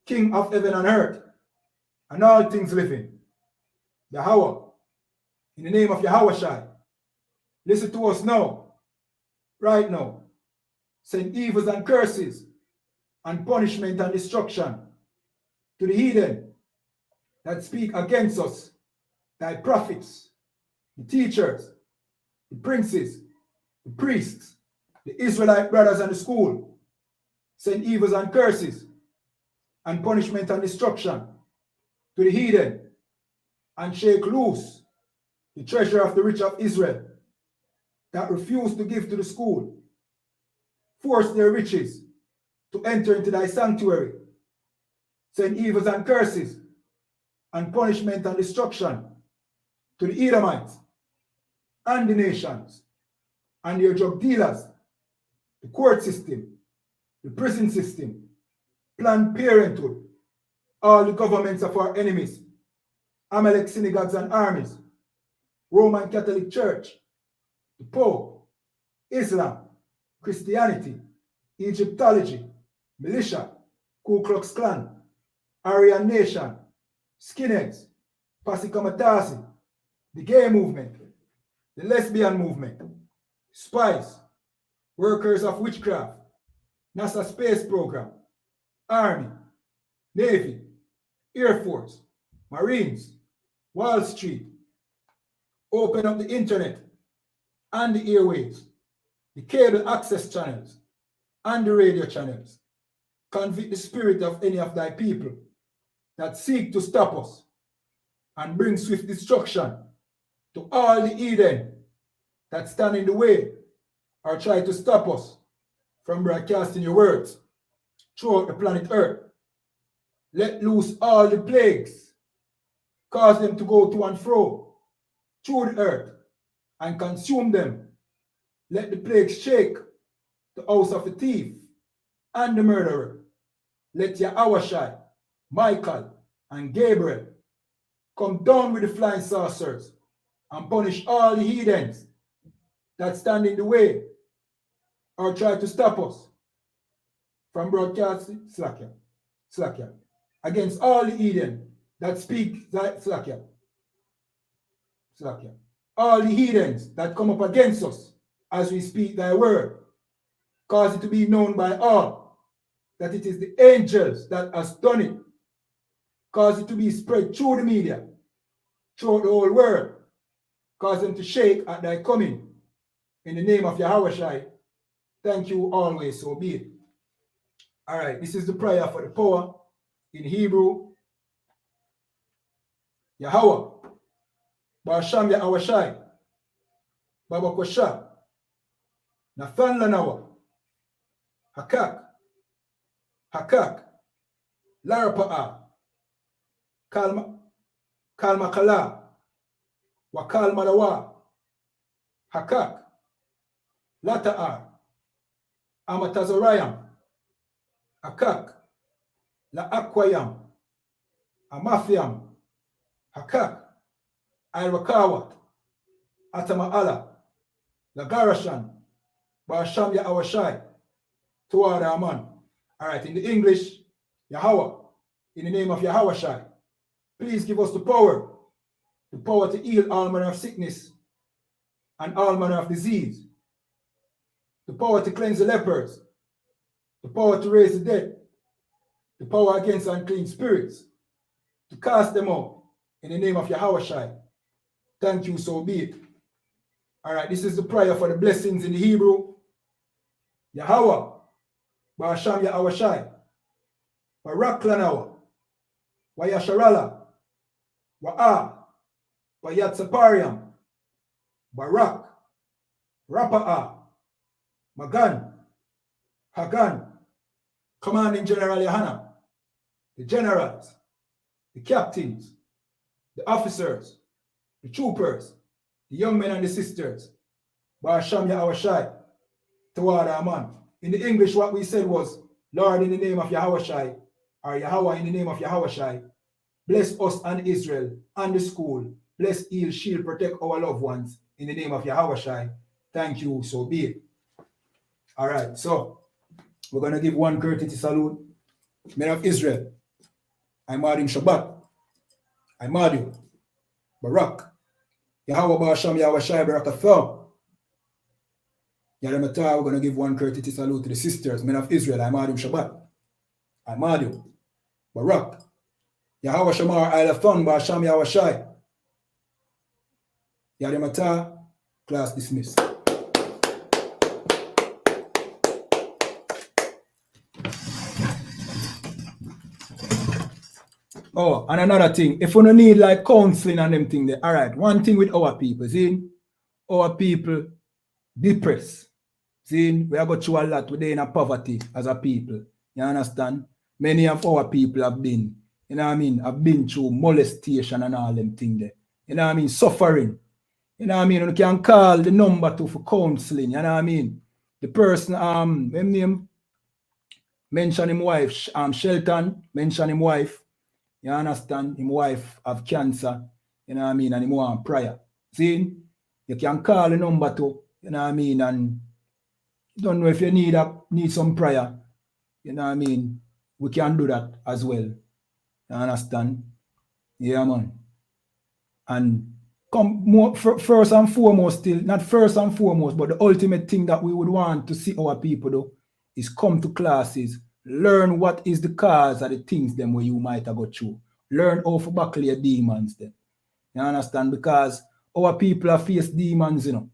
King of heaven and earth, and all things living. Yahweh, in the name of Yahweh Shai, listen to us now, right now. Send evils and curses, and punishment and destruction to the heathen that speak against us, thy prophets, the teachers, the princes, the priests, the Israelite brothers and the school. Send evils and curses, and punishment and destruction to the heathen, and shake loose the treasure of the rich of Israel that refuse to give to the school. Force their riches to enter into thy sanctuary. Send evils and curses, and punishment and destruction to the Edomites and the nations, and their drug dealers, the court system, the prison system, Planned Parenthood, all the governments of our enemies, Amalek synagogues and armies, Roman Catholic Church, the Pope, Islam, Christianity, Egyptology, militia, Ku Klux Klan, Aryan Nation, skinheads, Pasikamatasi, the gay movement, the lesbian movement, spies, workers of witchcraft, NASA space program, Army, Navy, Air Force, Marines, Wall Street. Open up the internet and the airwaves, the cable access channels, and the radio channels. Convict the spirit of any of thy people that seek to stop us, and bring swift destruction to all the heathen that stand in the way or try to stop us from broadcasting your words throughout the planet Earth. Let loose all the plagues, cause them to go to and fro through the earth and consume them. Let the plagues shake the house of the thief and the murderer. Let Yahweh, Michael, and Gabriel come down with the flying saucers and punish all the heathens that stand in the way or try to stop us from broadcasting Slakia, against all the heathen that speak Slakia, all the heathens that come up against us as we speak thy word. Cause it to be known by all that it is the angels that has done it. Cause it to be spread through the media, throughout the whole world. Cause them to shake at thy coming. In the name of Yahweh Shai, thank you always, so be it. All right, this is the prayer for the power in Hebrew. Yahweh, Basham Yahweh Shai, Baba Kosha, Nathan Lanawa, Hakak, Larapa'a, Kalmakala, Wakal Madawa, Hakak, Lata'a, Amatazorayam, Hakak, La Akwayam, Amafiam, Hakak, Irakawat, Atama'ala, La Garashan, Basham Yahweh Tuwad Aman. All right, in the English, Yahweh, in the name of Yahweh Shai, please give us the power to heal all manner of sickness and all manner of disease, the power to cleanse the lepers, the power to raise the dead, the power against unclean spirits, to cast them out in the name of Yahawashi. Thank you, so be it. All right, this is the prayer for the blessings in the Hebrew. Yahweh, Ba'asham Yahawashi, Barak Lanawa, Wayasharala, Wa'a, Bayatsapariam, Barak, Rapa'a, Magan, Hagan, Commanding General Yahanna, the generals, the captains, the officers, the troopers, the young men and the sisters, Ba'asham Yahawashi, toward Aman. In the English, what we said was, Lord, in the name of Yahawashi, or Yahweh in the name of Yahawashi, bless us and Israel and the school. Bless, heal, shield, protect our loved ones in the name of Yahawashi. Thank you, so be it. All right, so we're going to give one courtesy salute. Men of Israel, I Madim Shabbat, I Madim, Barak, Yahweh Ba'asham Yahawashi Barakathah. Yaramata, we're going to give one courtesy salute to the sisters, men of Israel, I Madim Shabbat, I Madim, Barak, Yahweh Shamar Ilathon Ba'asham Yahawashi. Yaramata, class dismissed. Oh, and another thing, if we don't need like counseling and them thing there, all right, one thing with our people, see, our people depressed. See, we have got through a lot today in a poverty as a people. You understand? Many of our people have been, you know what I mean, have been through molestation and all them thing there. You know what I mean? Suffering. You know what I mean? You can call the number for counseling, you know what I mean? The person, him name, mention him wife, Shelton, mention him wife. You understand? His wife have cancer, you know what I mean, and he want prayer. See? You can call the number too, you know what I mean, and don't know if you need some prayer, you know what I mean, we can do that as well. You understand? Yeah, man. And come more first and foremost, still, not first and foremost, but the ultimate thing that we would want to see our people do is come to classes, learn what is the cause of the things them where you might have got through. Learn how to battle your demons then. You understand? Because our people have faced demons, you know.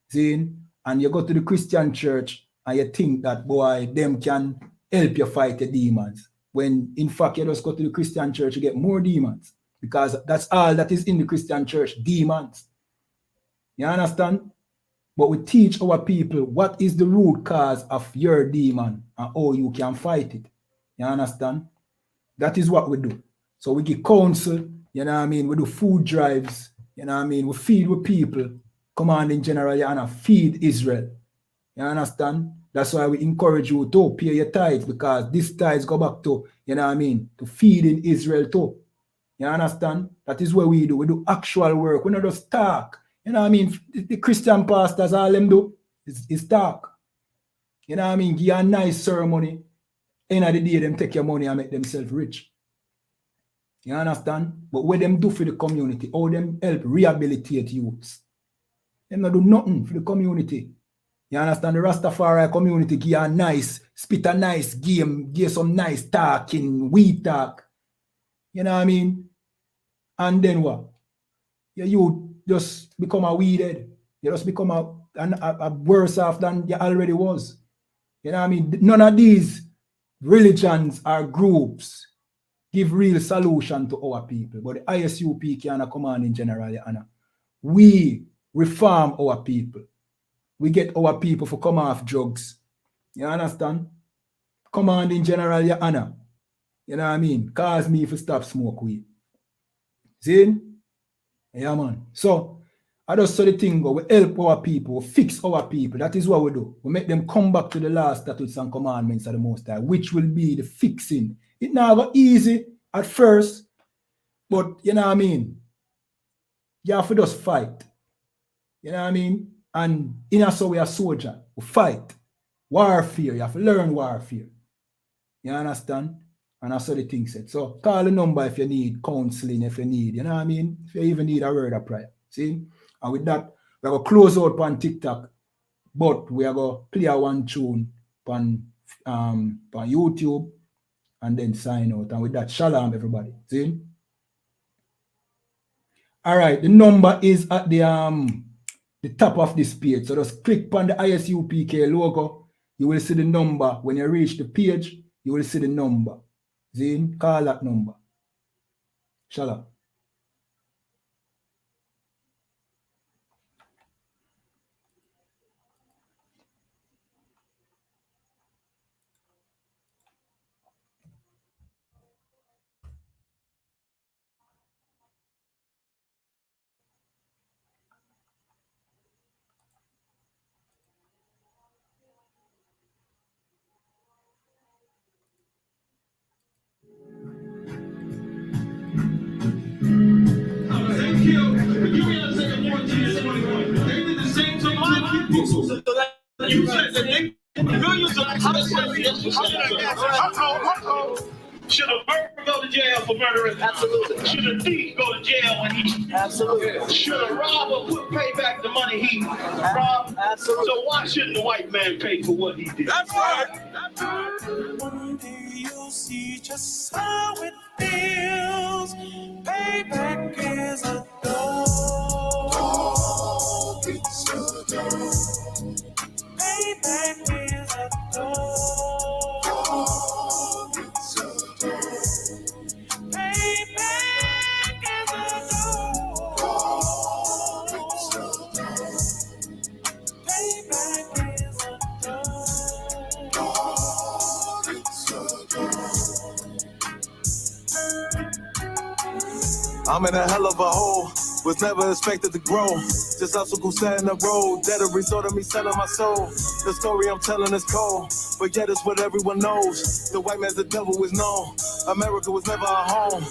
See? And you go to the Christian church and you think that, boy, them can help you fight the demons. When in fact you just go to the Christian church, you get more demons. Because that's all that is in the Christian church, demons. You understand? But we teach our people what is the root cause of your demon and how you can fight it. You understand? That is what we do. So we give counsel, you know what I mean? We do food drives, you know what I mean? We feed with people, Commanding General Yahanna, feed Israel. You understand? That's why we encourage you to pay your tithes, because this tithes go back to, you know what I mean, to feeding Israel too. You understand? That is what we do. We do actual work. We not just talk. You know what I mean? The Christian pastors, all them do is talk. You know what I mean? Give you a nice ceremony. End of the day, them take your money and make themselves rich. You understand? But what them do for the community, how them help rehabilitate youths. Them not do nothing for the community. You understand? The Rastafari community give a nice, spit a nice game, give some nice talking, we talk. You know what I mean? And then what? You just become a weedhead. You just become a worse off than you already was. You know what I mean? None of these religions or groups give real solution to our people. But the I.S.U.P.K and a Commanding General Yahanna, we reform our people. We get our people to come off drugs. You understand? Commanding General Yahanna, you know what I mean? Cause me to stop smoke weed. See? Yeah, man. So, I just saw the thing go. We help our people, we fix our people. That is what we do. We make them come back to the last statutes and commandments of the Most High, which will be the fixing. It now go easy at first, but you know what I mean? You have to just fight. You know what I mean? And in us, we are soldier. We fight. Warfare. You have to learn warfare. You understand? And I saw the thing said. So call the number if you need counseling, if you need, you know what I mean? If you even need a word of prayer. See? And with that, we're going to close out on TikTok, but we are going to play one tune on YouTube and then sign out. And with that, shalom, everybody. See? All right, the number is at the top of this page. So just click on the ISUPK logo. You will see the number. When you reach the page, you will see the number. See? Call that number. Shalom. You said that they millions of should a murderer go to jail for murdering? Absolutely. Should a thief go to jail when he? Absolutely. Should a robber pay back the money he robbed? Absolutely. So why shouldn't the white man pay for what he did? That's right. One day you'll see just how it feels. Payback is a dog. It's a dog. Payback is a dog. It's a dog. Payback is a dog. It's a dog. Payback is a dog. It's a dog. I'm in a hell of a hole. Was never expected to grow. Just hustle, go stand in the road. That a result of me selling my soul. The story I'm telling is cold, but yet it's what everyone knows. The white man's the devil is known. America was never our home.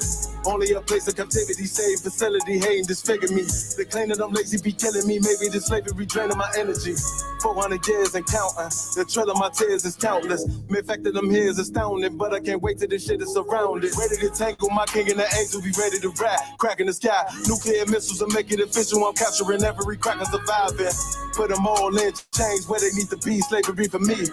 Only a place of captivity, safe facility, hating, disfigure me. They claim that I'm lazy, be killing me. Maybe the slavery draining my energy. 400 years and counting. The trail of my tears is countless. The fact that I'm here is astounding, but I can't wait till this shit is surrounded. Ready to tangle, my king and the angel be ready to rap. Crack in the sky, nuclear missiles will make it official. I'm capturing every crack and surviving. Put them all in chains where they need to be. Slavery for me.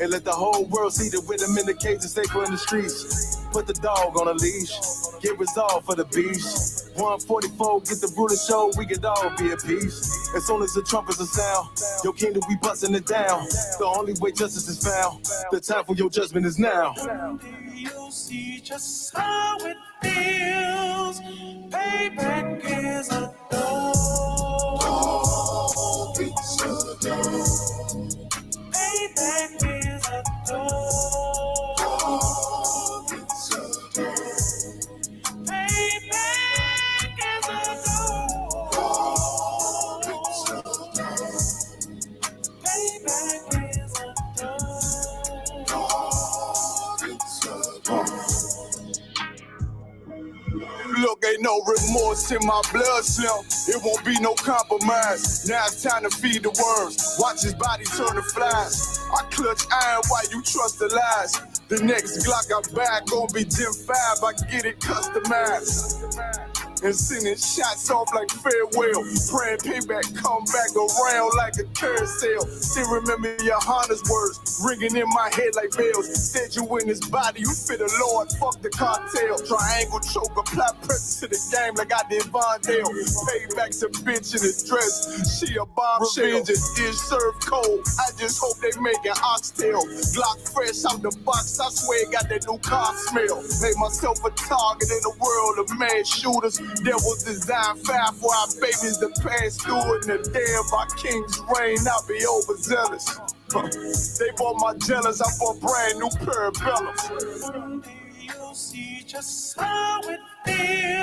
And let the whole world see that with them in the cage and safer in the streets. Put the dog on a leash. Get resolved for the beast. 144, get the ruler show, we could all be at peace. As soon as the trumpets are sound, your kingdom, we busting it down. The only way justice is found, the time for your judgment is now. One day you'll see just how it feels. Payback is a dog. It's a dog. Payback is a dog. It's a dog. Payback is a dog. It's a dog. Payback is a dog. It's a dog. Look, ain't no remorse in my blood slim. It won't be no compromise. Now it's time to feed the worms. Watch his body turn to flies. I clutch iron while you trust the lies. The next Glock I buy gon' be Gen 5. I get it customized. And sending shots off like farewell. Praying payback come back around like a carousel. Still remember YAHANNA's words ringing in my head like bells. Said you in his body, you fit the Lord, fuck the cartel. Triangle choke, apply pressure to the game like I did Vondale. Payback's a bitch in a dress, she a bombshell. Revenge is served cold, I just hope they make an oxtail. Glock fresh out the box, I swear it got that new car smell. Made myself a target in a world of mad shooters. There was design fire for our babies to pass through. In the day of our king's reign, I'll be overzealous. They bought my jealous, I bought brand new pair of bellows. One day you'll see just how it feels.